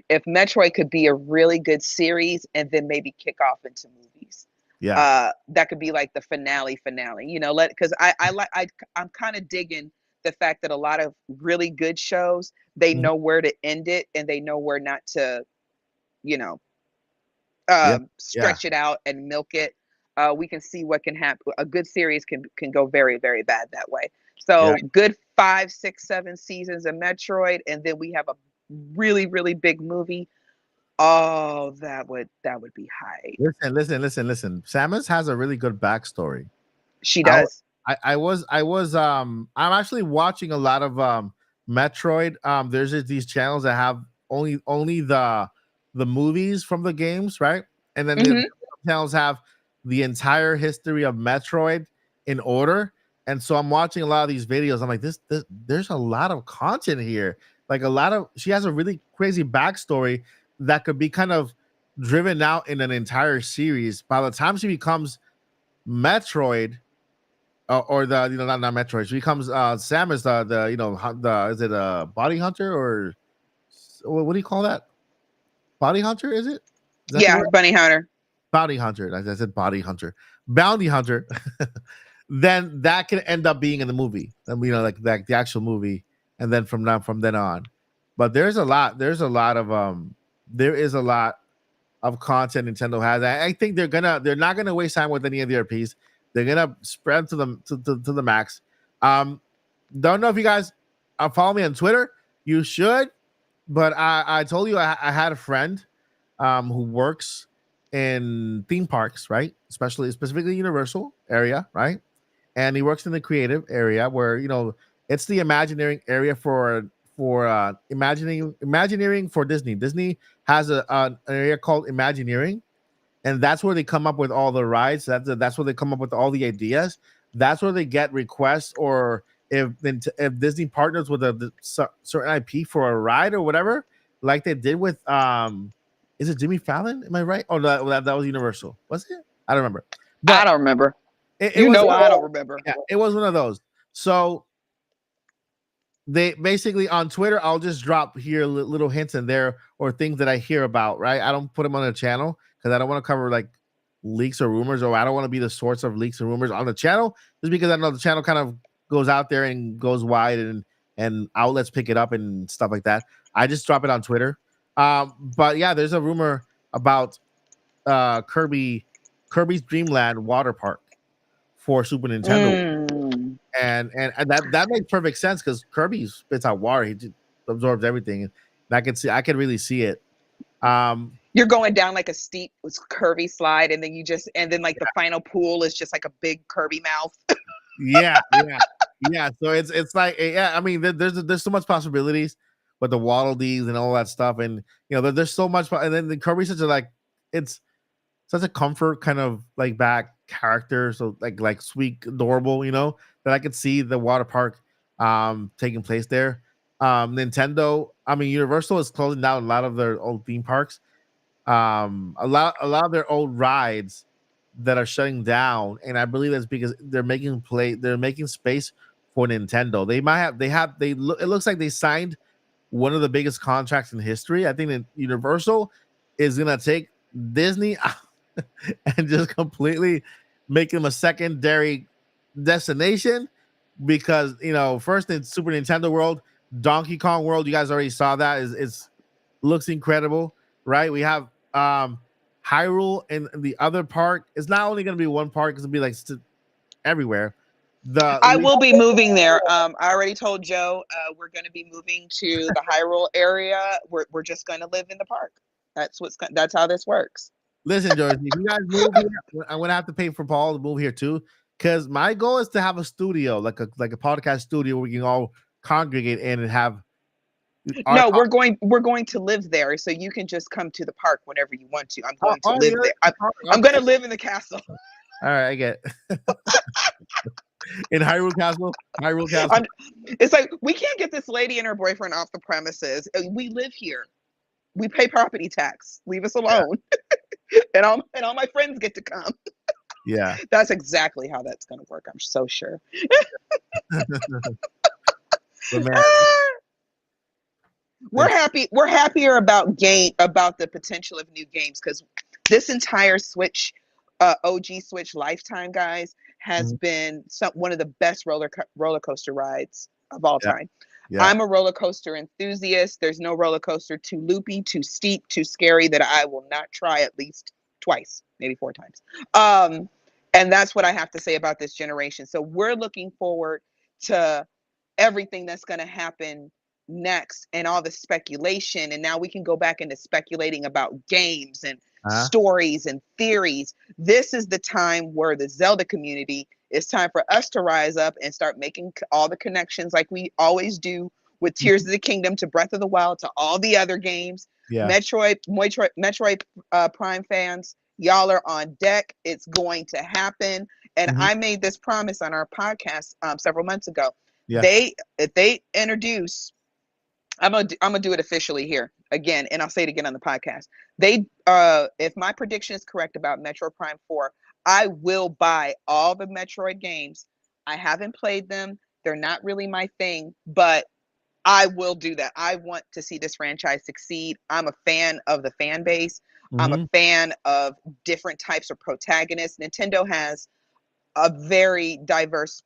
if Metroid could be a really good series and then maybe kick off into movies. That could be like the finale, because I'm kind of digging the fact that a lot of really good shows, they know where to end it and they know where not to, stretch it out and milk it. We can see what can happen. A good series can go very, very bad that way. So good 5, 6, 7 seasons of Metroid, and then we have a really, really big movie. Oh, that would be high. Listen. Samus has a really good backstory. She does. I'm actually watching a lot of Metroid. There's just these channels that have only the movies from the games, right? And then the channels have the entire history of Metroid in order. And so I'm watching a lot of these videos. I'm like, this there's a lot of content here. Like she has a really crazy backstory that could be kind of driven out in an entire series. By the time she becomes Metroid, or the not Metroid, she becomes Samus, the is it a body hunter, or what do you call that? Body hunter, is it? Bunny hunter. Bounty hunter. I said body hunter. Bounty hunter. Then that can end up being in the movie. Like the actual movie. And then from then on, but there is a lot of content Nintendo has. I think they're not gonna waste time with any of the IPs. They're gonna spread to the max. Don't know if you guys follow me on Twitter. You should, but I told you I had a friend who works in theme parks, right? Specifically Universal area, right? And he works in the creative area where it's the Imagineering area for Imagineering for Disney. Disney has an area called Imagineering, and that's where they come up with all the rides. That's where they come up with all the ideas. That's where they get requests, or if Disney partners with a certain IP for a ride or whatever, like they did with is it Jimmy Fallon? Am I right? Oh, that was Universal. Was it? I don't remember. But I don't remember. I don't remember. Yeah, it was one of those. So they basically on Twitter, I'll just drop here little hints in there or things that I hear about, right? I don't put them on the channel because I don't want to cover like leaks or rumors, or I don't want to be the source of leaks and rumors on the channel, just because I know the channel kind of goes out there and goes wide, and outlets pick it up and stuff like that. I just drop it on Twitter. But yeah, there's a rumor about Kirby's Dream Land water park for Super Nintendo. And that makes perfect sense because Kirby spits out water. He just absorbs everything. And I could really see it. You're going down like a steep curvy slide, and then like the final pool is just like a big Kirby mouth. Yeah. So it's like, yeah, I mean, there's so much possibilities with the Waddle Dees and all that stuff, and there's so much. And then the Kirby's such a like, it's such a comfort kind of like back character, so like sweet, adorable, that I could see the water park taking place there. Nintendo, I mean, Universal is closing down a lot of their old theme parks. A lot of their old rides that are shutting down, and I believe that's because they're making space for Nintendo. It looks like they signed one of the biggest contracts in history. I think that Universal is gonna take Disney and just completely make them a secondary destination, because first in Super Nintendo World, Donkey Kong World, you guys already saw that, is looks incredible, right? We have Hyrule, and the other park is not only going to be one park, it's going to be like everywhere. I will be moving there. I already told Joe we're going to be moving to the Hyrule area. We're just going to live in the park. That's how this works. Listen, George, if you guys move here, I'm going to have to pay for Paul to move here too, because my goal is to have a studio, like a podcast studio where we can all congregate in and have. No, we're going to live there, so you can just come to the park whenever you want to. I'm going to live there. I'm going to live in the castle. All right, I get it. In Hyrule Castle. It's like, we can't get this lady and her boyfriend off the premises. We live here. We pay property tax. Leave us alone. and all my friends get to come. Yeah, that's exactly how that's going to work. I'm so sure. We're happy. We're happier about the potential of new games, because this entire Switch, OG Switch lifetime, guys, has been one of the best roller coaster rides of all time. Yeah. I'm a roller coaster enthusiast. There's no roller coaster too loopy, too steep, too scary that I will not try at least twice, maybe 4 times. And that's what I have to say about this generation. So we're looking forward to everything that's going to happen next, and all the speculation. And now we can go back into speculating about games and stories and theories. This is the time where the Zelda community, it's time for us to rise up and start making all the connections like we always do with Tears of the Kingdom to Breath of the Wild to all the other games. Yeah. Metroid Prime fans, y'all are on deck. It's going to happen. And I made this promise on our podcast several months ago. Yeah. If they introduce, I'm gonna do it officially here again, and I'll say it again on the podcast. If my prediction is correct about Metroid Prime 4, I will buy all the Metroid games. I haven't played them; they're not really my thing, but I will do that. I want to see this franchise succeed. I'm a fan of the fan base. I'm a fan of different types of protagonists. Nintendo has a very diverse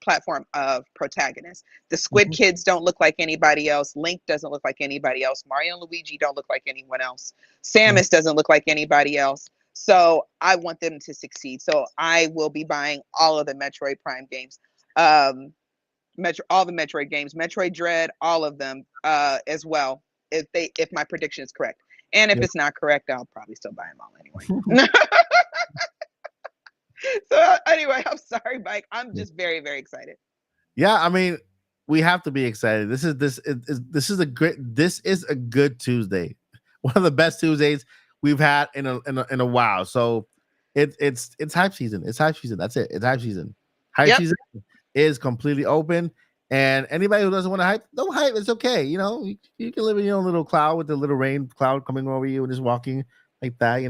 platform of protagonists. The Squid Kids don't look like anybody else. Link doesn't look like anybody else. Mario and Luigi don't look like anyone else. Samus doesn't look like anybody else. So I want them to succeed. So I will be buying all of the Metroid Prime games, all the Metroid games, Metroid Dread, all of them as well, if my prediction is correct. And if it's not correct, I'll probably still buy them all anyway. So anyway, I'm sorry, Mike. I'm just very, very excited. Yeah, I mean, we have to be excited. This is a good Tuesday. One of the best Tuesdays we've had in a while. So it's hype season. It's hype season. That's it. It's hype season. Hype season is completely open. And anybody who doesn't want to hype, don't hype. It's okay. You can live in your own little cloud with the little rain cloud coming over you and just walking like that,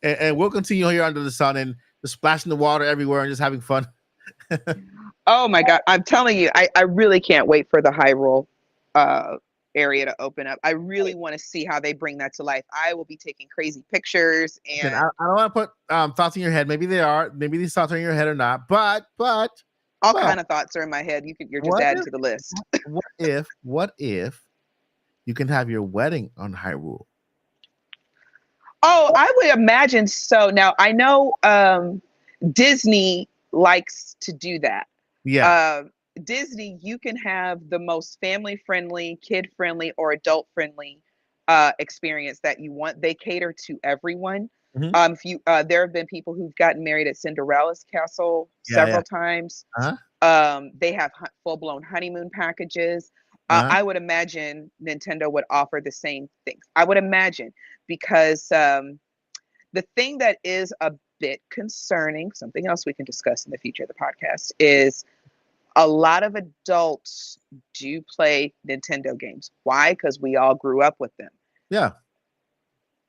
and we'll continue here under the sun and just splashing the water everywhere and just having fun. Oh my God. I'm telling you, I really can't wait for the Hyrule uh, area to open up. I really want to see how they bring that to life. I will be taking crazy pictures Listen, and I don't want to put thoughts in your head. Maybe they are. Maybe these thoughts are in your head or not. all But kind of thoughts are in my head. You're just what adding if to the list. what if you can have your wedding on Hyrule? Oh, I would imagine so. Now I know Disney likes to do that. Yeah. Uh, Disney, you can have the most family friendly, kid friendly, or adult friendly experience that you want. They cater to everyone. Mhm. If you, there have been people who've gotten married at Cinderella's castle Yeah, yeah. several times. Uh-huh. They have full blown honeymoon packages. Uh-huh. I would imagine Nintendo would offer the same things. I would imagine because the thing that is a bit concerning, something else we can discuss in the future of the podcast, is a lot of adults do play Nintendo games. Why? Because we all grew up with them, Yeah.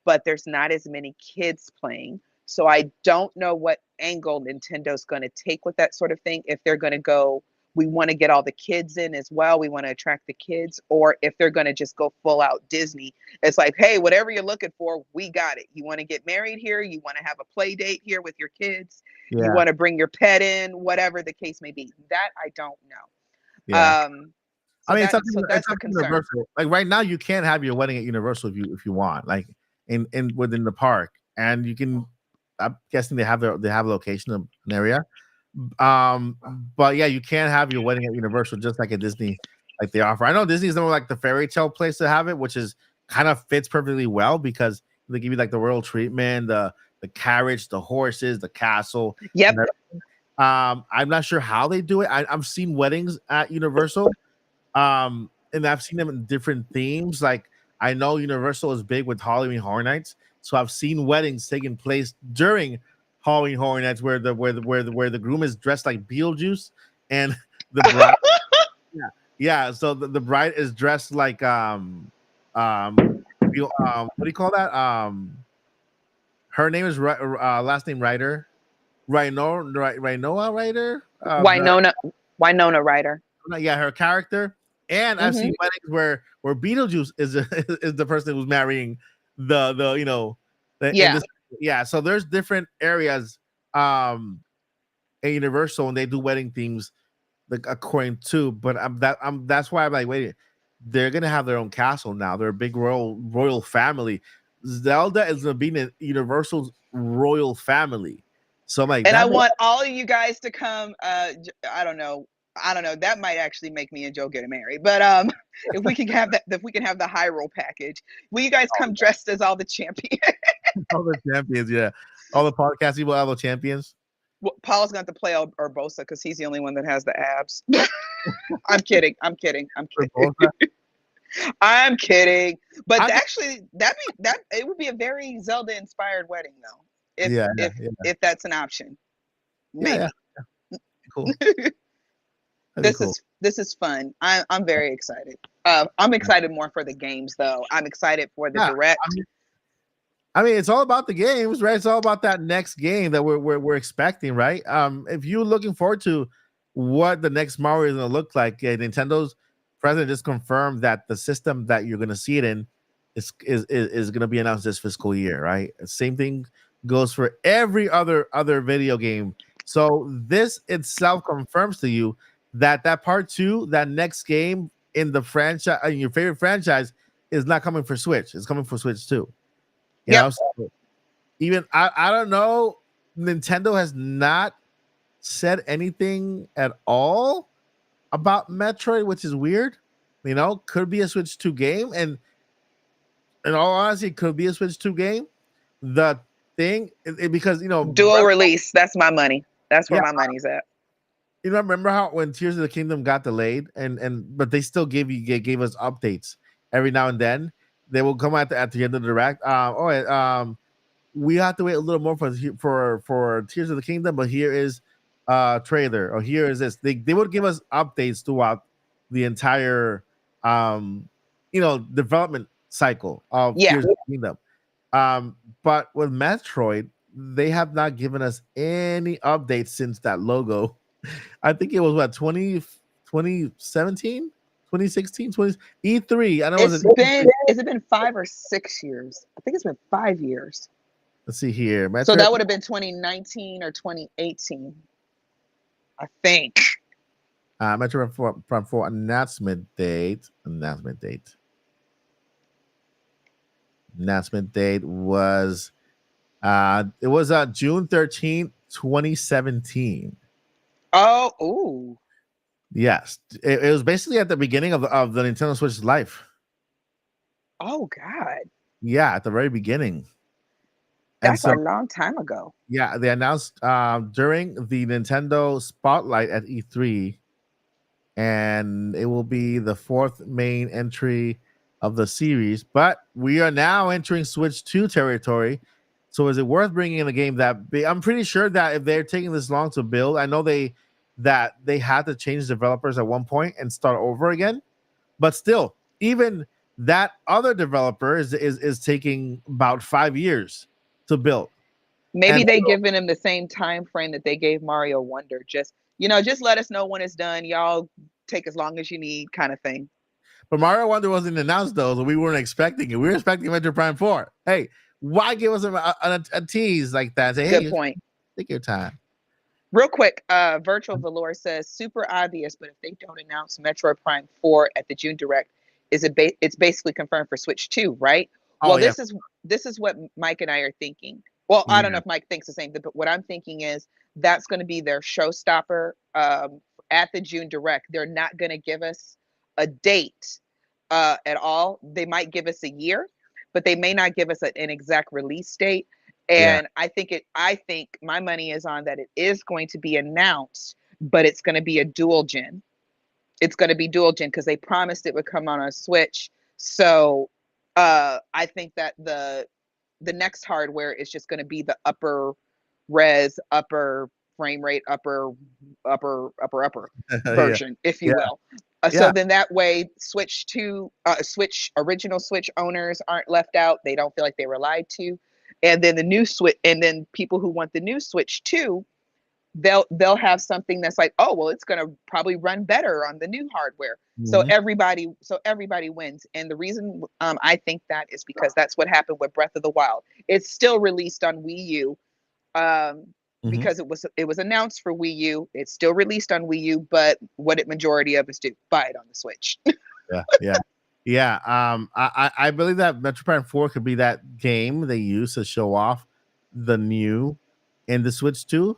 but there's not as many kids playing. So I don't know what angle Nintendo's going to take with that sort of thing. If they're going to go, we want to get all the kids in as well, we want to attract the kids, or if they're going to just go full out Disney. It's like, hey, whatever you're looking for, we got it. You want to get married here, you want to have a play date here with your kids, you Yeah. want to bring your pet in, whatever the case may be. That I don't know. Yeah. I So mean, that it's so that's up the to concern. Universal. Like right now, you can't have your wedding at Universal if you want, like in within the park, and you can. I'm guessing they have a location, an area. Um, but yeah, you can't have your wedding at Universal just like at Disney, like they offer. I know Disney's more like the fairy tale place to have it, which is kind of fits perfectly well because they give you like the royal treatment, the carriage, the horses, the castle. Yep. And I'm not sure how they do it. I've seen weddings at Universal, and I've seen them in different themes. Like I know Universal is big with Halloween Horror Nights, so I've seen weddings taking place during Halloween Horror Nights where the groom is dressed like Beetlejuice and the bride, yeah, yeah. So the bride is dressed like what do you call that? Her name is last name Ryder, Rhinoa Ryder. Winona Ryder. Yeah, her character. And I've Hmm. seen weddings where Beetlejuice is is the person who's marrying the in Yeah. this, yeah. So there's different areas at Universal and they do wedding themes like according to. But that's why I'm like, wait, they're gonna have their own castle now. They're a big royal family. Zelda is gonna be in Universal's royal family. So I'm like And I that. want all of you guys to come. I don't know. I don't know. That might actually make me and Joe get married. But if we can have that, if we can have the Hyrule package, will you guys come dressed as all the champions? All the champions, yeah. All the podcast people, all the champions. Well, Paul's going to have to play Urbosa because he's the only one that has the abs. I'm kidding. I'm kidding. I'm kidding. I'm kidding. But actually, that it would be a very Zelda inspired wedding though. If Yeah, if that's an option, maybe. yeah. Cool. That'd be cool. This is fun. I'm very excited. I'm excited more for the games though. I'm excited for the direct. I mean, it's all about the games, right? It's all about that next game that we're expecting, right? If you're looking forward to what the next Mario is going to look like, Nintendo's president just confirmed that the system that you're going to see it in is going to be announced this fiscal year, right? Same thing goes for every other video game. So this itself confirms to you that part two, that next game in the franchise, in your favorite franchise, is not coming for Switch. It's coming for Switch too. You know, so even I don't know. Nintendo has not said anything at all about Metroid, which is weird. You know, could be a Switch 2 game, and in all honesty, it could be a Switch 2 game. The thing, because dual release. That's my money. That's where my money's at. You know, remember how when Tears of the Kingdom got delayed, but they still gave us updates every now and then. They will come at the end of the direct. We have to wait a little more for Tears of the Kingdom, but here is trailer, or here is this. They would give us updates throughout the entire development cycle of Tears of the Kingdom. But with Metroid, they have not given us any updates since that logo I think it was what 2017, 2016, 20 E3. I know it was It's an been, has it been 5 or 6 years? I think it's been 5 years. let's see here. So Metro that would have been 2019 or 2018, I think. Metro Prime 4 announcement date. Announcement date was it was June 13th, 2017. Oh, ooh. Yes. It was basically at the beginning of the Nintendo Switch's life. Oh God. Yeah, at the very beginning. And That's so a long time ago. yeah, they announced during the Nintendo Spotlight at E3, and it will be the fourth main entry of the series. But we are now entering Switch 2 territory. So is it worth bringing in a game that big? I'm pretty sure that if they're taking this long to build, I know they had to change developers at one point and start over again. But still, even that other developer is taking about 5 years to build. Maybe And they giving him the same time frame that they gave Mario Wonder. Just, just let us know when it's done. Y'all take as long as you need, kind of thing. but Mario Wonder wasn't announced though, so we weren't expecting it. We were expecting Metro Prime 4. Hey, why give us a tease like that? Say, hey, Good point. take your time. Real quick, Virtual Velour says super obvious, but if they don't announce Metroid Prime 4 at the June Direct, it's basically confirmed for Switch 2, right? Oh Well, yeah, this is what Mike and I are thinking. Well, I don't know if Mike thinks the same, but what I'm thinking is that's going to be their showstopper at the June Direct. They're not going to give us a date at all. They might give us a year, but they may not give us an exact release date. yeah, And I think my money is on that it is going to be announced, but it's going to be a dual gen. It's going to be dual gen because they promised it would come on a Switch. So I think that the next hardware is just going to be the upper res, upper frame rate, upper yeah, version, if you yeah, will. So yeah. then that way, Switch original Switch owners aren't left out. They don't feel like they were lied to. And then the new Switch, and then people who want the new Switch too, they'll have something that's like, oh well, it's going to probably run better on the new hardware. Mhm. So everybody wins. And the reason I think that is because that's what happened with Breath of the Wild. It's still released on Wii U Mhm. because it was announced for Wii U. It's still released on Wii U, but what did majority of us do? Buy it on the Switch. Yeah, yeah, yeah. I believe that Metro Prime 4 could be that game they use to show off the new in the Switch 2.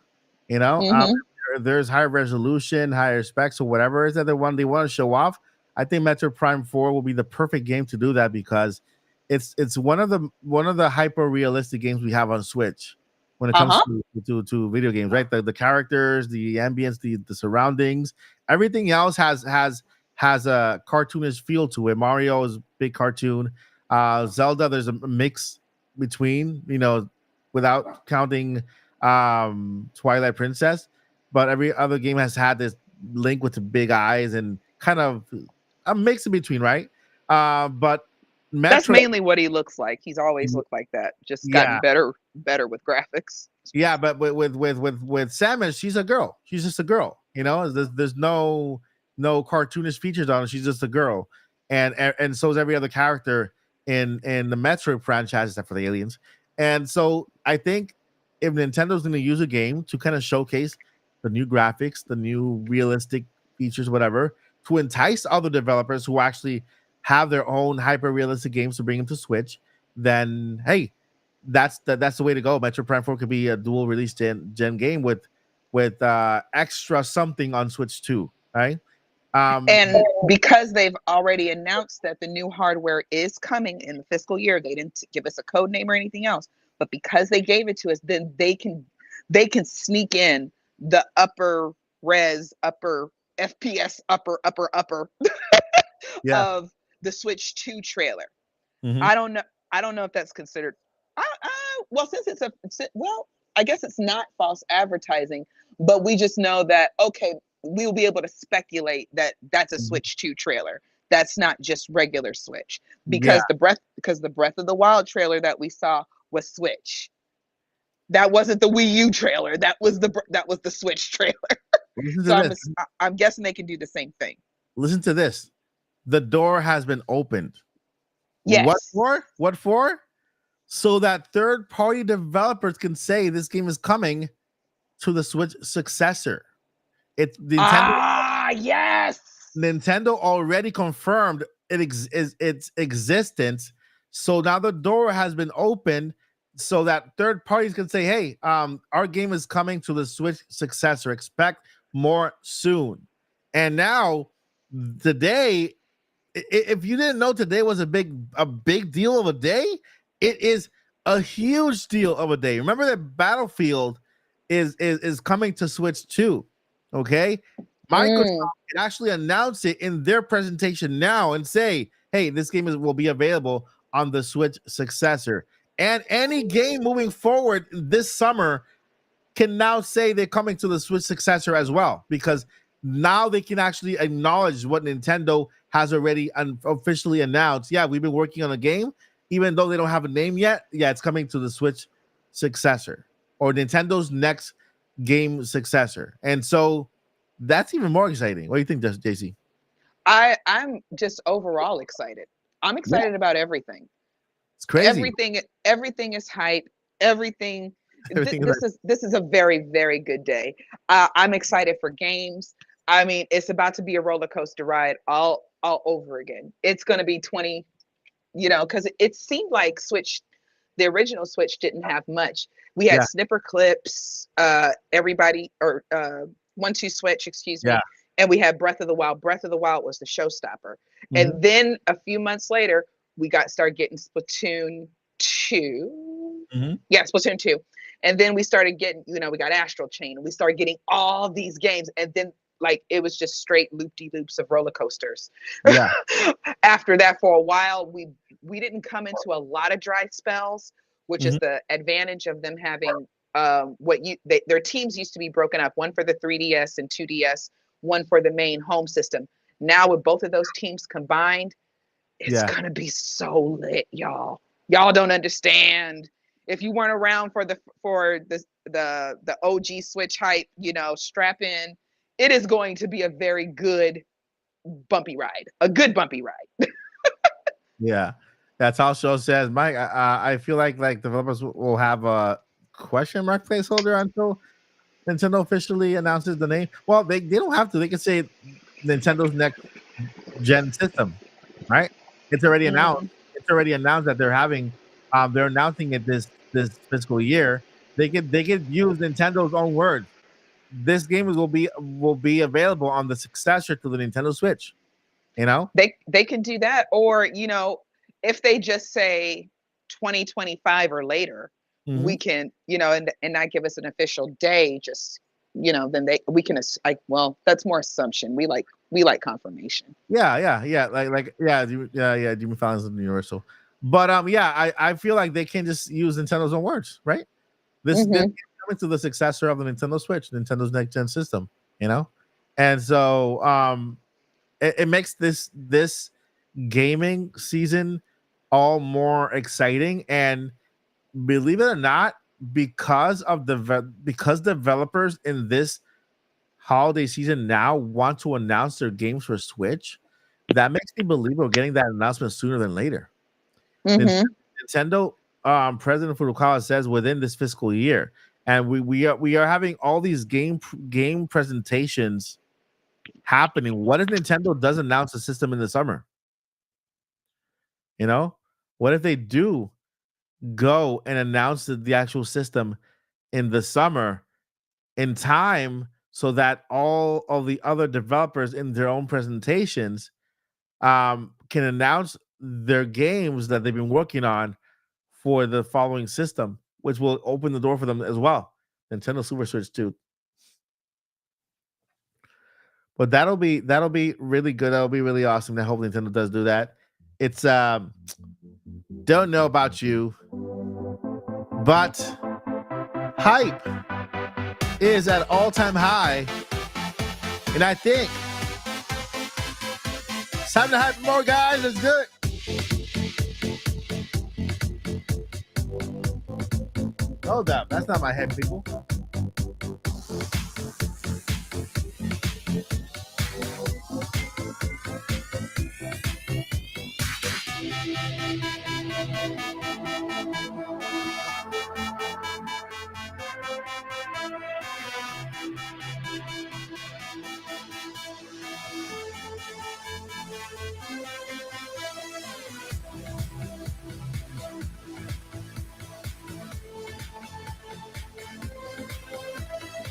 You know, Mm-hmm. there's higher resolution, higher specs, or whatever it is that they want to show off. I think Metro Prime 4 will be the perfect game to do that because it's one of the hyper realistic games we have on Switch when it comes Uh-huh. to video games, right? The characters, the ambience, the surroundings, everything else has a cartoonish feel to it. Mario is big cartoon. Zelda, there's a mix between, without counting Twilight Princess, but every other game has had this Link with the big eyes and kind of a mix in between, right? But That's Metro, mainly what he looks like. He's always looked like that. Just gotten yeah, better with graphics. yeah, but with Samus, she's a girl. She's just a girl. There's no cartoonish features on her. She's just a girl, and so is every other character in the Metroid franchise, except for the aliens. And so I think if Nintendo's going to use a game to kind of showcase the new graphics, the new realistic features, whatever, to entice other developers who actually have their own hyper realistic games to bring them to Switch, then hey, that's the way to go. Metro Prime 4 could be a dual release gen game with extra something on Switch 2, right? And because they've already announced that the new hardware is coming in the fiscal year, they didn't give us a code name or anything else. But because they gave it to us, then they can sneak in the upper res, upper FPS, upper Yeah. of the Switch 2 trailer. Mhm. I don't know. I don't know if that's considered. Well, since I guess it's not false advertising, but we just know that okay, we'll be able to speculate that that's a Mhm. Switch 2 trailer. That's not just regular Switch Yeah. because the Breath of the Wild trailer that we saw was Switch. That wasn't the Wii U trailer. That was the Switch trailer. Listen to So this. I'm guessing they can do the same thing. Listen to this. The door has been opened. Yes. What for? What for? So that third-party developers can say this game is coming to the Switch successor. It's Yes. Nintendo already confirmed its existence. So now the door has been opened so that third parties can say, hey, our game is coming to the Switch successor. Expect more soon. And now today, if you didn't know today was a big deal of a day, it is a huge deal of a day. Remember that Battlefield is coming to Switch too. Okay. Microsoft can actually announce it in their presentation now and say, hey, this game will be available on the Switch successor. And any game moving forward this summer can now say they're coming to the Switch successor as well, because now they can actually acknowledge what Nintendo has already officially announced. Yeah, we've been working on a game, even though they don't have a name yet. Yeah, it's coming to the Switch successor or Nintendo's next game successor. And so that's even more exciting. What do you think, JC? I'm just overall excited. I'm excited about everything. It's crazy. Everything is hype. Everything. This is a very, very good day. I'm excited for games. I mean, it's about to be a roller coaster ride all over again. It's going to be 20, because it seemed like the original Switch didn't have much. We had snipper clips, everybody, or 1-2 Switch, excuse me. And we had Breath of the Wild. Breath of the Wild was the showstopper. Mm-hmm. And then a few months later, we started getting Splatoon 2. Mm-hmm. Yeah, Splatoon 2. And then we started getting, we got Astral Chain. And we started getting all these games. And then, it was just straight loop-de-loops of roller coasters. Yeah. After that, for a while, we didn't come into a lot of dry spells, which is the advantage of them having their teams used to be broken up, one for the 3DS and 2DS, one for the main home system. Now with both of those teams combined, it's gonna be so lit, y'all. Y'all don't understand. If you weren't around for the OG Switch hype, strap in. It is going to be a very good bumpy ride. A good bumpy ride. Yeah. That's how show says, Mike. I feel like developers will have a question mark placeholder until Nintendo officially announces the name. Well, they don't have to. They can say Nintendo's next gen system, right? It's already announced. It's already announced that they're having. They're announcing it this fiscal year. They could use Nintendo's own words. This game will be available on the successor to the Nintendo Switch. They can do that, or if they just say 2025 or later, we can, and not give us an official day, just, then we can, that's more assumption. We like confirmation. Yeah. Jimmy Fallon's in Universal. But I feel like they can just use Nintendo's own words, right? This is coming to the successor of the Nintendo Switch, Nintendo's next gen system, and so it makes this gaming season all more exciting. And believe it or not, because developers in this holiday season now want to announce their games for Switch, that makes me believe we're getting that announcement sooner than later. Nintendo President Furukawa says within this fiscal year, and we are having all these game presentations happening. What if Nintendo does announce a system in the summer? What if they do go and announce the actual system in the summer in time so that all of the other developers in their own presentations can announce their games that they've been working on for the following system, which will open the door for them as well. Nintendo Super Switch 2. But that'll be really good. That'll be really awesome. I hope Nintendo does do that. It's don't know about you, but hype is at all-time high, and I think it's time to hype more, guys. Let's do it. Hold up, that's not my head, people.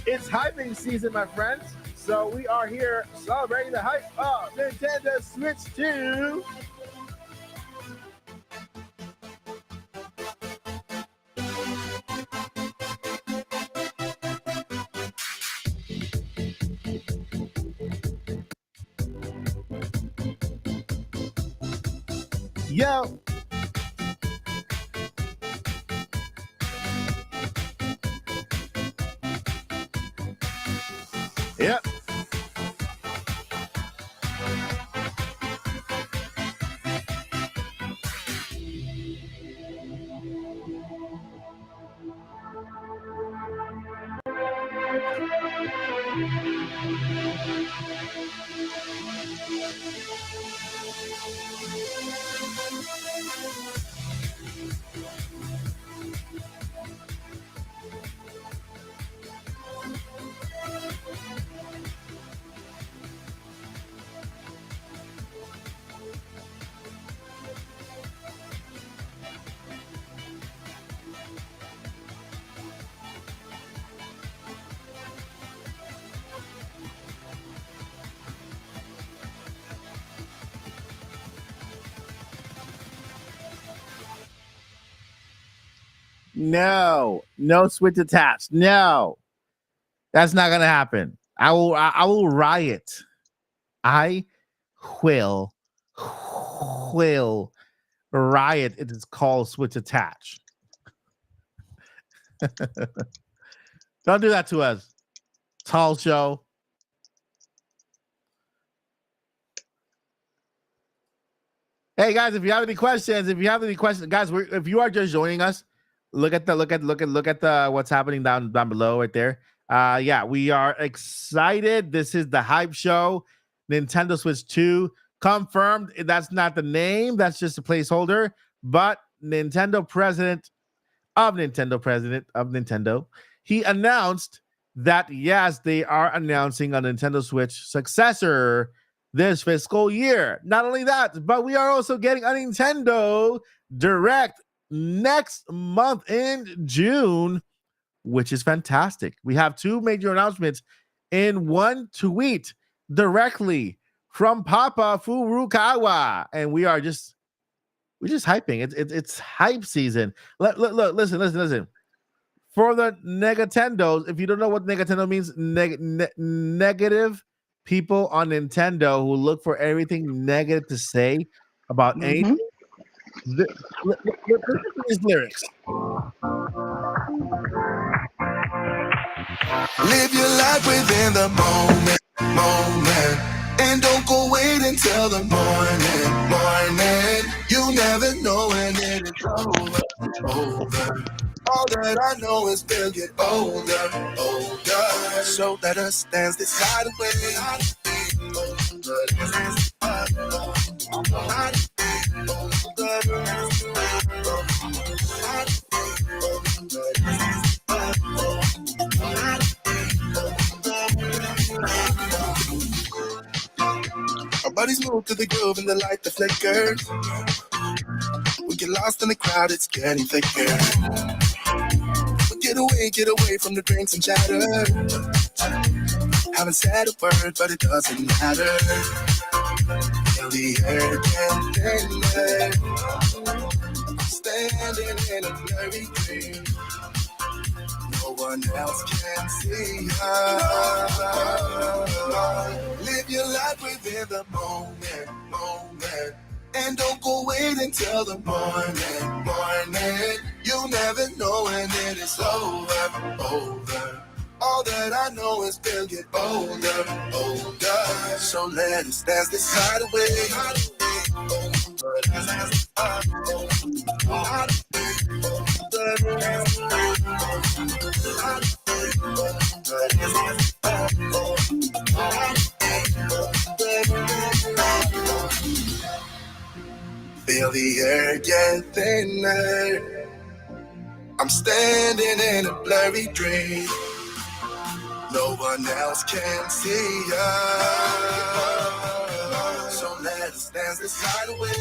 It's hyping season, my friends. So we are here celebrating the hype of Nintendo Switch 2. Yo. Yep. No Switch attached. No, that's not gonna happen. I will riot. I will riot. It is called Switch attach. Don't do that to us. Tall show. Hey guys, if you have any questions, guys, if you are just joining us, look at the what's happening down below right there. Yeah, we are excited. This is the hype show. Nintendo Switch 2 confirmed. That's not the name. That's just a placeholder. But president of Nintendo, he announced that yes, they are announcing a Nintendo Switch successor this fiscal year. Not only that, but we are also getting a Nintendo Direct next month in June, which is fantastic. We have two major announcements in one tweet directly from Papa Furukawa, and we're just hyping. It's hype season. Look, listen. For the Negatendos, if you don't know what Negatendo means, negative people on Nintendo who look for everything negative to say about anything. Listen to these lyrics. Live your life within the moment, and don't go wait until the morning. You never know when it is over. All that I know is we'll get older. So let us dance this night Our bodies move to the groove and the light that flickers. We get lost in the crowd, it's getting thicker. Get away from the drinks and chatter. Haven't said a word, but it doesn't matter. Feel the air getting there. Standing in a blurry dream. No one else can see us. Live your life within the moment. And don't go wait until the morning. You never know when it is over. All that I know is we'll get older. So let us dance this night away. Feel the air get thinner. I'm standing in a blurry dream. no one else can see us. So let's dance this night away.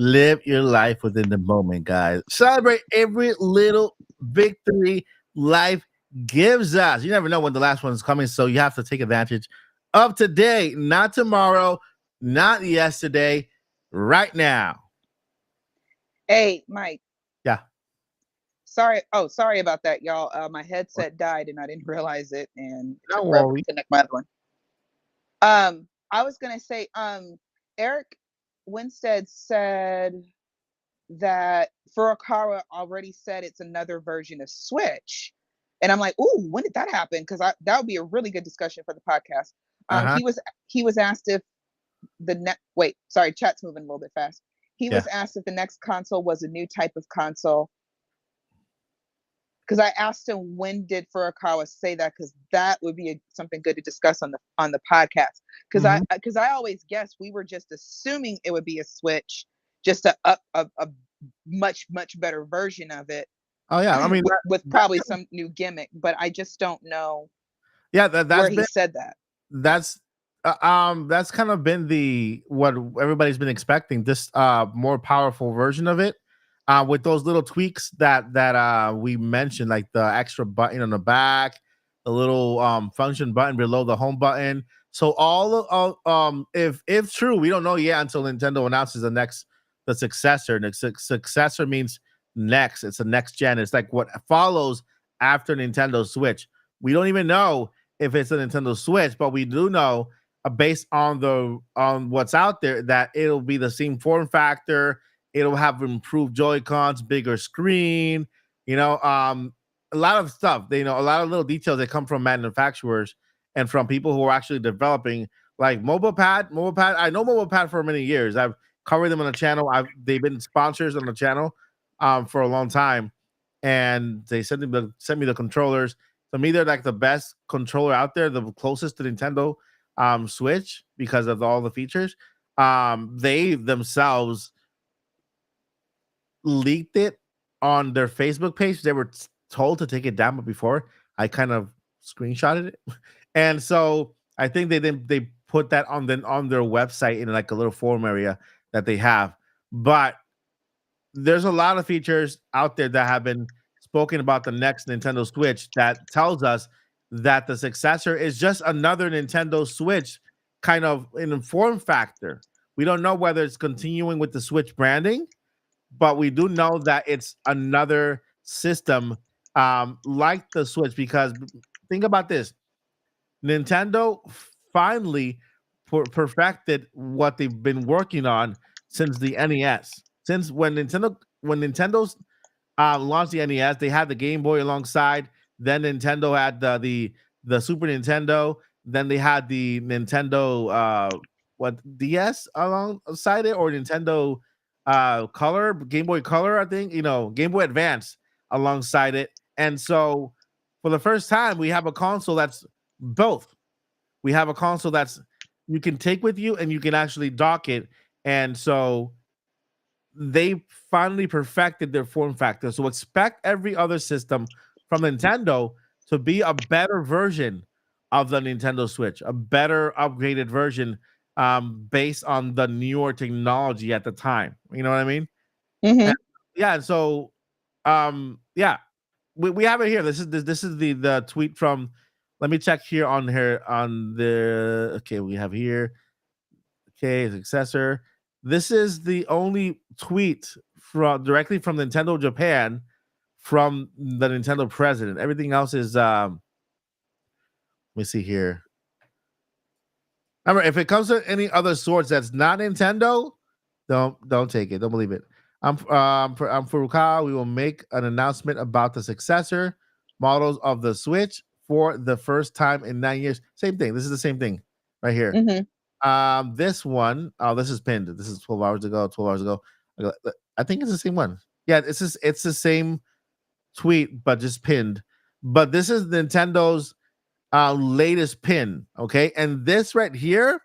Live your life within the moment, guys. Celebrate every little victory life gives us. You never know when the last one is coming, so you have to take advantage of today, not tomorrow, not yesterday, right now. Hey, Mike. Yeah. Sorry. Oh, sorry about that, y'all. My headset died and I didn't realize it, and it took Don't forever worry. to connect my other one. I was gonna say, Eric Winstead said that Furukawa already said it's another version of Switch. And I'm like, ooh, when did that happen? Because that would be a really good discussion for the podcast. Uh-huh. He was asked if the next chat's moving a little bit fast. He was asked if the next console was a new type of console. Because I asked him when did Furukawa say that, because that would be something good to discuss on the podcast. Because I always guessed we were just assuming it would be a Switch, just a much better version of it. Oh yeah, I mean with probably some new gimmick, but I just don't know. Yeah, that's where he said that. That's kind of been what everybody's been expecting. This more powerful version of it, with those little tweaks that we mentioned, like the extra button on the back, the little function button below the home button. So if true, we don't know yet until Nintendo announces the successor. And successor means next. It's the next gen. It's like what follows after Nintendo Switch. We don't even know if it's a Nintendo Switch, but we do know based on what's out there that it'll be the same form factor. It'll have improved Joy Cons, bigger screen. A lot of stuff. A lot of little details that come from manufacturers and from people who are actually developing, like Mobile Pad. I know Mobile Pad for many years. I've covered them on the channel. They've been sponsors on the channel for a long time, and they sent me the controllers. To me, they're like the best controller out there, the closest to Nintendo Switch because of all the features. They themselves leaked it on their Facebook page. They were told to take it down, but before I kind of screenshotted it, and so I think they put that on their website in like a little forum area that they have. But there's a lot of features out there that have been spoken about the next Nintendo Switch that tells us that the successor is just another Nintendo Switch kind of in form factor. We don't know whether it's continuing with the Switch branding, but we do know that it's another system like the Switch, because think about this. Nintendo finally perfected what they've been working on since the NES. Since when Nintendo's launched the NES, they had the Game Boy alongside. Then Nintendo had the Super Nintendo. Then they had the Nintendo DS alongside it, or Nintendo Color, Game Boy Color, I think, Game Boy Advance alongside it. And so for the first time, we have a console that's both. We have a console that's you can take with you and you can actually dock it. And so they finally perfected their form factor. So expect every other system from Nintendo to be a better version of the Nintendo Switch, a better upgraded version based on the newer technology at the time. You know what I mean? Mm-hmm. Yeah. And so, yeah, we have it here. This is the tweet from. Let me check here on the. Okay, we have here. Okay, successor. This is the only tweet directly from Nintendo Japan from the Nintendo president. Everything else is let me see here. Remember, if it comes to any other source that's not Nintendo, don't take it. Don't believe it. I'm Furukawa. We will make an announcement about the successor models of the Switch for the first time in 9 years. Same thing. This is the same thing right here. Mm-hmm. This one, oh, this is pinned. This is 12 hours ago. 12 hours ago. I think it's the same one. Yeah, it's the same tweet, but just pinned. But this is Nintendo's latest pin. Okay, and this right here,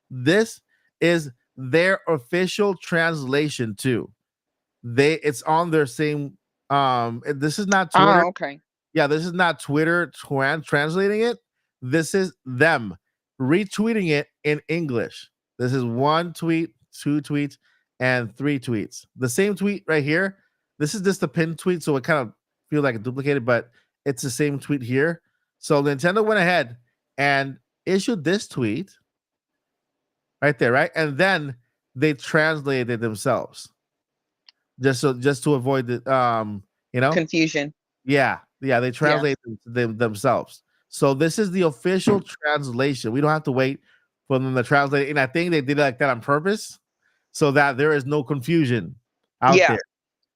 this is their official translation too. It's on their same. This is not Twitter. Oh, okay. Yeah, this is not Twitter translating it. This is them retweeting it in English. This is one tweet, two tweets, and three tweets. The same tweet right here. This is just a pinned tweet, so it kind of feels like a duplicated, but it's the same tweet here. So Nintendo went ahead and issued this tweet right there, right? And then they translated it themselves. Just to avoid the Confusion. yeah, they translate them themselves. So this is the official translation. We don't have to wait for them to translate it. And I think they did it like that on purpose so that there is no confusion out there.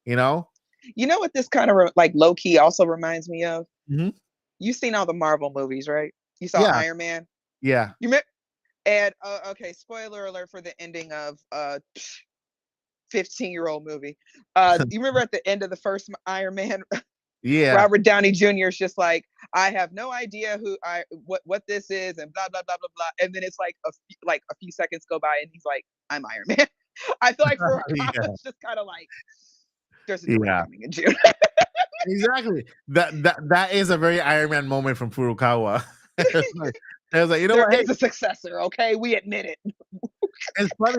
You know what this kind of like low key also reminds me of? Mhm. You've seen all the Marvel movies, right? You saw Yeah. Iron Man. Yeah. And okay, spoiler alert for the ending of 15-year-old movie. You remember at the end of the first Iron Man, Yeah. Robert Downey Jr. is just like, I have no idea what this is, and blah blah blah blah blah. And then it's like a few seconds go by, and he's like, I'm Iron Man. I feel like for Yeah. it's just kind of like there's a new one coming in June. Exactly. That is a very Iron Man moment from Furukawa. It's like, you know There what? Hey, is a successor. Okay, we admit it. it's funny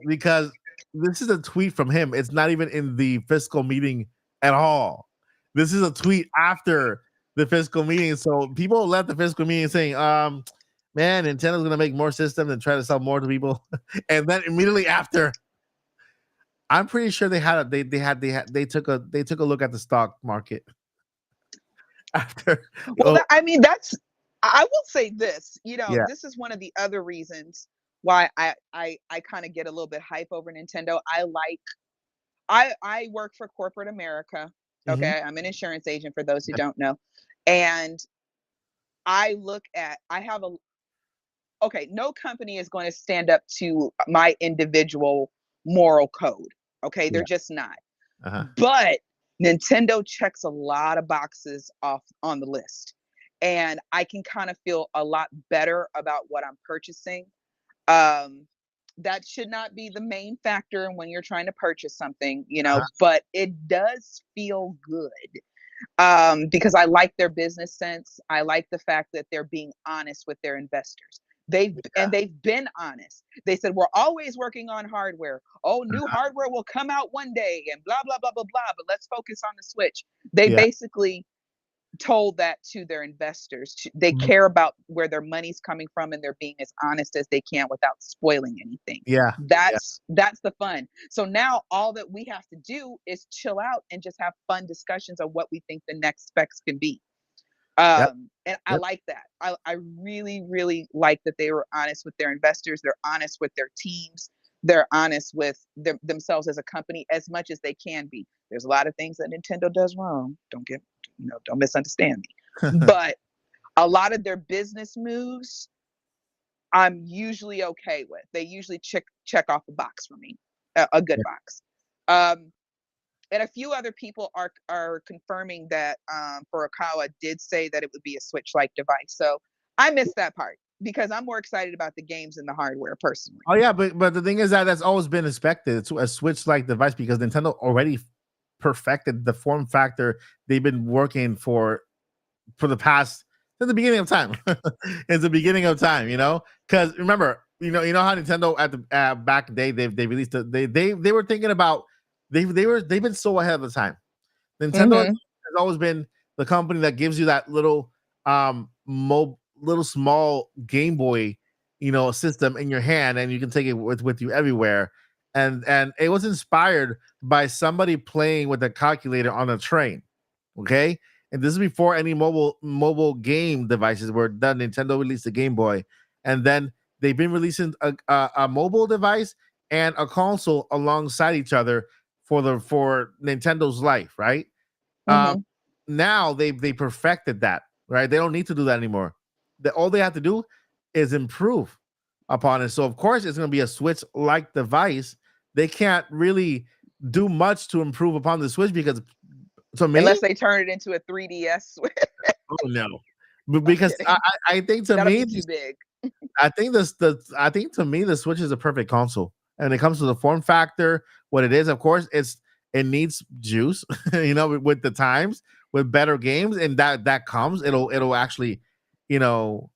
because this is a tweet from him. It's not even in the fiscal meeting at all. This is a tweet after the fiscal meeting. So people left the fiscal meeting saying, man, Nintendo's gonna make more systems and try to sell more to people. And then immediately after, I'm pretty sure they took a look at the stock market after. Well, I will say this, Yeah. this is one of the other reasons why I kind of get a little bit hype over Nintendo. I work for corporate America. Okay. I'm an insurance agent for those who don't know. And no company is going to stand up to my individual moral code. Okay. They're just not. But Nintendo checks a lot of boxes off on the list. And I can kind of feel a lot better about what I'm purchasing. That should not be the main factor when you're trying to purchase something, but it does feel good because I like their business sense. I like the fact that they're being honest with their investors. They've been honest. They said, we're always working on hardware. Oh, new hardware will come out one day and blah, blah, blah, blah, blah. But let's focus on the Switch. They basically told that to their investors. They care about where their money's coming from, and they're being as honest as they can without spoiling anything. That's the fun. So now all that we have to do is chill out and just have fun discussions of what we think the next specs can be. And I like that. I really, really like that they were honest with their investors. They're honest with their teams. They're honest with themselves as a company as much as they can be. There's a lot of things that Nintendo does wrong. Don't misunderstand me. But a lot of their business moves, I'm usually okay with. They usually check off a box for me, a good box. And a few other people are confirming that Furukawa did say that it would be a Switch-like device. So I missed that part because I'm more excited about the games and the hardware personally. Oh yeah, but the thing is that's always been expected. It's a Switch-like device because Nintendo already perfected the form factor they've been working for the past since the beginning of time. It's the beginning of time, because remember, you know how Nintendo at the back in the day they released they were thinking about they've been so ahead of the time. Nintendo has always been the company that gives you that little little small Game Boy system in your hand, and you can take it with you everywhere. And it was inspired by somebody playing with a calculator on a train. Okay, and this is before any mobile game devices were done. Nintendo released the Game Boy, and then they've been releasing a mobile device and a console alongside each other for Nintendo's life, right? Um, Mhm. now they perfected that, right? They don't need to do that anymore. All they have to do is improve upon it. So of course it's going to be a Switch like device. They can't really do much to improve upon the Switch because to me, Unless they turn it into a 3DS. oh no, I'm because kidding. I think to That'll me be too big. I think to me the Switch is a perfect console. And when it comes to the form factor, what it is, of course, it needs juice, with the times, with better games, and that comes, it'll actually, you know,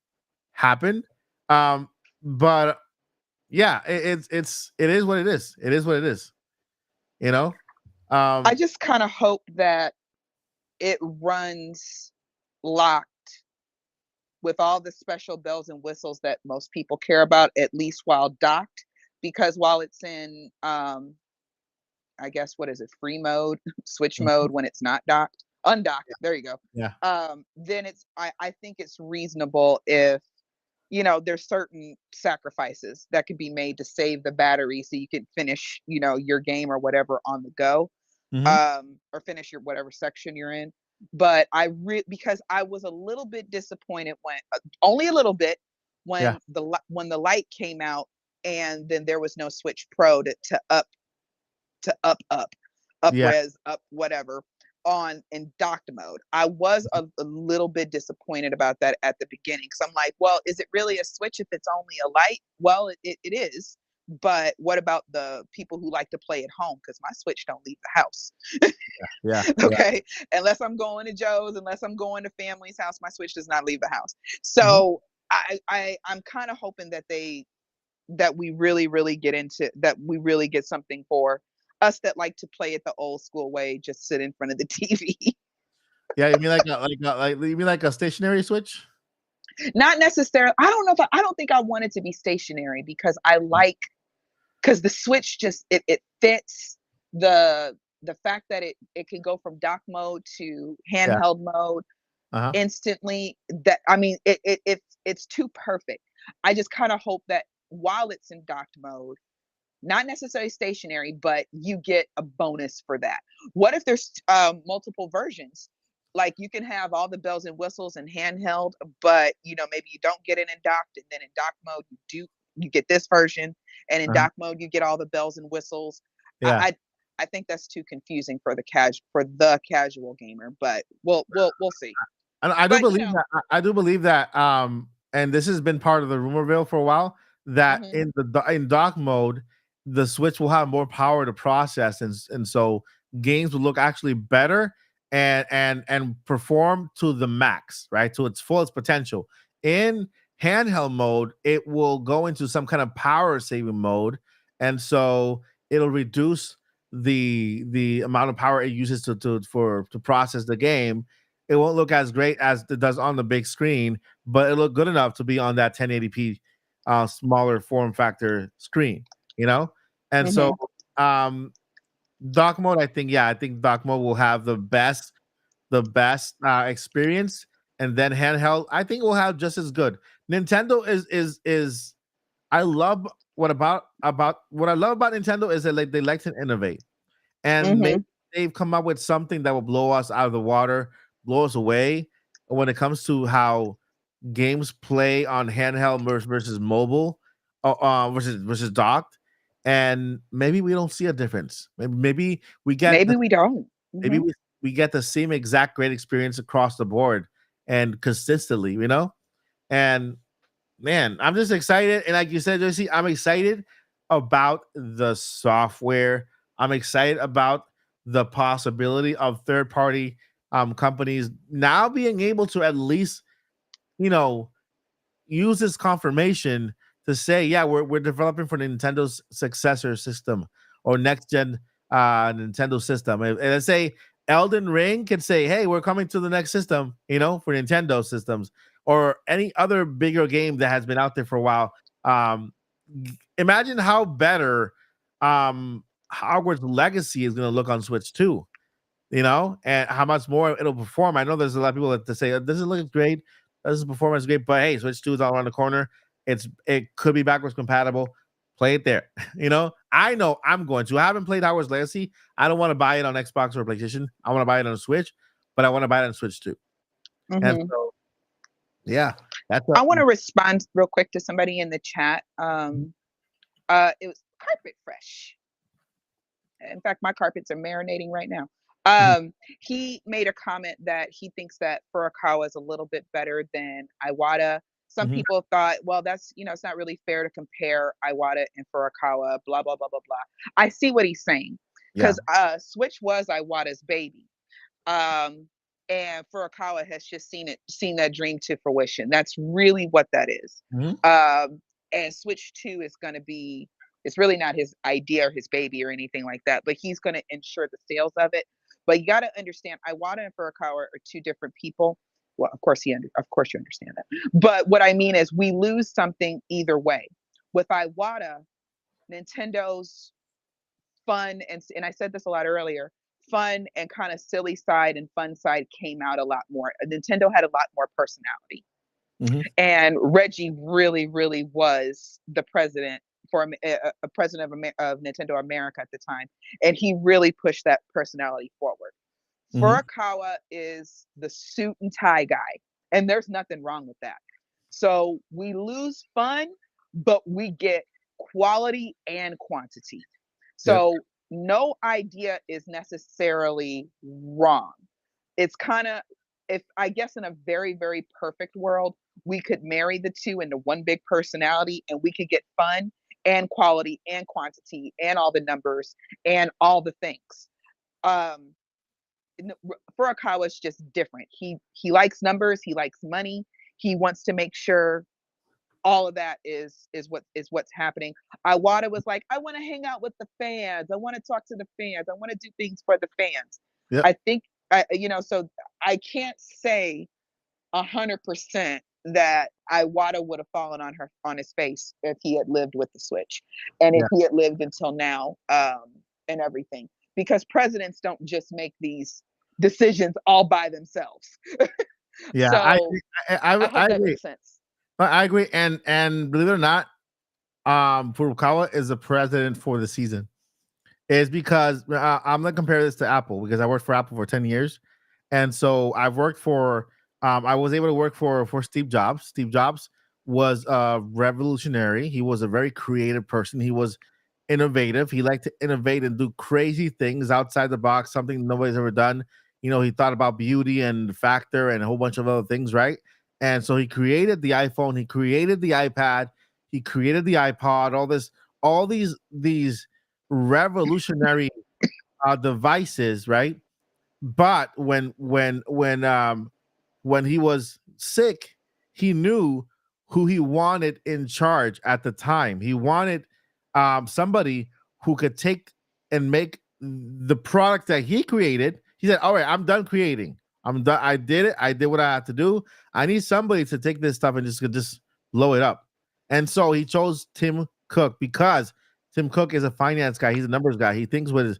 happen. But yeah, it is what it is. It is what it is. You know. I Um, just kind of hope that it runs locked with all the special bells and whistles that most people care about, at least while docked. Because while it's in, I guess, what is it, free mode, switch mhm, mode when it's not docked, undocked, there you go. yeah, Then I think it's reasonable if, there's certain sacrifices that could be made to save the battery so you can finish, your game or whatever on the go, hmm, or finish your whatever section you're in. But because I was a little bit disappointed when, only a little bit, yeah, when the light came out and then there was no Switch Pro to up yeah. res, up whatever, on in docked mode. I was a little bit disappointed about that at the beginning because I'm like, well, is it really a Switch if it's only a light? Well, it is. But what about the people who like to play at home? Because my Switch don't leave the house. Yeah, yeah. Okay, unless I'm going to Joe's, unless I'm going to family's house, my Switch does not leave the house. Mhm. So I'm kind of hoping that we really get into that, we really get something for us that like to play it the old school way, just sit in front of the TV. Yeah, you mean you mean like a stationary Switch? Not necessarily. I don't know if I don't think I want it to be stationary because I like, because the Switch just it fits the fact that it can go from dock mode to Yeah. handheld mode Uh-huh. instantly. That, I mean, it's too perfect. I just kind of hope that while it's in docked mode, not necessarily stationary, but you get a bonus for that. What if there's multiple versions? Like you can have all the bells and whistles in handheld, but maybe you don't get it in docked, and then in dock mode you get this version, and in Uh-huh. dock mode you get all the bells and whistles. I Yeah. I think that's too confusing for the casual gamer, but we'll see. And I do But believe that I do believe that, and this has been part of the rumorville for a while, that mhm, in dock mode, the Switch will have more power to process, and so games will look actually better and perform to the max, right? To its fullest potential. In handheld mode, it will go into some kind of power saving mode, and so it'll reduce the amount of power it uses to process the game. It won't look as great as it does on the big screen, but it look good enough to be on that 1080p smaller form factor screen, you know? And so mhm. um dock mode, I think dock mode will have the best experience, and then handheld, I think will have just as good. Nintendo is I love what I love about Nintendo is that they like to innovate, and maybe Mhm. they've come up with something that will blow us out of the water, blow us away when it comes to how games play on handheld versus mobile, versus docked, and maybe we don't see a difference. Maybe we get Maybe we don't. maybe Mhm. we get the same exact great experience across the board and consistently, And man, I'm just excited. And like you said, Josie, I'm excited about the software. I'm excited about the possibility of third party companies now being able to at least, you know, use this confirmation to say, yeah, we're developing for Nintendo's successor system or next gen Nintendo system. And let's say Elden Ring can say, hey, we're coming to the next system, for Nintendo systems or any other bigger game that has been out there for a while. Imagine how better Hogwarts Legacy is going to look on Switch 2, and how much more it'll perform. I know there's a lot of people that say this is looking great, this is performance great, but hey, Switch 2 is all around the corner. It could be backwards compatible. Play it there. I know I'm going to. I haven't played Hogwarts Legacy. I don't want to buy it on Xbox or PlayStation. I want to buy it on Switch, but I want to buy it on Switch too. And so, yeah, that's. I want to respond real quick to somebody in the chat. It was Carpet Fresh. In fact, my carpets are marinating right now. He made a comment that he thinks that Furukawa is a little bit better than Iwata. Some people thought, well, that's, it's not really fair to compare Iwata and Furukawa, blah, blah, blah, blah, blah. I see what he's saying, because Switch was Iwata's baby. And Furukawa has just seen that dream to fruition. That's really what that is. And Switch 2 is going to be, it's really not his idea or his baby or anything like that, but he's going to ensure the sales of it. But you got to understand, Iwata and Furukawa are two different people. Well, of course you understand that. But what I mean is, we lose something either way. With Iwata, Nintendo's fun, and I said this a lot earlier, fun and kind of silly side and fun side came out a lot more. Nintendo had a lot more personality. And Reggie really, really was the president for a president of Nintendo America at the time. And he really pushed that personality forward. Furukawa is the suit and tie guy, and there's nothing wrong with that. So we lose fun, but we get quality and quantity. So no idea is necessarily wrong. It's kind of, if I guess in a very, very perfect world, we could marry the two into one big personality, and we could get fun and quality and quantity and all the numbers and all the things. Furukawa is just different. He likes numbers. He likes money. He wants to make sure all of that is what's happening. Iwata was like, I want to hang out with the fans. I want to talk to the fans. I want to do things for the fans. I think, so I can't say 100% that Iwata would have fallen on his face if he had lived with the Switch, and if he had lived until now, and everything. Because presidents don't just make these decisions all by themselves. Yeah, so, I hope that agree. makes sense. I agree, and believe it or not, Furukawa is the president for the season. Is because I'm gonna compare this to Apple, because I worked for Apple for 10 years, and so I've worked for. I was able to work for Steve Jobs. Steve Jobs was revolutionary. He was a very creative person. He was innovative. He liked to innovate and do crazy things outside the box, something nobody's ever done. He thought about beauty and factor and a whole bunch of other things, right? And so he created the iPhone, he created the iPad, he created the iPod, all these revolutionary devices, right? But when he was sick, he knew who he wanted in charge at the time. He wanted somebody who could take and make the product that he created. He said, all right, I'm done creating. I'm done. I did it. I did what I had to do. I need somebody to take this stuff and just blow it up. And so he chose Tim Cook, because Tim Cook is a finance guy. He's a numbers guy. He thinks with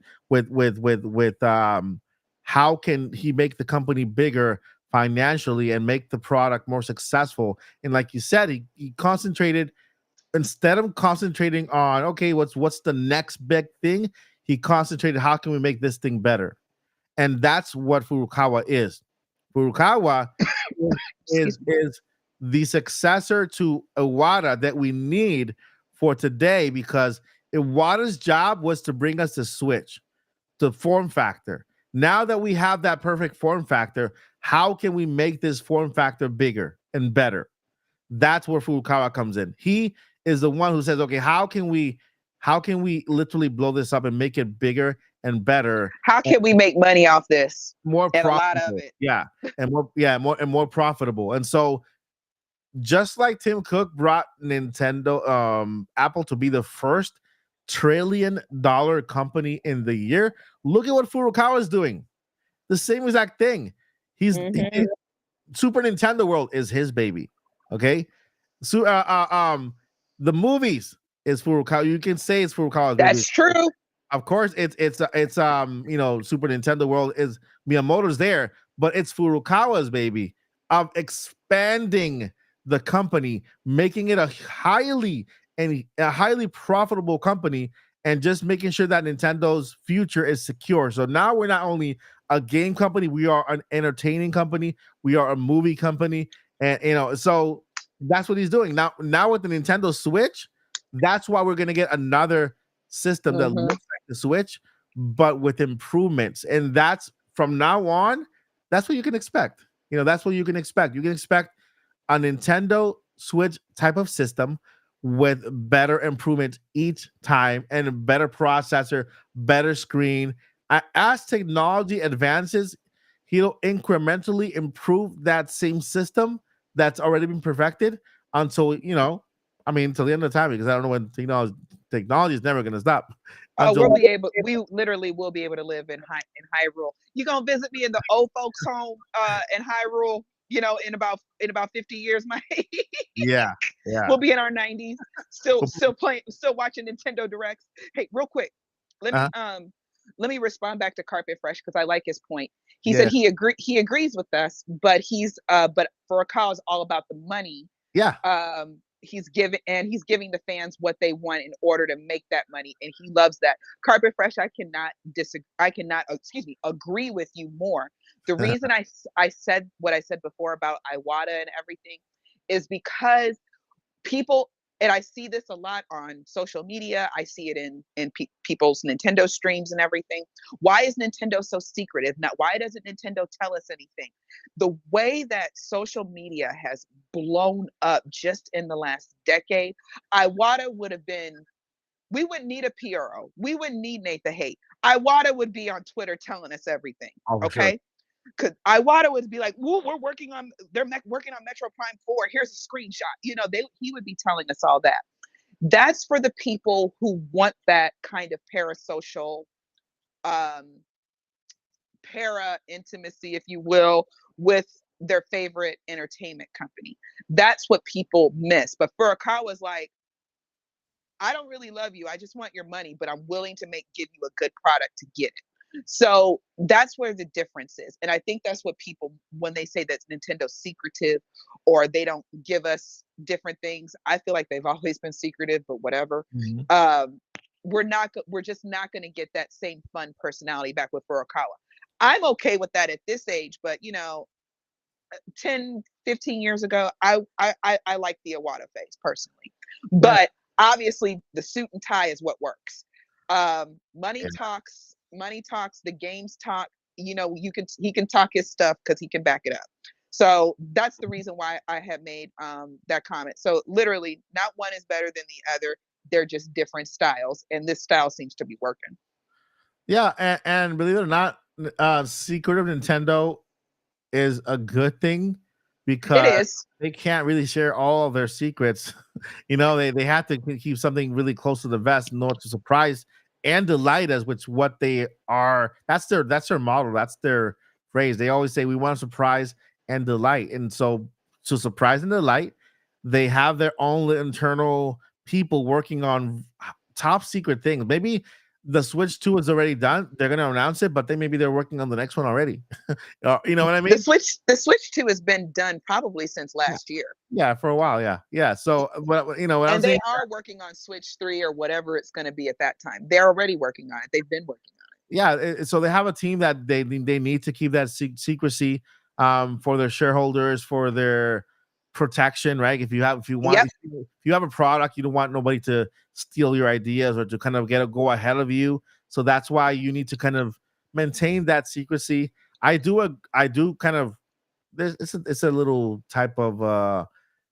how can he make the company bigger financially and make the product more successful. And like you said, he concentrated, instead of concentrating on, okay, what's the next big thing, he concentrated, how can we make this thing better? And that's what Furukawa is. Furukawa is the successor to Iwata that we need for today, because Iwata's job was to bring us the Switch, the form factor. Now that we have that perfect form factor, how can we make this form factor bigger and better? That's where Furukawa comes in. He is the one who says, okay, how can we literally blow this up and make it bigger and better? How can we make money off this? More and profitable. A lot of it. Yeah. And more profitable. And so just like Tim Cook brought Apple to be the first $1 trillion company in the year, look at what Furukawa is doing. The same exact thing. He's Super Nintendo World is his baby. Okay. So the movies is Furukawa. You can say it's Furukawa's baby. That's true. Of course, it's Super Nintendo World is Miyamoto's there, but it's Furukawa's baby of expanding the company, making it a highly and a highly profitable company, and just making sure that Nintendo's future is secure. So now we're not only a game company, we are an entertaining company, we are a movie company, and so that's what he's doing now with the Nintendo Switch. That's why we're going to get another system that looks like the Switch, but with improvements. And that's from now on, that's what you can expect. That's what you can expect. You can expect a Nintendo Switch type of system with better improvements each time, and a better processor, better screen. As technology advances, he'll incrementally improve that same system that's already been perfected until until the end of the time, because I don't know when technology is never going to stop. We'll be able. We literally will be able to live in Hyrule. You gonna visit me in the old folks' home in Hyrule? In about 50 years, my yeah. We'll be in our 90s, still playing, still watching Nintendo Directs. Hey, real quick, let me respond back to Carpet Fresh, because I like his point. He said he agrees with us, but but for a cause all about the money. Yeah. He's giving the fans what they want in order to make that money, and he loves that. Carpet Fresh, I cannot agree with you more. The reason I said what I said before about Iwata and everything is because people, and I see this a lot on social media, I see it in people's Nintendo streams and everything. Why is Nintendo so secretive? Why doesn't Nintendo tell us anything? The way that social media has blown up just in the last decade, Iwata would have been, we wouldn't need a PRO. We wouldn't need Nate the Hate. Iwata would be on Twitter telling us everything. Okay. Sure. Because Iwata would be like, "Woo, they're working on Metro Prime 4. Here's a screenshot." He would be telling us all that. That's for the people who want that kind of parasocial, para intimacy, if you will, with their favorite entertainment company. That's what people miss. But Furukawa's like, I don't really love you. I just want your money, but I'm willing to give you a good product to get it. So that's where the difference is. And I think that's what people, when they say that Nintendo's secretive or they don't give us different things, I feel like they've always been secretive, but whatever. We're just not going to get that same fun personality back with Furukawa. I'm okay with that at this age, but 10, 15 years ago, I like the Iwata phase personally. But obviously the suit and tie is what works. Money talks, the games talk. He can talk his stuff because he can back it up. So that's the reason why I have made that comment. So literally, not one is better than the other. They're just different styles, and this style seems to be working. Yeah, and believe it or not, secretive Nintendo is a good thing, because they can't really share all of their secrets. They have to keep something really close to the vest in order to surprise and delight us, which what they are. That's their model. That's their phrase. They always say, we want to surprise and delight. And so to surprise and delight, they have their own internal people working on top secret things. Maybe the Switch 2 is already done. They're going to announce it, but they're working on the next one already. You know what I mean? The Switch 2 has been done probably since last year. Yeah, for a while. Yeah. So, what and they are working on Switch 3 or whatever it's going to be at that time. They're already working on it. They've been working on it. Yeah. So they have a team that they need to keep that secrecy for their shareholders, for their protection, right? If you have a product, you don't want nobody to steal your ideas or to kind of go ahead of you. So that's why you need to kind of maintain that secrecy. I do kind of, it's a little type of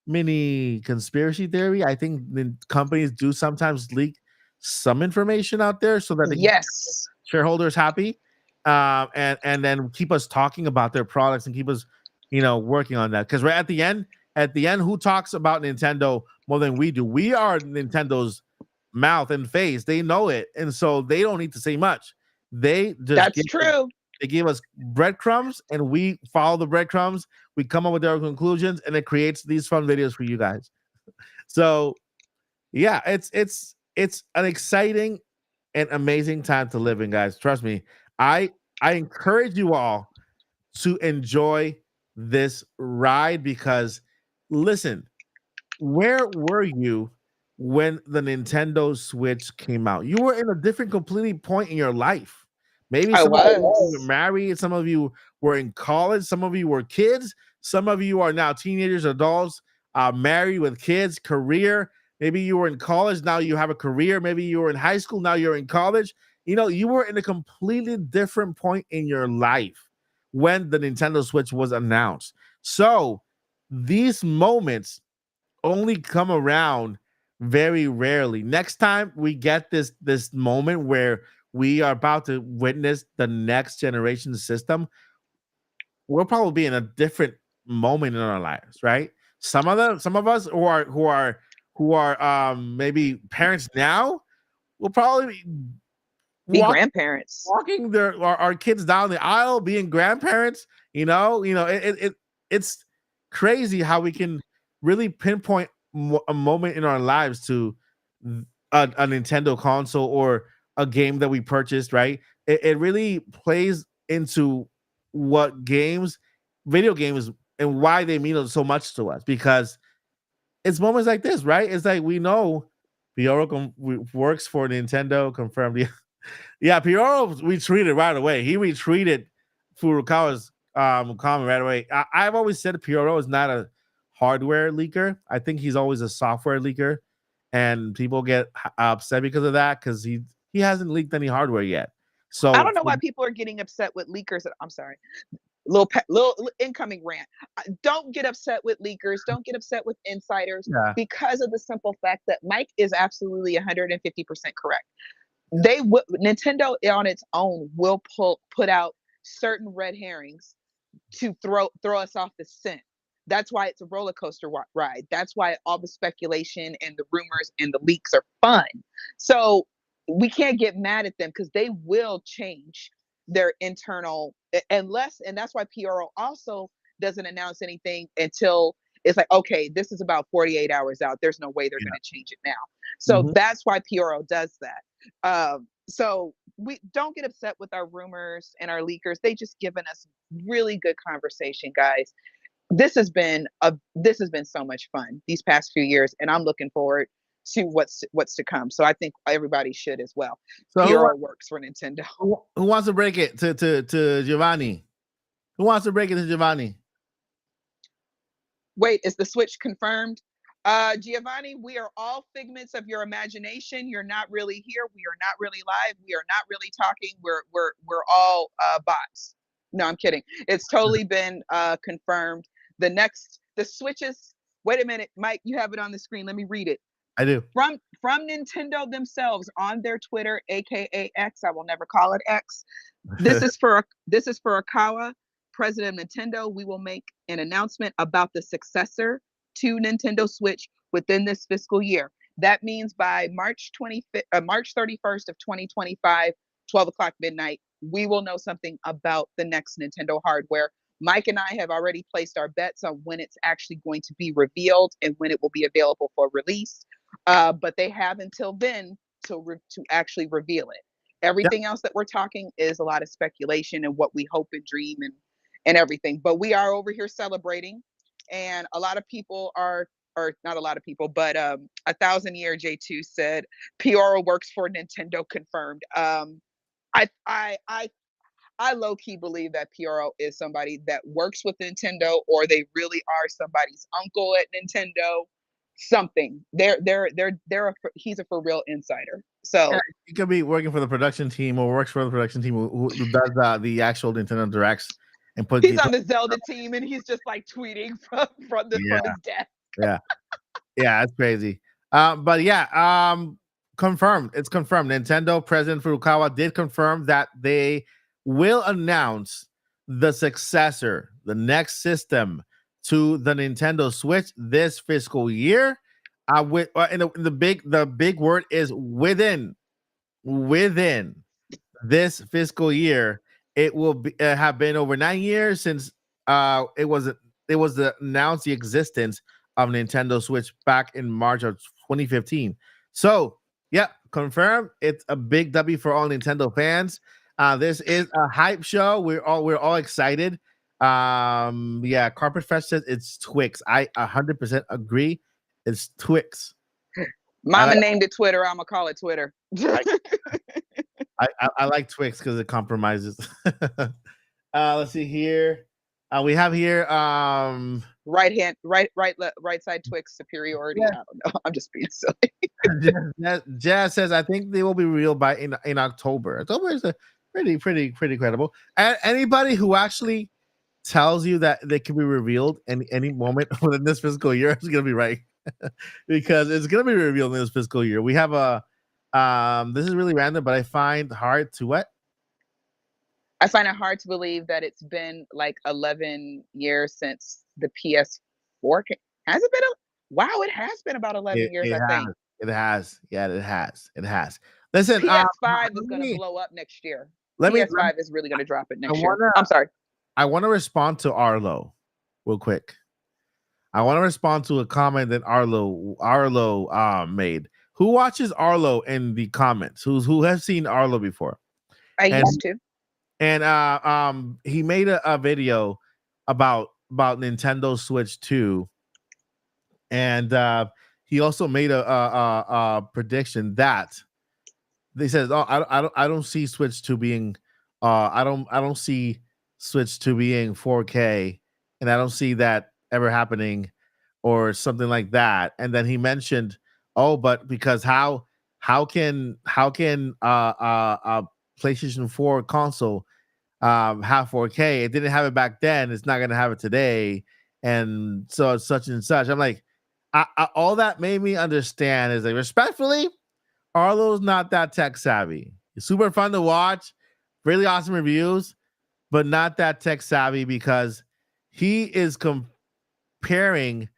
mini conspiracy theory. I think the companies do sometimes leak some information out there so that they keep shareholders happy, and then keep us talking about their products and keep us working on that. Because right at the end, who talks about Nintendo more than we do? We are Nintendo's mouth and face. They know it, and so they don't need to say much. They just they give us breadcrumbs, and we follow the breadcrumbs. We come up with our conclusions, and it creates these fun videos for you guys. So yeah, it's an exciting and amazing time to live in, guys. Trust me. I encourage you all to enjoy this ride, because listen, where were you when the Nintendo Switch came out. You were in a different, completely point in your life. Maybe I some of you were was. married, some of you were in college, some of you were kids, some of you are now teenagers, adults, married with kids, career. Maybe you were in college, now you have a career. Maybe you were in high school, now you're in college. You know, you were in a completely different point in your life when the Nintendo Switch was announced. So these moments only come around very rarely. Next time we get this moment where we are about to witness the next generation system, we'll probably be in a different moment in our lives, right? Some of us who are maybe parents now will probably be Be walk grandparents. walking our kids down the aisle, being grandparents. It's crazy how we can really pinpoint a moment in our lives to a Nintendo console or a game that we purchased. Right? It really plays into what video games, and why they mean so much to us, because it's moments like this, right? It's like we know Fiora works for Nintendo, confirmed. Yeah, Pioro retweeted right away. He retweeted Furukawa's comment right away. I've always said Pioro is not a hardware leaker. I think he's always a software leaker, and people get upset because of that, because he hasn't leaked any hardware yet. I So don't know why people are getting upset with leakers. I'm sorry. Little incoming rant. Don't get upset with leakers. Don't get upset with insiders, yeah, because of the simple fact that Mike is absolutely 150% correct. Nintendo on its own will put out certain red herrings to throw us off the scent. That's why it's a roller coaster ride. That's why all the speculation and the rumors and the leaks are fun. So we can't get mad at them, because they will change their internal, unless, and that's why PRO also doesn't announce anything until it's like, okay, this is about 48 hours out. There's no way they're yeah. going to change it now. So Mhm. that's why PRO does that. So we don't get upset with our rumors and our leakers. They just given us really good conversation, guys. This has been so much fun these past few years, and I'm looking forward to what's to come. So I think everybody should as well. So PRO works for Nintendo. who wants to break it to Giovanni? Who wants to break it to Giovanni? Wait, is the Switch confirmed? Giovanni, we are all figments of your imagination. You're not really here. We are not really live. We are not really talking. We're all bots. No, I'm kidding. It's totally been confirmed. The Switches. Wait a minute, Mike. You have it on the screen. Let me read it. I do. From Nintendo themselves on their Twitter, aka X. I will never call it X. This is for Akawa, president of Nintendo. We will make an announcement about the successor to Nintendo Switch within this fiscal year. That means by March 31st of 2025, 12 o'clock midnight, we will know something about the next Nintendo hardware. Mike and I have already placed our bets on when it's actually going to be revealed and when it will be available for release. But they have until then to actually reveal it. Everything else that we're talking is a lot of speculation and what we hope and dream and everything. But we are over here celebrating, and a lot of people are, or not a lot of people, but 1,000 Year J2 said Piora works for Nintendo, confirmed. I low key believe that Piora is somebody that works with Nintendo, or they really are somebody's uncle at Nintendo. Something. He's a for real insider. So He could be working for the production team, or works for the production team who does the actual Nintendo Directs and put. he's on the Zelda team, and he's just like tweeting from Yeah, his desk. yeah, yeah. That's crazy. But yeah, confirmed. It's confirmed. Nintendo President Furukawa did confirm that they will announce the successor, the next system to the Nintendo Switch this fiscal year. With and the big word is within this fiscal year. It will have been over 9 years since it was announced the existence of Nintendo Switch back in March of 2015. So, yeah, confirmed. It's a big W for all Nintendo fans. This is a hype show. We're all excited. Yeah, Carpet Fresh says it's Twix. I 100% agree. It's Twix. Mama named it Twitter. I'm gonna call it Twitter. I like Twix because it compromises. Let's see here. We have here. Right side Twix superiority. Yeah. I don't know. I'm just being silly. Jazz says, I think they will be real by in October. October is a pretty credible. And anybody who actually tells you that they can be revealed in any moment within this fiscal year is gonna be right. Because it's gonna be revealed in this fiscal year. We have a this is really random, but I find hard to what? I find it hard to believe that it's been like 11 years since the PS4 came. Has it been? Wow, it has been about 11 years, I think. It has. Yeah, it has. Listen, PS5 is going to blow up next year. PS5 is really going to drop it next year. I'm sorry. I want to respond to Arlo real quick. I want to respond to a comment that Arlo made. Who watches Arlo in the comments? Who has seen Arlo before? I used to. And he made a video about Nintendo Switch 2, and he also made a prediction that they says, "Oh, I don't see Switch 2 being, I don't see Switch 2 being 4K, and I don't see that ever happening, or something like that." And then he mentioned, "Oh, but because how can PlayStation 4 console have 4K? It didn't have it back then. It's not gonna have it today, and so it's such and such." I'm like, all that made me understand is like, respectfully, Arlo's not that tech savvy. It's super fun to watch, really awesome reviews, but not that tech savvy because he is comparing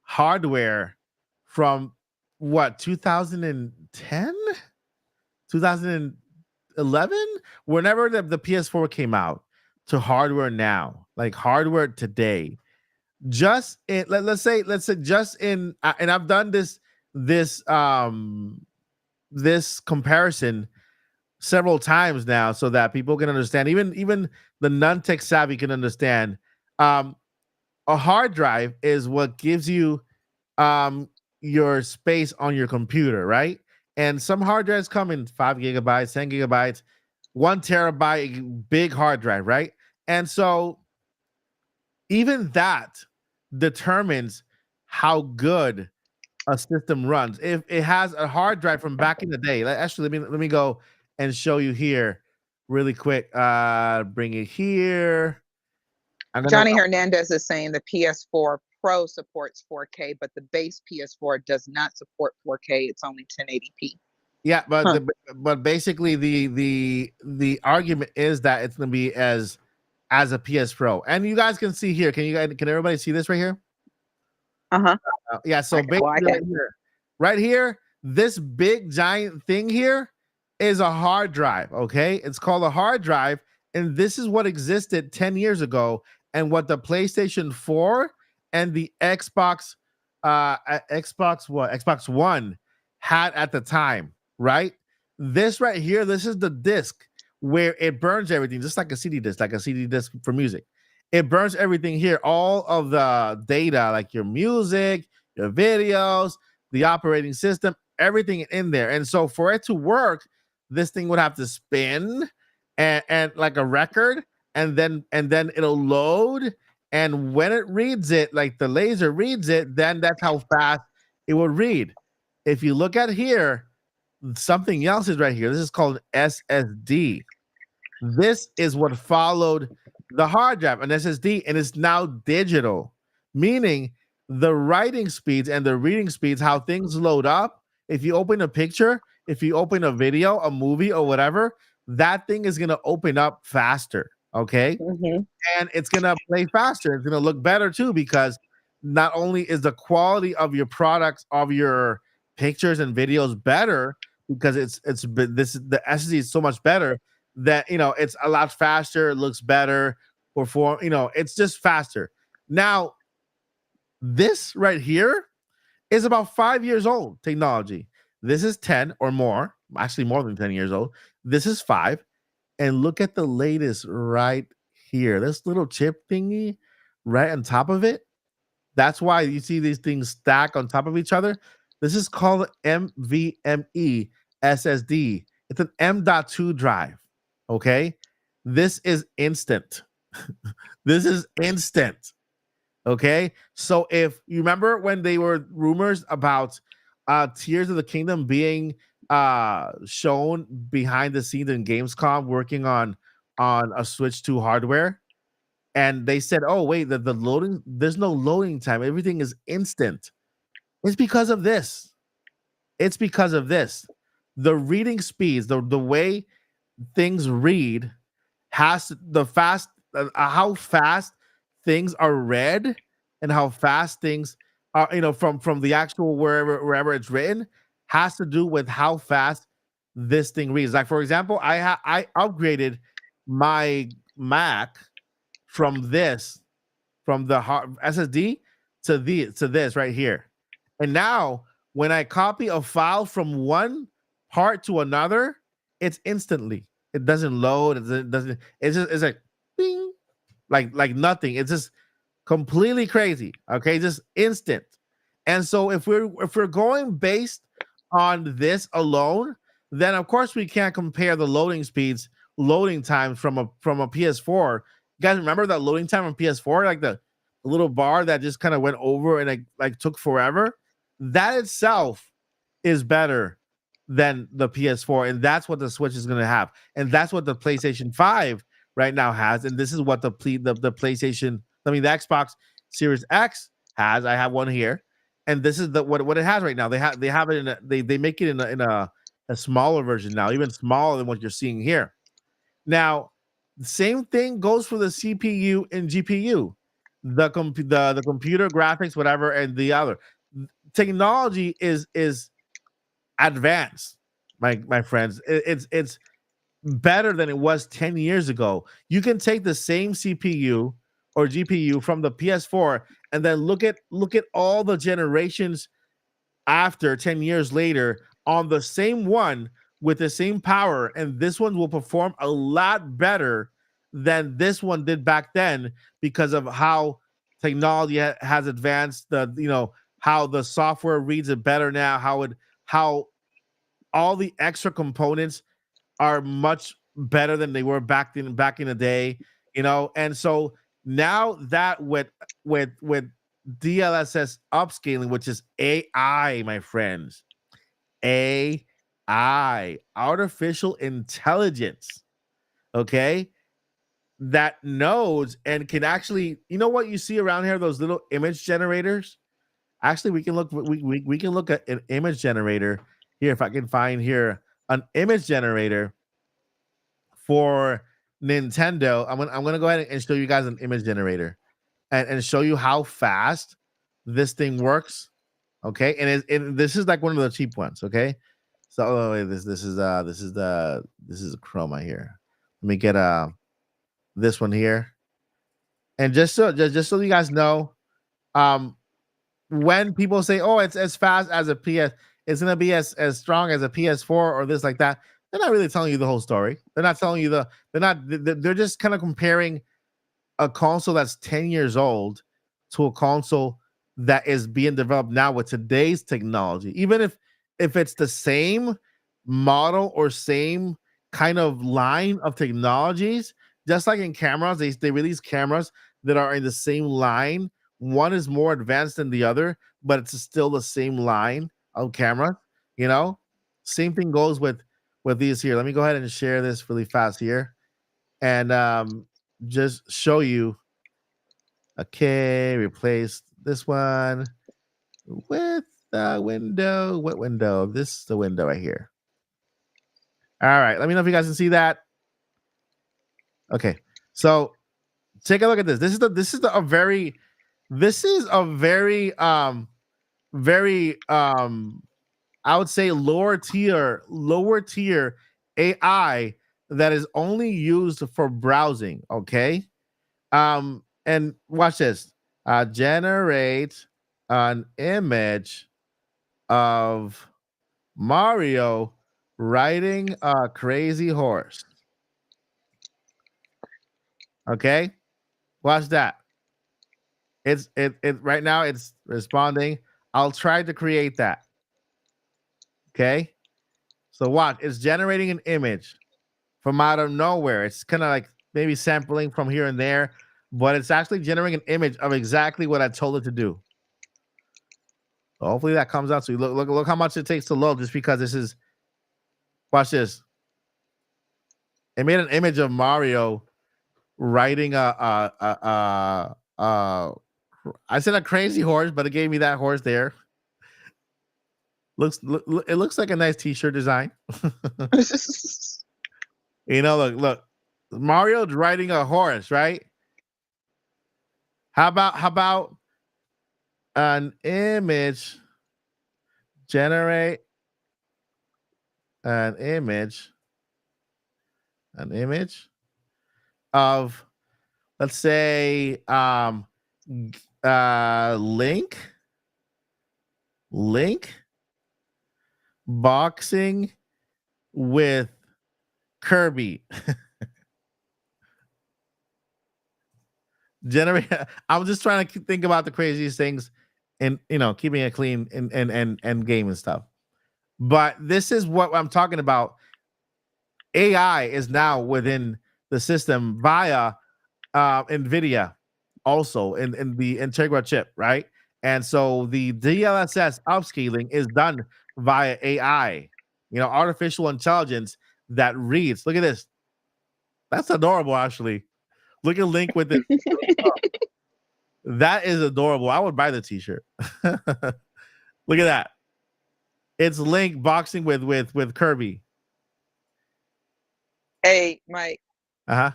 hardware from what 2010, 2011, whenever the PS4 came out, to hardware now, like hardware today. Just in let's say just in and I've done this comparison several times now so that people can understand, even the non-tech savvy can understand. A hard drive is what gives you your space on your computer, right? And some hard drives come in 5 gigabytes, 10 gigabytes, 1 terabyte, big hard drive, right? And so even that determines how good a system runs. If it has a hard drive from back in the day, actually, let me go and show you here really quick. Bring it here. Johnny Hernandez is saying the PS4 Pro supports 4K, but the base PS4 does not support 4K. It's only 1080p. Yeah, but basically the argument is that it's going to be as a PS Pro, and you guys can see here. Can everybody see this right here? Yeah. So right here, this big giant thing here is a hard drive. Okay, it's called a hard drive, and this is what existed 10 years ago, and what the PlayStation 4 and the Xbox One had at the time. Right? This right here, this is the disc where it burns everything, just like a CD disc for music. It burns everything here, all of the data, like your music, your videos, the operating system, everything in there. And so for it to work, this thing would have to spin and like a record, and then it'll load. And when it reads it, like the laser reads it, then that's how fast it will read. If you look at here, something else is right here. This is called SSD. This is what followed the hard drive, an SSD, and it's now digital, meaning the writing speeds and the reading speeds, how things load up. If you open a picture, if you open a video, a movie, or whatever, that thing is going to open up faster. Okay. Mm-hmm. And it's going to play faster. It's going to look better too, because not only is the quality of your products, of your pictures and videos better, because the SSD is so much better that, it's a lot faster, it looks better, it's just faster. Now, this right here is about 5 years old technology. This is 10 or more, actually more than 10 years old. This is 5. And look at the latest right here. This little chip thingy right on top of it. That's why you see these things stack on top of each other. This is called MVMe SSD. It's an M.2 drive. Okay. This is instant. This is instant. Okay. So if you remember when they were rumors about Tears of the Kingdom being shown behind the scenes in Gamescom working on a Switch 2 hardware, and they said, "Oh wait, the loading there's no loading time. Everything is instant." It's because of this. It's because of this. The reading speeds, the way things read has the fast how fast things are read and how fast things are, from the actual wherever it's written, has to do with how fast this thing reads. Like, for example, I upgraded my Mac from this from the SSD to this right here. And now when I copy a file from one part to another, it's instantly. It doesn't load. It doesn't. It's just it's like bing, like nothing. It's just completely crazy. Okay, just instant. And so if we're going based on this alone, then of course we can't compare the loading speeds, loading times from a PS4. You guys remember that loading time on PS4, like the little bar that just kind of went over and like took forever? That itself is better than the PS4, and that's what the Switch is going to have, and that's what the PlayStation 5 right now has, and this is what the PlayStation, I mean the Xbox Series X has. I have one here, and this is what it has right now. They have it in they make it in a smaller version now, even smaller than what you're seeing here. Now, the same thing goes for the CPU and GPU, the computer graphics, whatever, and the other technology is advanced, my friends. It's better than it was 10 years ago. You can take the same CPU or GPU from the PS4 and then look at all the generations after 10 years later on the same one with the same power, and this one will perform a lot better than this one did back then because of how technology has advanced, how the software reads it better now, how all the extra components are much better than they were back in the day, and so now that with DLSS upscaling, which is AI, my friends, AI, artificial intelligence, okay, that knows and can actually, what you see around here, those little image generators. Actually, we can look at an image generator here, if I can find here an image generator for Nintendo. I'm gonna go ahead and show you guys an image generator and show you how fast this thing works. Okay, and this is like one of the cheap ones. Okay, so wait, this is a chroma here. Let me get this one here, and just so you guys know, um, when people say, "Oh, it's as fast as a PS," it's gonna be as strong as a PS4 or this like that. They're not really telling you the whole story. They're not telling you they're just kind of comparing a console that's 10 years old to a console that is being developed now with today's technology. Even if it's the same model or same kind of line of technologies, just like in cameras, they release cameras that are in the same line. One is more advanced than the other, but it's still the same line of camera. You know, same thing goes with these here. Let me go ahead and share this really fast here, and just show you. Okay, replace this one with the window. What window? This is the window right here. All right, let me know if you guys can see that. Okay, so take a look at this. This is a very I would say lower tier AI that is only used for browsing. Okay. And watch this. Generate an image of Mario riding a crazy horse. Okay. Watch that. It right now it's responding. I'll try to create that. Okay. So watch, it's generating an image from out of nowhere. It's kind of like maybe sampling from here and there, but it's actually generating an image of exactly what I told it to do. So hopefully that comes out. So you look how much it takes to load just because this is, watch this. It made an image of Mario riding I said a crazy horse, but it gave me that horse there. It looks like a nice t-shirt design. Look, Mario's riding a horse, right? How about an image? Generate an image of, let's say, Link boxing with Kirby. Generate. I'm just trying to think about the craziest things, and keeping it clean and game and stuff. But this is what I'm talking about. AI is now within the system via NVIDIA, also in the Integra chip, right? And so the DLSS upscaling is done via AI, artificial intelligence that reads. Look at this. That's adorable, actually. Look at Link with it. That is adorable. I would buy the t-shirt. Look at that. It's Link boxing with Kirby. Hey, Mike. Uh-huh.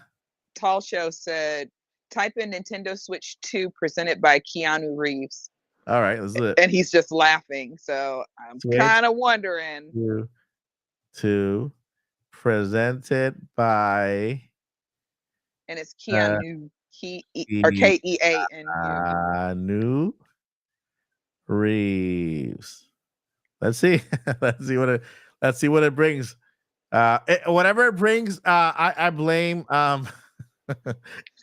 Tall Show said, type in Nintendo Switch 2 presented by Keanu Reeves. All right, let's do it. And he's just laughing. So I'm kind of wondering. 2 presented by. And it's Keanu, or Keanu Reeves. Let's see. Let's see what it brings. Whatever it brings, I blame.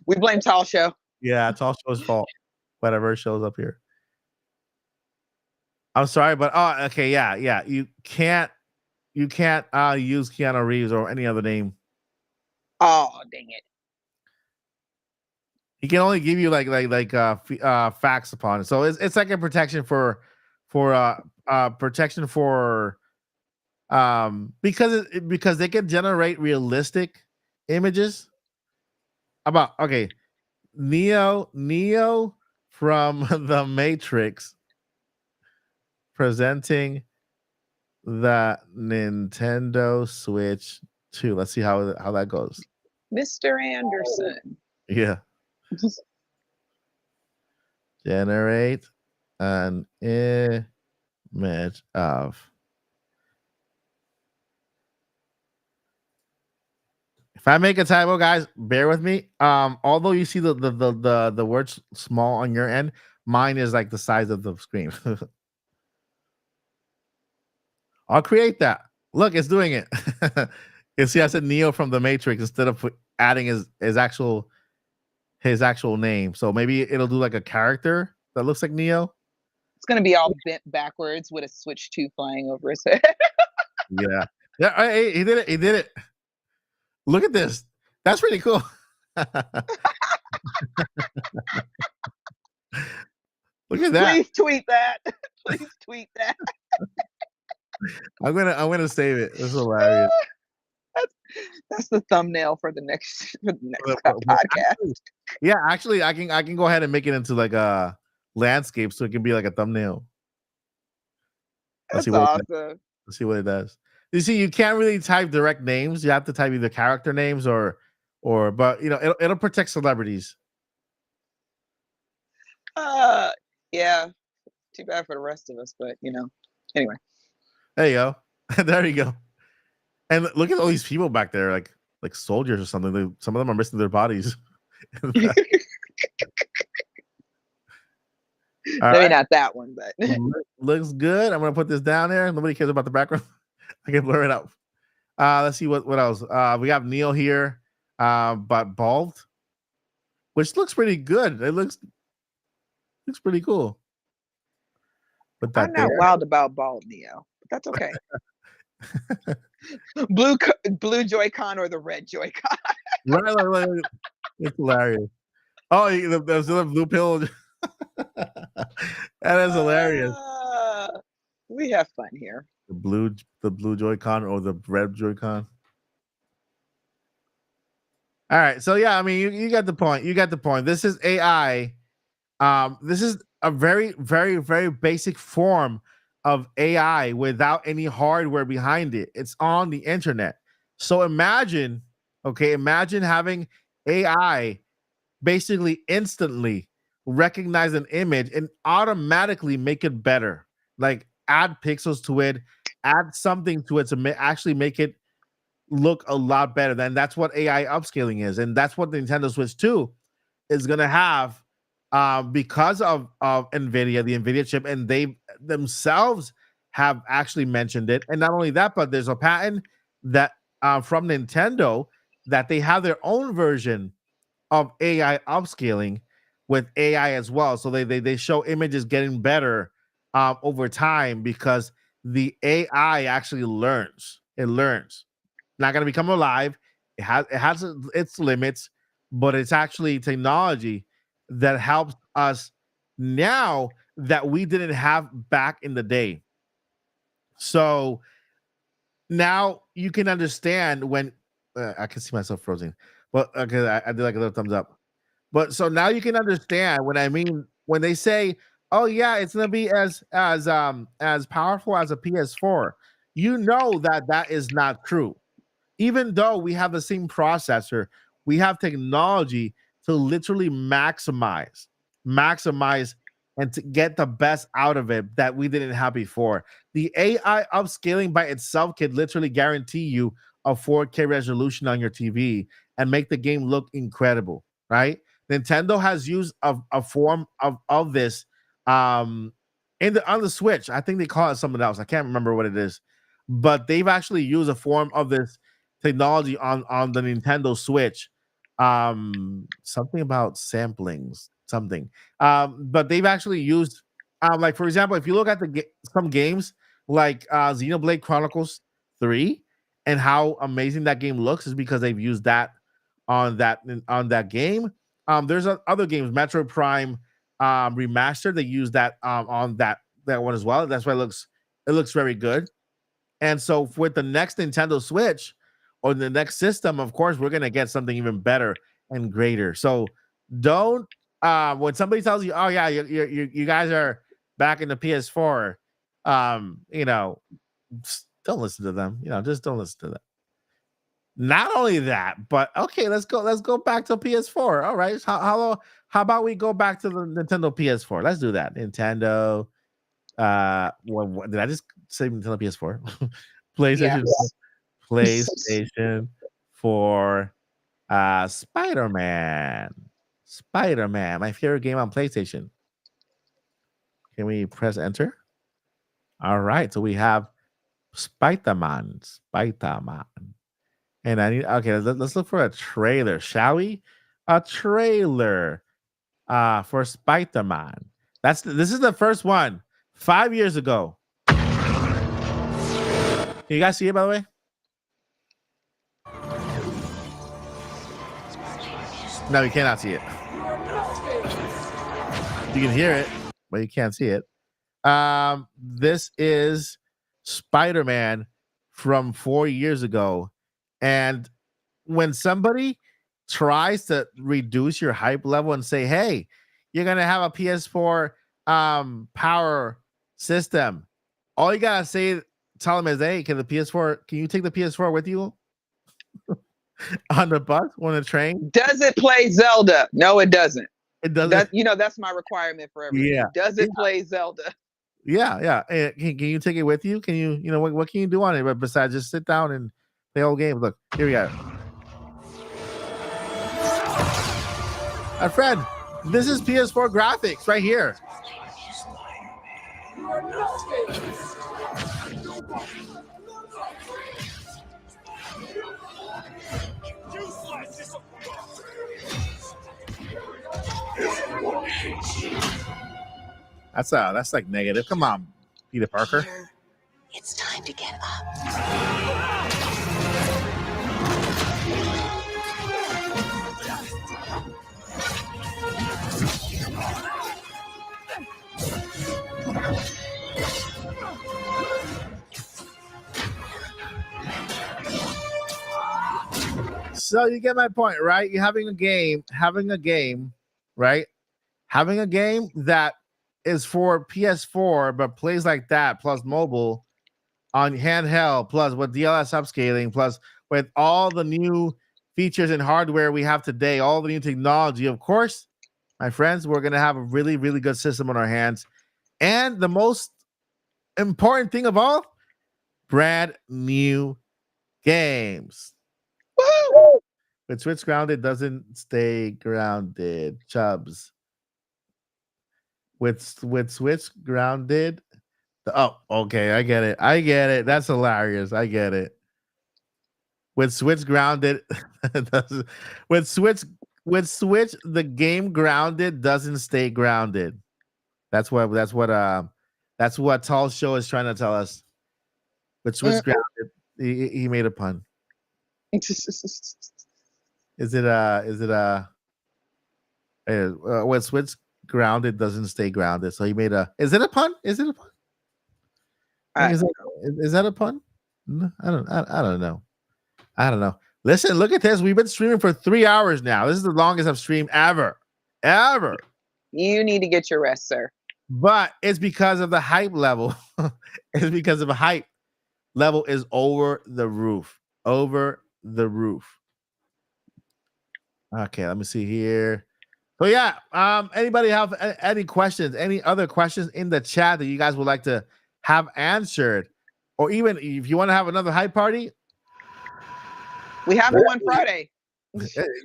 We blame Tall Show. Yeah, Tall Show's fault. Whatever shows up here. I'm sorry, but okay, yeah. You can't use Keanu Reeves or any other name. Oh, dang it. He can only give you like facts upon it. So it's like a protection for because they can generate realistic images. Neo from the Matrix presenting the Nintendo Switch 2. Let's see how that goes. Mr. Anderson. Yeah. Generate an image of. If I make a typo, guys, bear with me. Although you see the words small on your end, mine is like the size of the screen. I'll create that. Look, it's doing it. You see, I said Neo from the Matrix instead of adding his actual name. So maybe it'll do like a character that looks like Neo. It's gonna be all bent backwards with a Switch 2 flying over his head. Yeah. Hey, he did it. Look at this. That's pretty cool. Look at that. Please tweet that. Please tweet that. I'm gonna save it. This is hilarious. That's the thumbnail for the next podcast. Yeah, actually, I can go ahead and make it into like a landscape, so it can be like a thumbnail. That's awesome. Let's see what it does. You see, you can't really type direct names. You have to type either character names or but it'll protect celebrities. Yeah. Too bad for the rest of us, but anyway. There you go. There you go. And look at all these people back there, like soldiers or something. Some of them are missing their bodies. Maybe not that one, but looks good. I'm gonna put this down there. Nobody cares about the background. I can blur it out. Let's see what else. We have Neil here, but bald, which looks pretty good. It looks pretty cool. Put that I'm there. not wild about bald Neo, but that's okay. Blue Joy-Con or the red Joy-Con. Right, it's hilarious. Oh, there's the blue pill. That is hilarious. We have fun here. The blue Joy-Con or the red Joy-Con. All right, so yeah, I mean, you got the point. You got the point. This is AI. This is a very, very, very basic form of AI without any hardware behind it. It's on the internet. So imagine having AI basically instantly recognize an image and automatically make it better. Like add pixels to it, add something to it to actually make it look a lot better. Then that's what AI upscaling is, and that's what the Nintendo Switch 2 is gonna have, because of NVIDIA, the NVIDIA chip, and they themselves have actually mentioned it. And not only that, but there's a patent that from Nintendo that they have their own version of AI upscaling with AI as well. So they show images getting better over time because the AI actually learns. It learns. Not going to become alive. It has its limits, but it's actually technology that helps us now that we didn't have back in the day. So now you can understand when I can see myself frozen, but okay, I did like a little thumbs up. But so now you can understand when I mean when they say, "Oh yeah, it's gonna be as powerful as a PS4." You know that is not true. Even though we have the same processor, we have technology to literally maximize, and to get the best out of it that we didn't have before. The AI upscaling by itself can literally guarantee you a 4K resolution on your TV and make the game look incredible, right? Nintendo has used a form of this on the Switch. I think they call it something else. I can't remember what it is, but they've actually used a form of this technology on the Nintendo Switch. Something about samplings, something. But they've actually used, like for example, if you look at some games like Xenoblade Chronicles 3 and how amazing that game looks is because they've used that on that game. There's other games, Metro Prime Remastered. They use that on that one as well. That's why it looks very good. And so with the next Nintendo Switch or the next system, of course, we're gonna get something even better and greater. So don't when somebody tells you, "Oh yeah, you guys are back in the PS4," don't listen to them. Just don't listen to them. Not only that, but okay, let's go back to PS4. All right, how about we go back to the Nintendo PS4? Let's do that. Nintendo. What did I just say? Nintendo PS4, PlayStation, Yes. PlayStation 4, Spider-Man, my favorite game on PlayStation. Can we press enter? All right, so we have Spider-Man. And I need let's look for a trailer, shall we? A trailer for Spider-Man. This is the first one 5 years ago. Can you guys see it, by the way? No, you cannot see it. You can hear it, but you can't see it. This is Spider-Man from 4 years ago. And when somebody tries to reduce your hype level and say, "Hey, you're gonna have a PS4 power system," all you gotta tell them is, "Hey, can you take the PS4 with you on the bus, on the train?" Does it play Zelda? No, it doesn't. It doesn't. That's my requirement for everything. Yeah. Does it play Zelda? Yeah. Can you take it with you? Can you, what can you do on it? But besides just sit down and play whole game. Look, here we go. Fred, this is PS4 graphics right here. That's like negative. Come on, Peter Parker. Peter, it's time to get up. So you get my point, right? You're having a game, right? Having a game that is for PS4 but plays like that, plus mobile on handheld, plus with DLS upscaling, plus with all the new features and hardware we have today, all the new technology. Of course, my friends, we're gonna have a really, really good system on our hands. And the most important thing of all, brand new games. Woo! With Switch grounded, doesn't stay grounded. Chubs. With Switch grounded. Oh, okay. I get it. That's hilarious. I get it. With Switch grounded, with Switch, the game grounded doesn't stay grounded. That's what Tall Show is trying to tell us. With Switch grounded, he made a pun. When Switch grounded doesn't stay grounded, so he made a. Is it a pun? Is it a pun? Is that a pun? No, I don't know. I don't know. Listen, look at this. We've been streaming for 3 hours now. This is the longest I've streamed ever. You need to get your rest, sir. But it's because of the hype level. It's because of a hype level is over the roof. Over the roof. Okay, let me see here. So yeah, anybody have any questions? Any other questions in the chat that you guys would like to have answered, or even if you want to have another hype party? We have one Friday.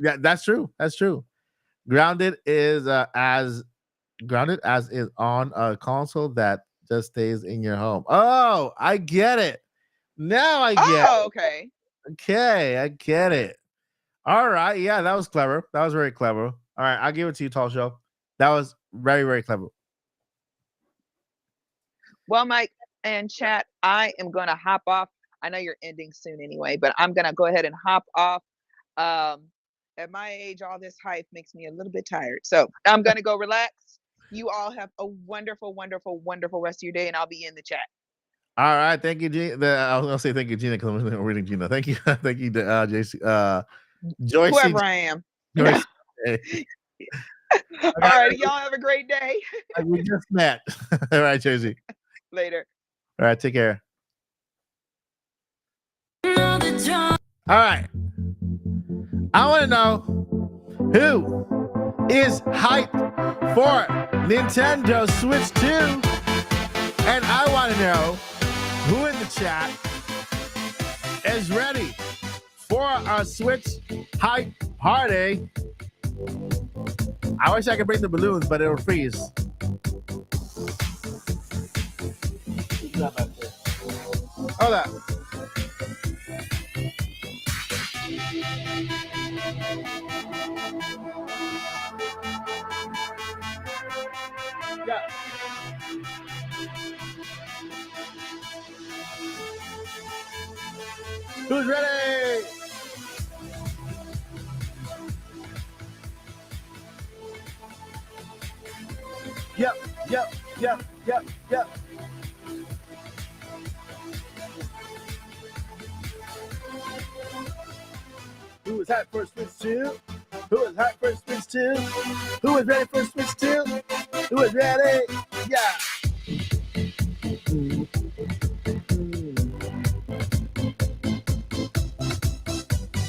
Yeah, that's true. That's true. Grounded is as is on a console that just stays in your home. Oh, I get it. Now I get it. Okay. Okay, I get it. All right. Yeah, that was clever. That was very clever. All right, I'll give it to you, Tall Show. That was very, very clever. Well, Mike and chat, I am going to hop off. I know you're ending soon anyway, but I'm going to go ahead and hop off. At my age, all this hype makes me a little bit tired. So I'm going to go relax. You all have a wonderful, wonderful, wonderful rest of your day, and I'll be in the chat. All right. Thank you, Gina. I was going to say thank you, Gina, because I'm reading Gina. Thank you. Thank you, JC. Joyce. Whoever I am. Joyce. All right. Y'all have a great day. We just met. All right, Josie. Later. All right. Take care. All right. I want to know who is hyped for Nintendo Switch 2. And I want to know who in the chat is ready for a Switch hype party. I wish I could bring the balloons, but it'll freeze. Hold up. Yeah. Who's ready? Yep. Who is hyped for Switch 2? Who is hyped for Switch 2? Who is ready for Switch 2? Who is ready? Yeah.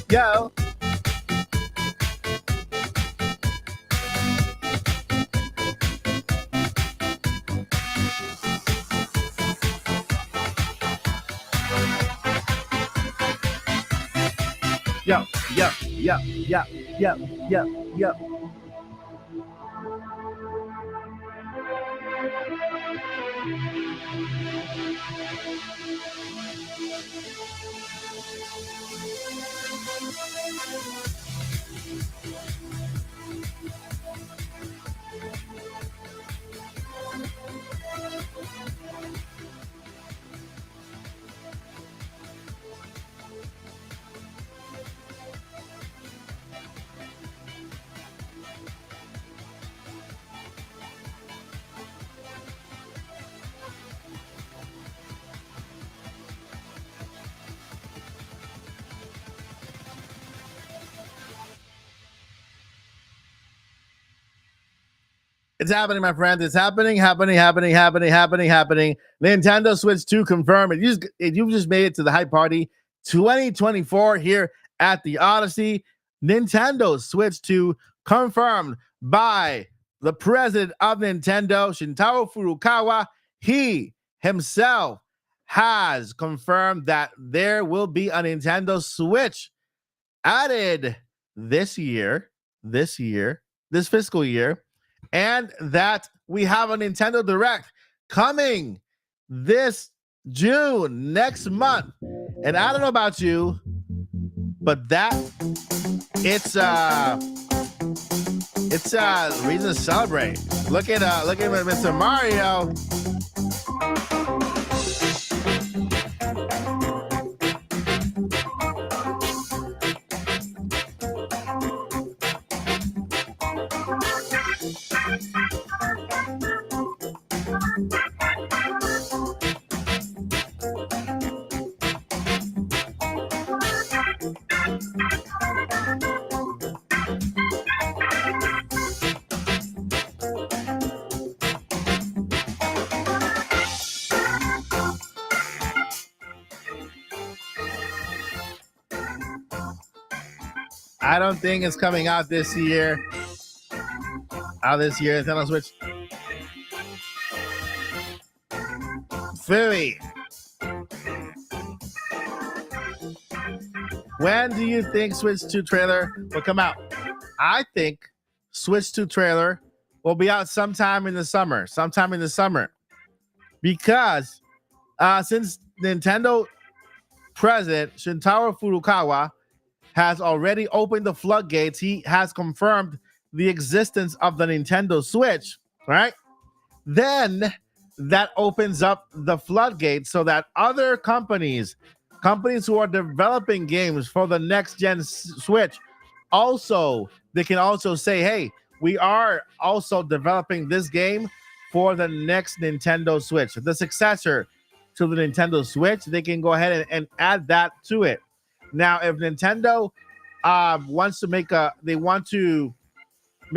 Yo. Yep. It's happening, my friends. It's happening. Nintendo Switch 2 confirmed. You just made it to the hype party 2024 here at the Odyssey. Nintendo Switch 2 confirmed by the president of Nintendo, Shintaro Furukawa. He himself has confirmed that there will be a Nintendo Switch added this fiscal year, and that we have a Nintendo Direct coming this June, next month. And I don't know about you, but it's a reason to celebrate. Look at Mr. Mario. I don't think it's coming out this year. Nintendo Switch. Philly. When do you think Switch 2 trailer will come out? I think Switch 2 trailer will be out sometime in the summer. Because since Nintendo president Shintaro Furukawa has already opened the floodgates, he has confirmed the existence of the Nintendo Switch, right? Then that opens up the floodgates so that other companies who are developing games for the next gen Switch, they can also say, hey, we are also developing this game for the next Nintendo Switch, the successor to the Nintendo Switch. They can go ahead and add that to it. Now, if Nintendo wants to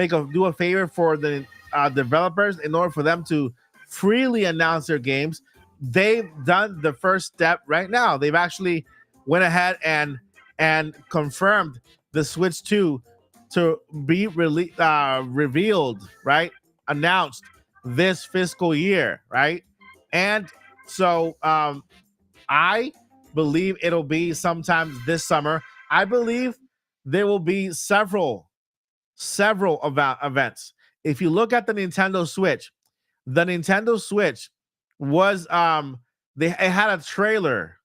do a favor for the developers in order for them to freely announce their games, they've done the first step right now. They've actually went ahead and confirmed the Switch 2 to be revealed, right? Announced this fiscal year, right? And so I believe it'll be sometime this summer. I believe there will be several events. If you look at the Nintendo Switch was it had a trailer.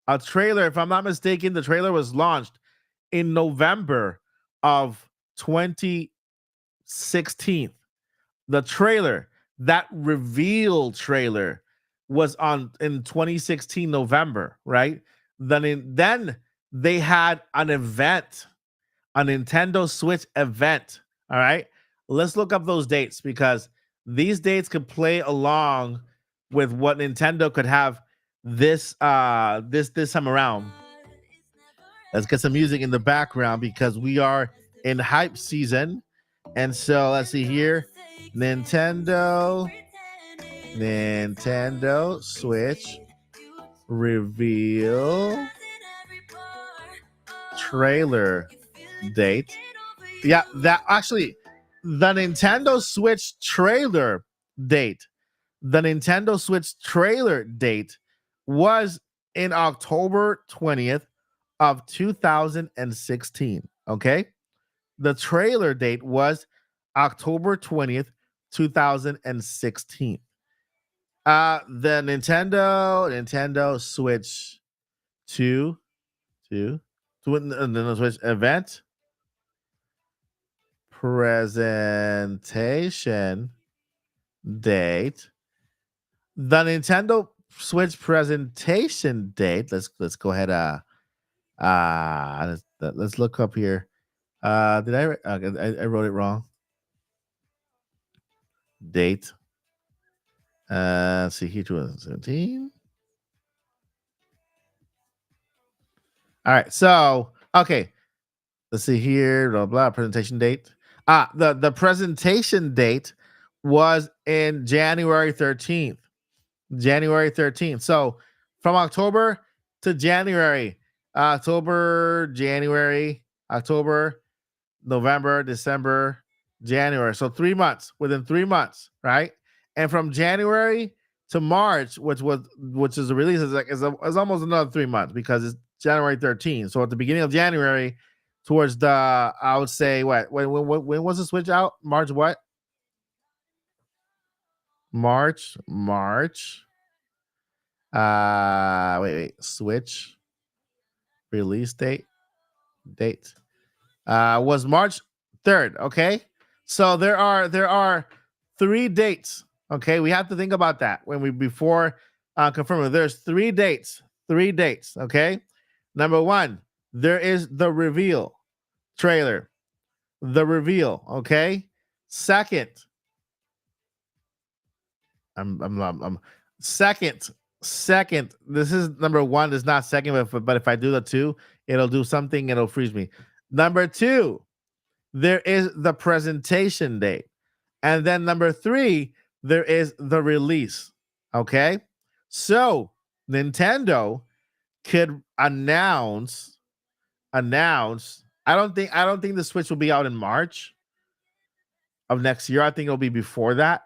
If I'm not mistaken, the trailer was launched in November of 2016. The trailer, that reveal trailer, was in 2016 November, right? Then they had an event, a Nintendo Switch event. All right, let's look up those dates because these dates could play along with what Nintendo could have this time around. Let's get some music in the background because we are in hype season. And so let's see here. Nintendo Switch reveal trailer date. Yeah, that actually the Nintendo Switch trailer date. The Nintendo Switch trailer date was in October 20th of 2016. Okay. The trailer date was October 20th, 2016. The Nintendo Switch 2 Nintendo Switch event presentation date. The Nintendo Switch presentation date. Let's go ahead. Let's look up here. Did I wrote it wrong? Date. See here, 2017. All right. So okay. Let's see here. Blah blah. Presentation date. The presentation date was in January 13th. January 13th. So from October to January, October, November, December, January. So 3 months, within 3 months, right? And from January to March, which is the release, is almost another 3 months because it's January 13th. So at the beginning of January, towards the I would say when was the Switch out? March what? March. Switch release date was March 3rd. Okay, so there are 3 dates. Okay, we have to think about that when we before confirming. There's 3 dates. 3 dates. Okay, number one, there is the reveal trailer. The reveal. Okay, second, I'm second. Second, this is number one. It's not second, but if I do the two, it'll do something. It'll freeze me. Number two, there is the presentation date. And then number three, there is the release. Okay. So Nintendo could announce. I don't think the Switch will be out in March of next year. I think it'll be before that.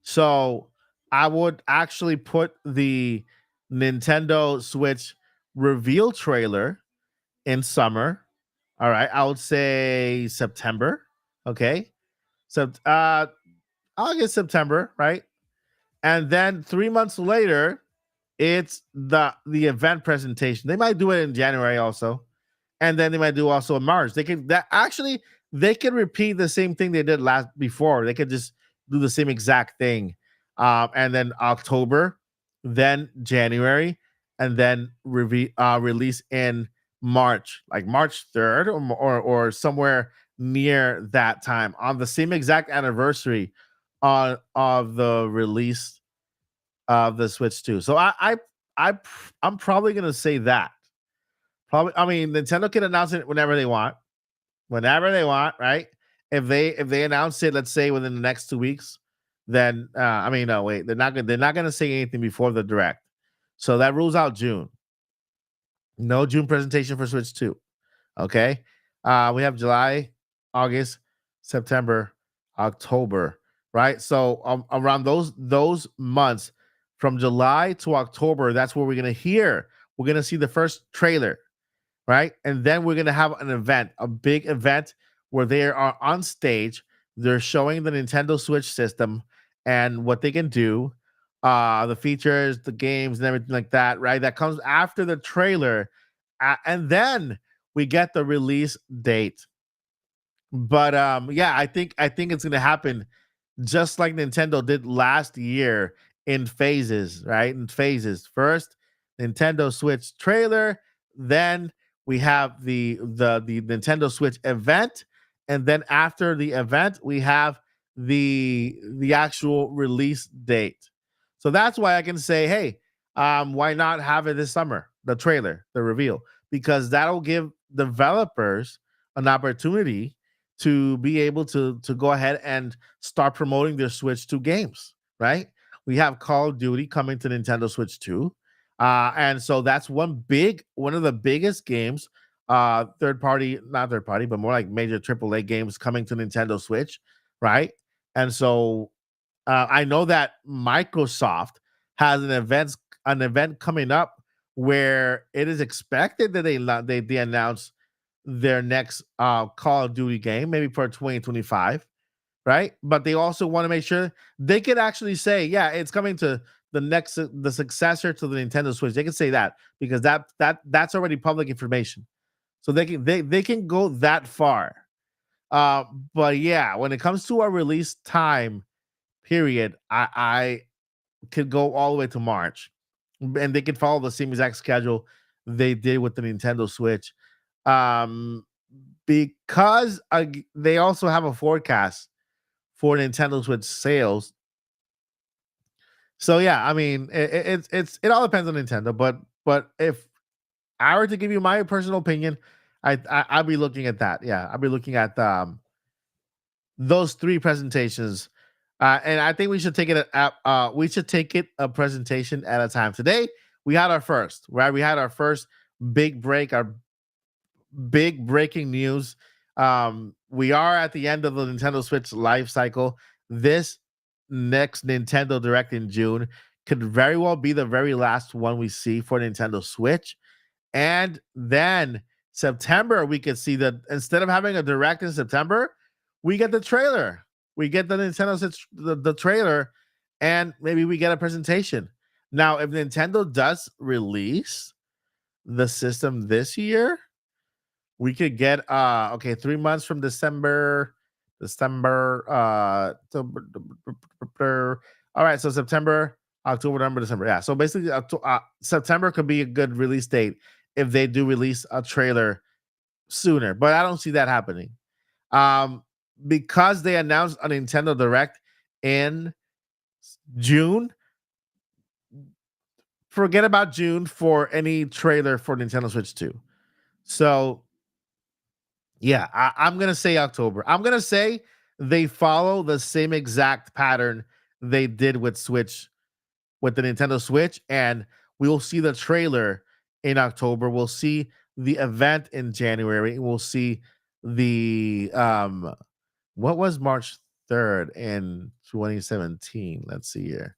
So I would actually put the Nintendo Switch reveal trailer in summer. All right. I would say September. Okay. So August, September, right? And then 3 months later, it's the event presentation. They might do it in January also, and then they might do also in March. They can repeat the same thing they did last before. They could just do the same exact thing, and then October, then January, and then release in March, like March 3rd or somewhere near that time on the same exact anniversary of the release of the Switch 2. So I'm probably gonna say that. Probably, I mean, Nintendo can announce it whenever they want, right? If they announce it, let's say within the next 2 weeks, then I mean, no, wait, they're not gonna say anything before the direct. So that rules out June. No June presentation for Switch 2. Okay. We have July, August, September, October, right? So around those months from July to October, that's where we're gonna hear. We're gonna see the first trailer, right? And then we're gonna have an event, a big event where they are on stage. They're showing the Nintendo Switch system and what they can do, the features, the games, and everything like that, right? That comes after the trailer, and then we get the release date. But yeah, I think it's gonna happen just like Nintendo did last year in phases, right? In phases. First, Nintendo Switch trailer, then we have the Nintendo Switch event, and then after the event, we have the actual release date. So that's why I can say, hey, why not have it this summer? The trailer, the reveal, because that'll give developers an opportunity to be able to go ahead and start promoting their Switch 2 games, right? We have Call of Duty coming to Nintendo Switch 2. And so that's one of the biggest games, not third party, but more like major AAA games coming to Nintendo Switch, right? And so I know that Microsoft has an event coming up where it is expected that they announce their next Call of Duty game, maybe for 2025, right? But they also want to make sure they could actually say, yeah, it's coming to the successor to the Nintendo Switch. They can say that because that's already public information, so they can go that far. But yeah, when it comes to a release time period, I could go all the way to March, and they could follow the same exact schedule they did with the Nintendo Switch. Um, because they also have a forecast for Nintendo Switch sales. So yeah, I mean, it all depends on Nintendo, but if I were to give you my personal opinion, I'd be looking at that. Yeah, I'd be looking at those three presentations And I think we should take it a presentation at a time. Today we had our first, right? We had our first big break, our big breaking news. We are at the end of the Nintendo Switch life cycle. This next Nintendo Direct in June could very well be the very last one we see for Nintendo Switch. And then September, we could see that instead of having a Direct in September, we get the trailer. We get the Nintendo Switch, the trailer, and maybe we get a presentation. Now, if Nintendo does release the system this year, we could get 3 months from all right, so September, October, November, December. Yeah, so basically September could be a good release date if they do release a trailer sooner, but I don't see that happening. Because they announced a Nintendo Direct in June, forget about June for any trailer for Nintendo Switch 2. So yeah, I'm gonna say October. I'm gonna say they follow the same exact pattern they did with the Nintendo Switch, and we'll see the trailer in October. We'll see the event in January. We'll see the what was March 3rd in 2017? Let's see here.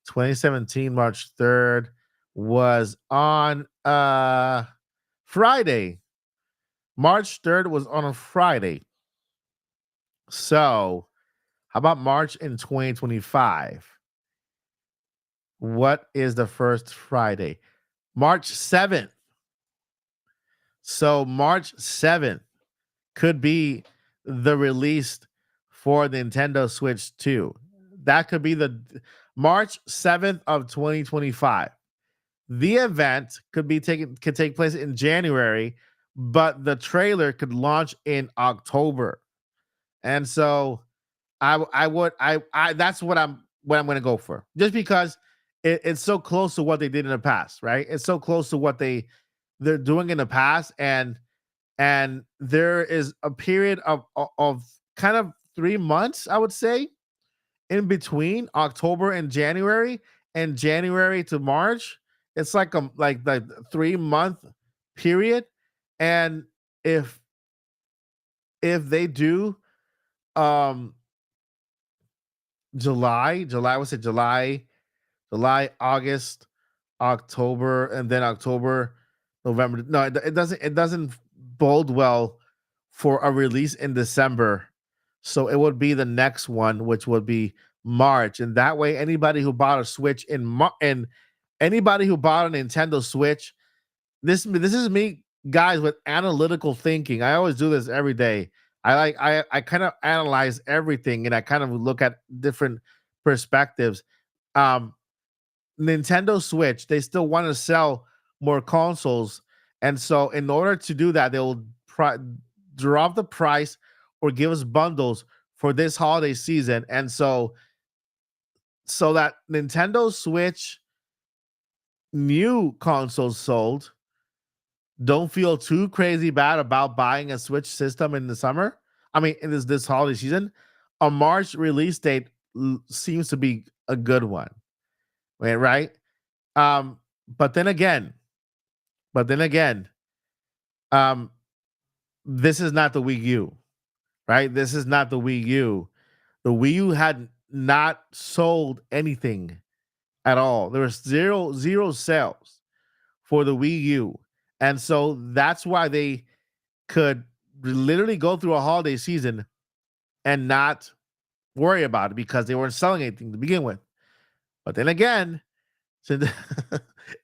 2017 March 3rd was on Friday. March 3rd was on a Friday. So, how about March in 2025? What is the first Friday? March 7th. So, March 7th could be the release for Nintendo Switch 2. That could be the March 7th of 2025. The event could take place in January, but the trailer could launch in October. And so I that's what I'm going to go for. Just because it's so close to what they did in the past, right? It's so close to what they're doing in the past, and there is a period of kind of 3 months, I would say, in between October and January to March. It's like the 3 month period. And if they do July, was it July, August, October, and then October, November. No, it doesn't bode well for a release in December. So it would be the next one, which would be March, and that way anybody who bought a Switch and anybody who bought a Nintendo Switch, this is me, guys, with analytical thinking. I always do this every day. I kind of analyze everything, and I kind of look at different perspectives. Nintendo Switch, they still want to sell more consoles, and so in order to do that, they will drop the price or give us bundles for this holiday season, and so that Nintendo Switch new consoles sold don't feel too crazy bad about buying a Switch system in the summer. I mean, in this holiday season, a March release date seems to be a good one, right? But then again, this is not the Wii U, right? This is not the Wii U. The Wii U had not sold anything at all. There was zero sales for the Wii U. And so that's why they could literally go through a holiday season and not worry about it, because they weren't selling anything to begin with. But then again, so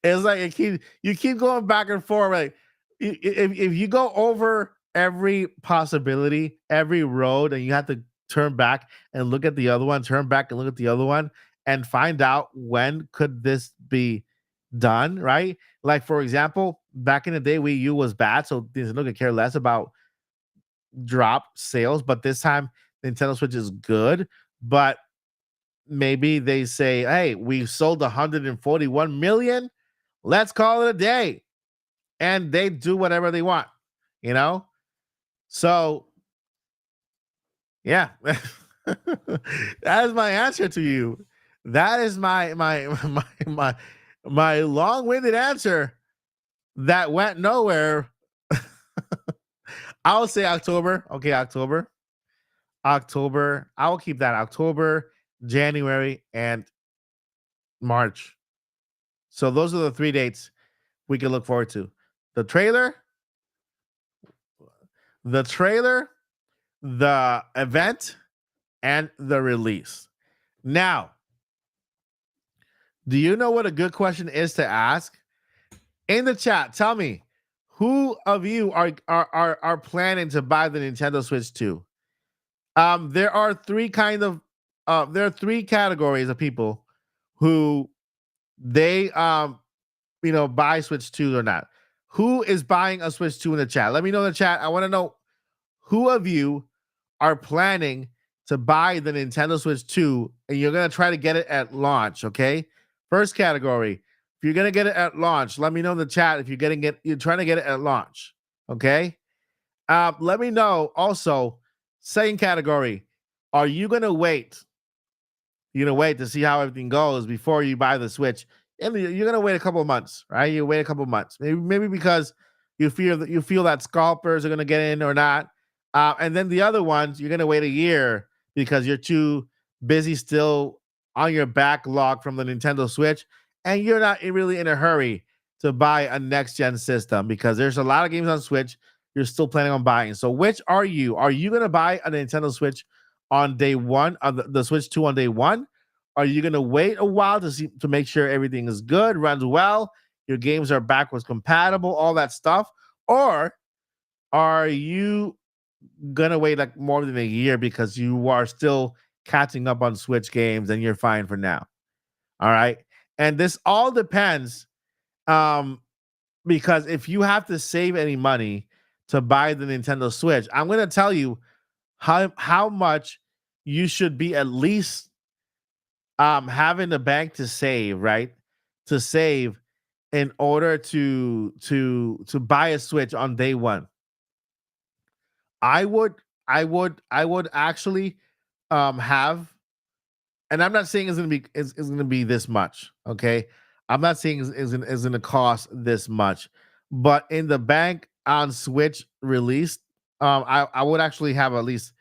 it's like you keep going back and forth. Like if you go over every possibility, every road, and you have to turn back and look at the other one, turn back and look at the other one, and find out when could this be done, right? Like, for example, back in the day, Wii U was bad, so Nintendo could care less about drop sales. But this time, Nintendo Switch is good. But maybe they say, hey, we've sold 141 million. Let's call it a day. And they do whatever they want, you know? So, yeah. That is my answer to you. That is my long-winded answer that went nowhere. I'll say October. Okay, October. October. I will keep that October, January, and March. So those are the 3 dates we can look forward to. The trailer, the trailer, the event, and the release. Now, do you know what a good question is to ask? In the chat, tell me who of you are planning to buy the Nintendo Switch 2? There are there are 3 categories of people who they buy Switch 2 or not. Who is buying a Switch 2 in the chat? Let me know in the chat. I want to know who of you are planning to buy the Nintendo Switch 2 and you're going to try to get it at launch, okay? First category. If you're going to get it at launch, let me know in the chat if you're trying to get it at launch, okay? Let me know also, second category. Are you going to wait? You're going to wait to see how everything goes before you buy the Switch. And you're going to wait a couple of months, right? You wait a couple of months. Maybe because you feel that scalpers are going to get in or not. And then the other ones, you're going to wait a year because you're too busy still on your backlog from the Nintendo Switch. And you're not really in a hurry to buy a next-gen system because there's a lot of games on Switch you're still planning on buying. So which are you? Are you going to buy a Nintendo Switch on day one, the Switch 2 on day one? Are you going to wait a while to make sure everything is good, runs well, your games are backwards compatible, all that stuff? Or are you gonna wait like more than a year because you are still catching up on Switch games and you're fine for now? All right. And this all depends. Because if you have to save any money to buy the Nintendo Switch, I'm gonna tell you how much you should be at least having the bank to save, right? To save in order to buy a Switch on day one. I would actually have, and I'm not saying it's gonna be this much, okay? I'm not saying is gonna cost this much, but in the bank on Switch release, I would actually have at least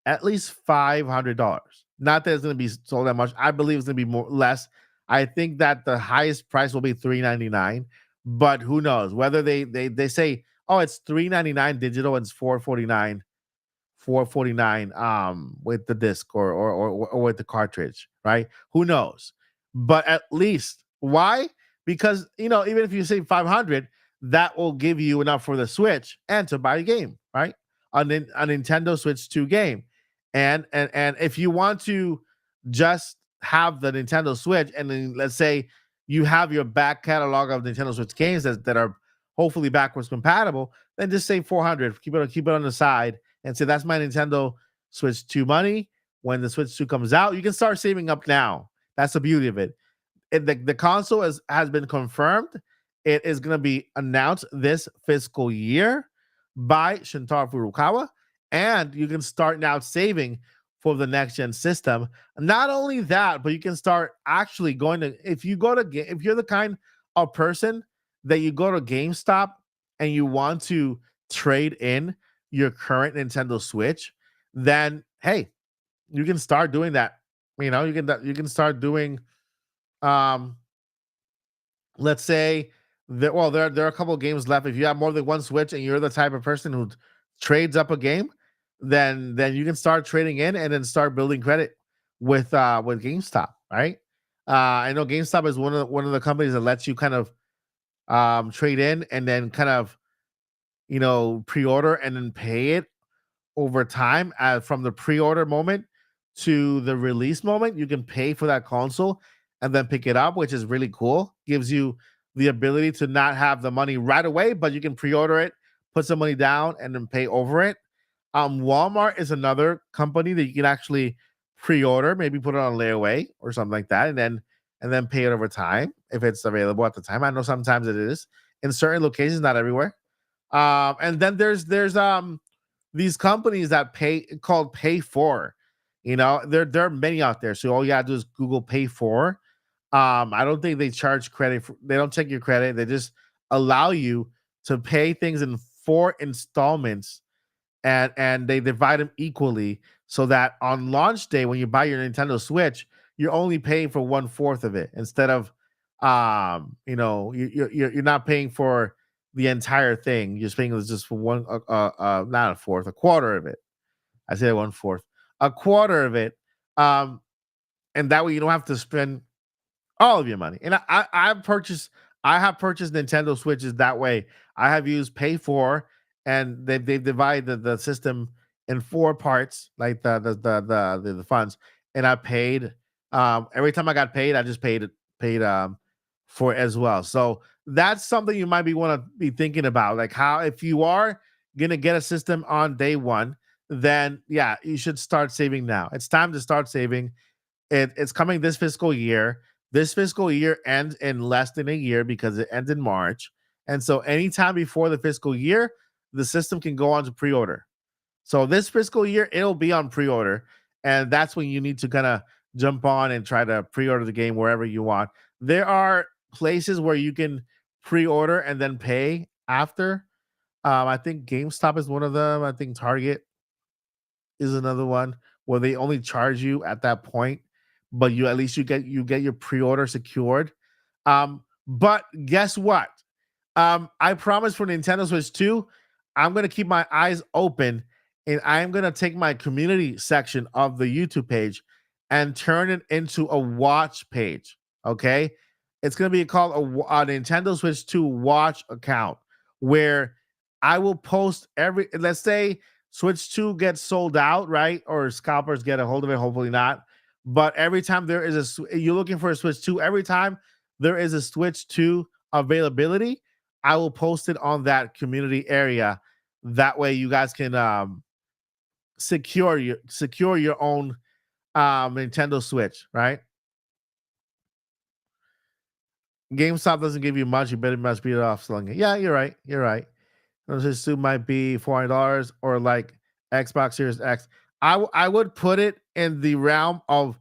$500. Not that it's gonna be sold that much. I believe it's gonna be more less. I think that the highest price will be $399, but who knows? Whether they say, oh, it's $399 digital and it's $449 with the disc or with the cartridge, right? Who knows? But at least, why? Because even if you save 500, that will give you enough for the Switch and to buy a game, right? A Nintendo Switch 2 game. And if you want to just have the Nintendo Switch, and then let's say you have your back catalog of Nintendo Switch games that are hopefully backwards compatible, then just save 400, keep it on the side, and say that's my Nintendo Switch 2 money. When the Switch 2 comes out, you can start saving up now. That's the beauty of it. The console has been confirmed. It is going to be announced this fiscal year by Shintaro Furukawa, and you can start now saving for the next gen system. Not only that, but you can start actually going to, if you're the kind of person that you go to GameStop and you want to trade in your current Nintendo Switch, then hey, you can start doing that. You can start doing let's say there are a couple of games left. If you have more than one Switch and you're the type of person who trades up a game, then you can start trading in and then start building credit with GameStop, right? I know GameStop is one of the companies that lets you kind of trade in and then kind of pre-order and then pay it over time, from the pre-order moment to the release moment. You can pay for that console and then pick it up, which is really cool. Gives you the ability to not have the money right away, but you can pre-order it, put some money down, and then pay over it. Walmart is another company that you can actually pre-order, maybe put it on layaway or something like that, and then pay it over time if it's available at the time. I know sometimes it is in certain locations, not everywhere. And then there's these companies that pay for. There are many out there. So all you gotta do is Google Pay for. I don't think they charge credit. They don't check your credit. They just allow you to pay things in 4 installments, and they divide them equally so that on launch day when you buy your Nintendo Switch, you're only paying for 1/4 of it instead of you're not paying for the entire thing. You're just paying just for one not a fourth, a quarter of it. I said 1/4, a quarter of it. And that way you don't have to spend all of your money. And I have purchased Nintendo Switches that way. I have used Pay for, and they've divided the system in 4 parts, like the funds. And I paid every time I got paid, I just paid for it as well. So that's something you might be want to be thinking about. Like, how if you are gonna get a system on day one, then yeah, you should start saving now. It's time to start saving. It's coming this fiscal year. This fiscal year ends in less than a year because it ends in March. And so anytime before the fiscal year, the system can go on to pre-order. So this fiscal year, it'll be on pre-order. And that's when you need to kind of jump on and try to pre-order the game wherever you want. There are places where you can pre-order and then pay after. I think GameStop is one of them. I think Target is another one where they only charge you at that point, but you at least you get your pre-order secured. But guess what? I promise for Nintendo Switch 2, I'm gonna keep my eyes open and I'm gonna take my community section of the YouTube page and turn it into a watch page. Okay, it's gonna be called a Nintendo Switch 2 watch account where I will post let's say Switch 2 gets sold out, right? Or scalpers get a hold of it, hopefully not. But every time there is you're looking for a Switch 2, every time there is a Switch 2 availability, I will post it on that community area. That way you guys can secure your own Nintendo Switch, right? GameStop doesn't give you much. You better must beat it off selling it. Yeah, you're right. You're right. This suit might be $400 or like Xbox Series X. I would put it in the realm of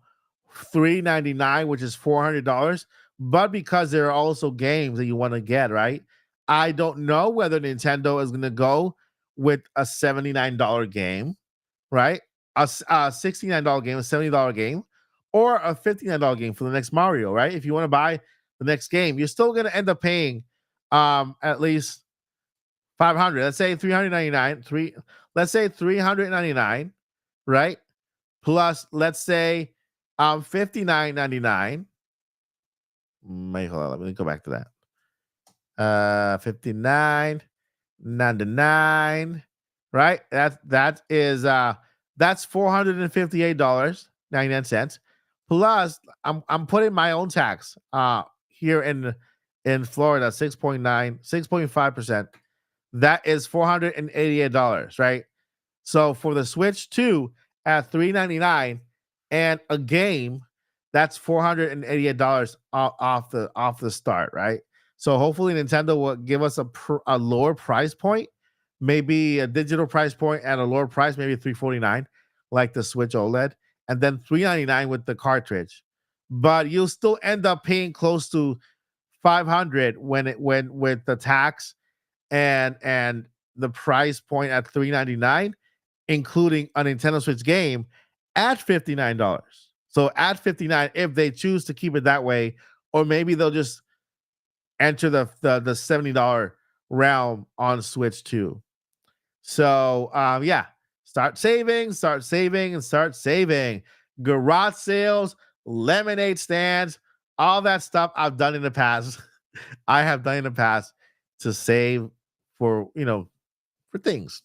$399, which is $400. But because there are also games that you want to get, right? I don't know whether Nintendo is going to go with a $79 game, right? A $69 game, a $70 game, or a $59 game for the next Mario, right? If you want to buy the next game, you're still going to end up paying at least 500. Let's say 399. Let's say 399, right? Plus, let's say 59.99. Wait, hold on. Let me go back to that. 59.99, right? That's $458.99. Plus, I'm putting my own tax here in Florida, 6.5%. That is $488, right? So for the Switch 2 at $399 and a game, that's $488 off the start, right? So hopefully Nintendo will give us a lower price point, maybe a digital price point at a lower price, maybe $349, like the Switch OLED, and then $399 with the cartridge. But you'll still end up paying close to $500 when with the tax and the price point at $399, including a Nintendo Switch game at $59. So at 59, if they choose to keep it that way, or maybe they'll just enter the $70 realm on Switch 2. So yeah, start saving, and start saving. Garage sales, lemonade stands, all that stuff I've done in the past. I have done in the past to save for for things.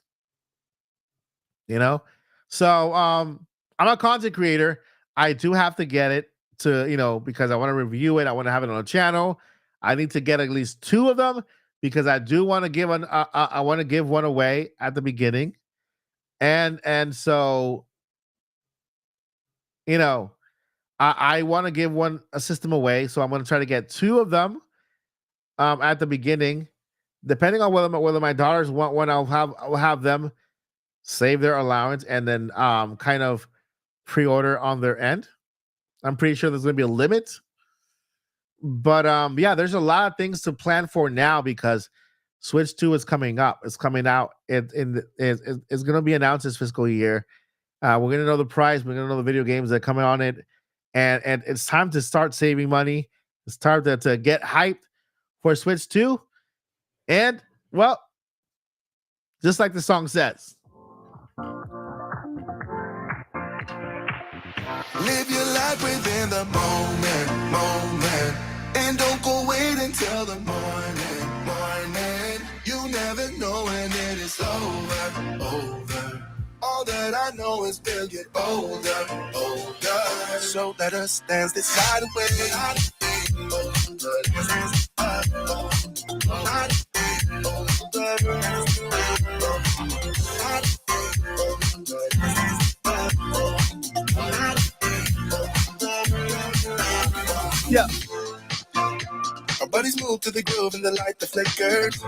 So I'm a content creator. I do have to get it to because I want to review it. I want to have it on a channel. I need to get at least 2 of them because I do want to give I want to give one away at the beginning, and so I want to give a system away. So I'm going to try to get 2 of them at the beginning. Depending on whether my daughters want one, I'll have them save their allowance and then kind of pre-order on their end. I'm pretty sure there's going to be a limit. But yeah, there's a lot of things to plan for now because Switch 2 is coming up. It's coming out. It's going to be announced this fiscal year. We're going to know the price. We're going to know the video games that are coming on it. And it's time to start saving money. It's time to get hyped for Switch 2. And, well, just like the song says. Live your life within the moment. And don't go wait until the morning. You never know when it is over. All that I know is we'll get older. So let us dance this side away. Yeah. Our buddies move to the groove and the light that flickers.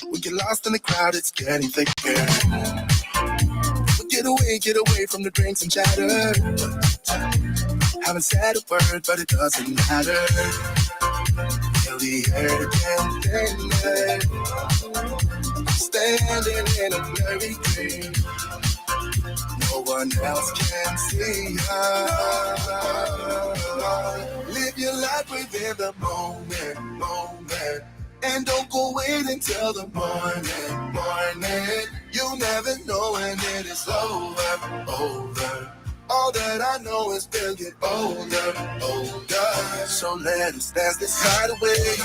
We get lost in the crowd, it's getting thicker. Get away from the drinks and chatter. Haven't said a word, but it doesn't matter. Feel the air getting thinner. Standing in a blurry dream. No one else can see us. Live your life within the moment. And don't go wait until the morning. You never know when it is over. All that I know is we'll get older. So let us dance this side away.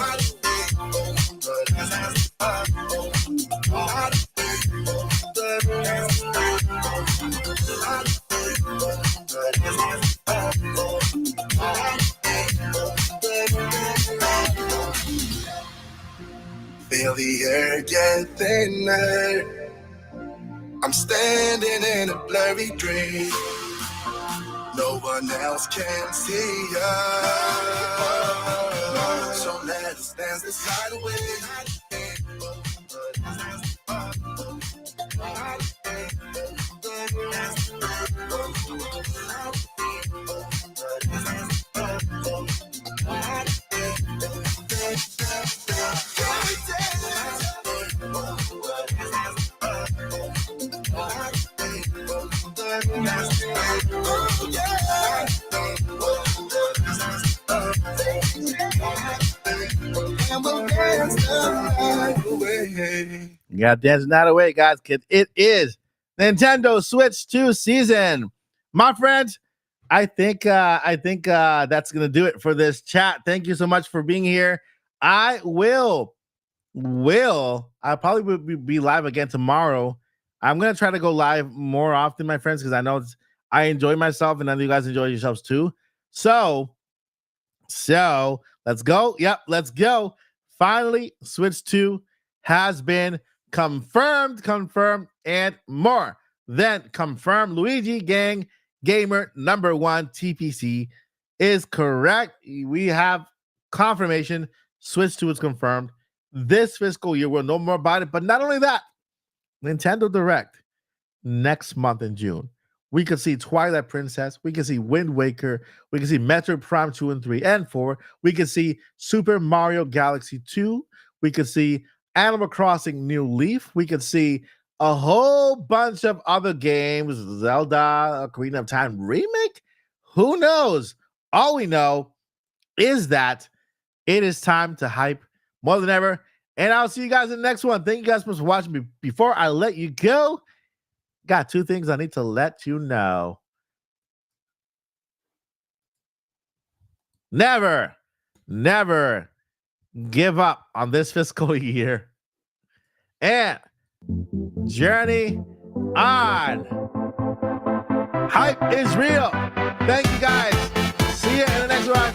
Feel the air get thinner. I'm standing in a blurry dream. No one else can see us. So let us dance this side away. You got dancing that away, guys, because it is Nintendo Switch 2 season. My friends, I think that's gonna do it for this chat. Thank you so much for being here. I probably will be live again tomorrow. I'm gonna try to go live more often, my friends, because I know I enjoy myself, and I know you guys enjoy yourselves too. So let's go. Yep, let's go. Finally, Switch 2 has been confirmed, and more than confirmed. Luigi Gang Gamer #1 TPC is correct. We have confirmation. Switch 2 is confirmed. This fiscal year, we'll know more about it. But not only that, Nintendo Direct next month in June. We could see Twilight Princess. We could see Wind Waker. We could see Metroid Prime 2 and 3 and 4. We could see Super Mario Galaxy 2. We could see Animal Crossing New Leaf. We could see a whole bunch of other games. Zelda Ocarina of Time remake. Who knows? All we know is that it is time to hype more than ever. And I'll see you guys in the next one. Thank you guys for watching me. Before I let you go, got 2 things I need to let you know. Never give up on this fiscal year. And journey on. Hype is real. Thank you guys. See you in the next one.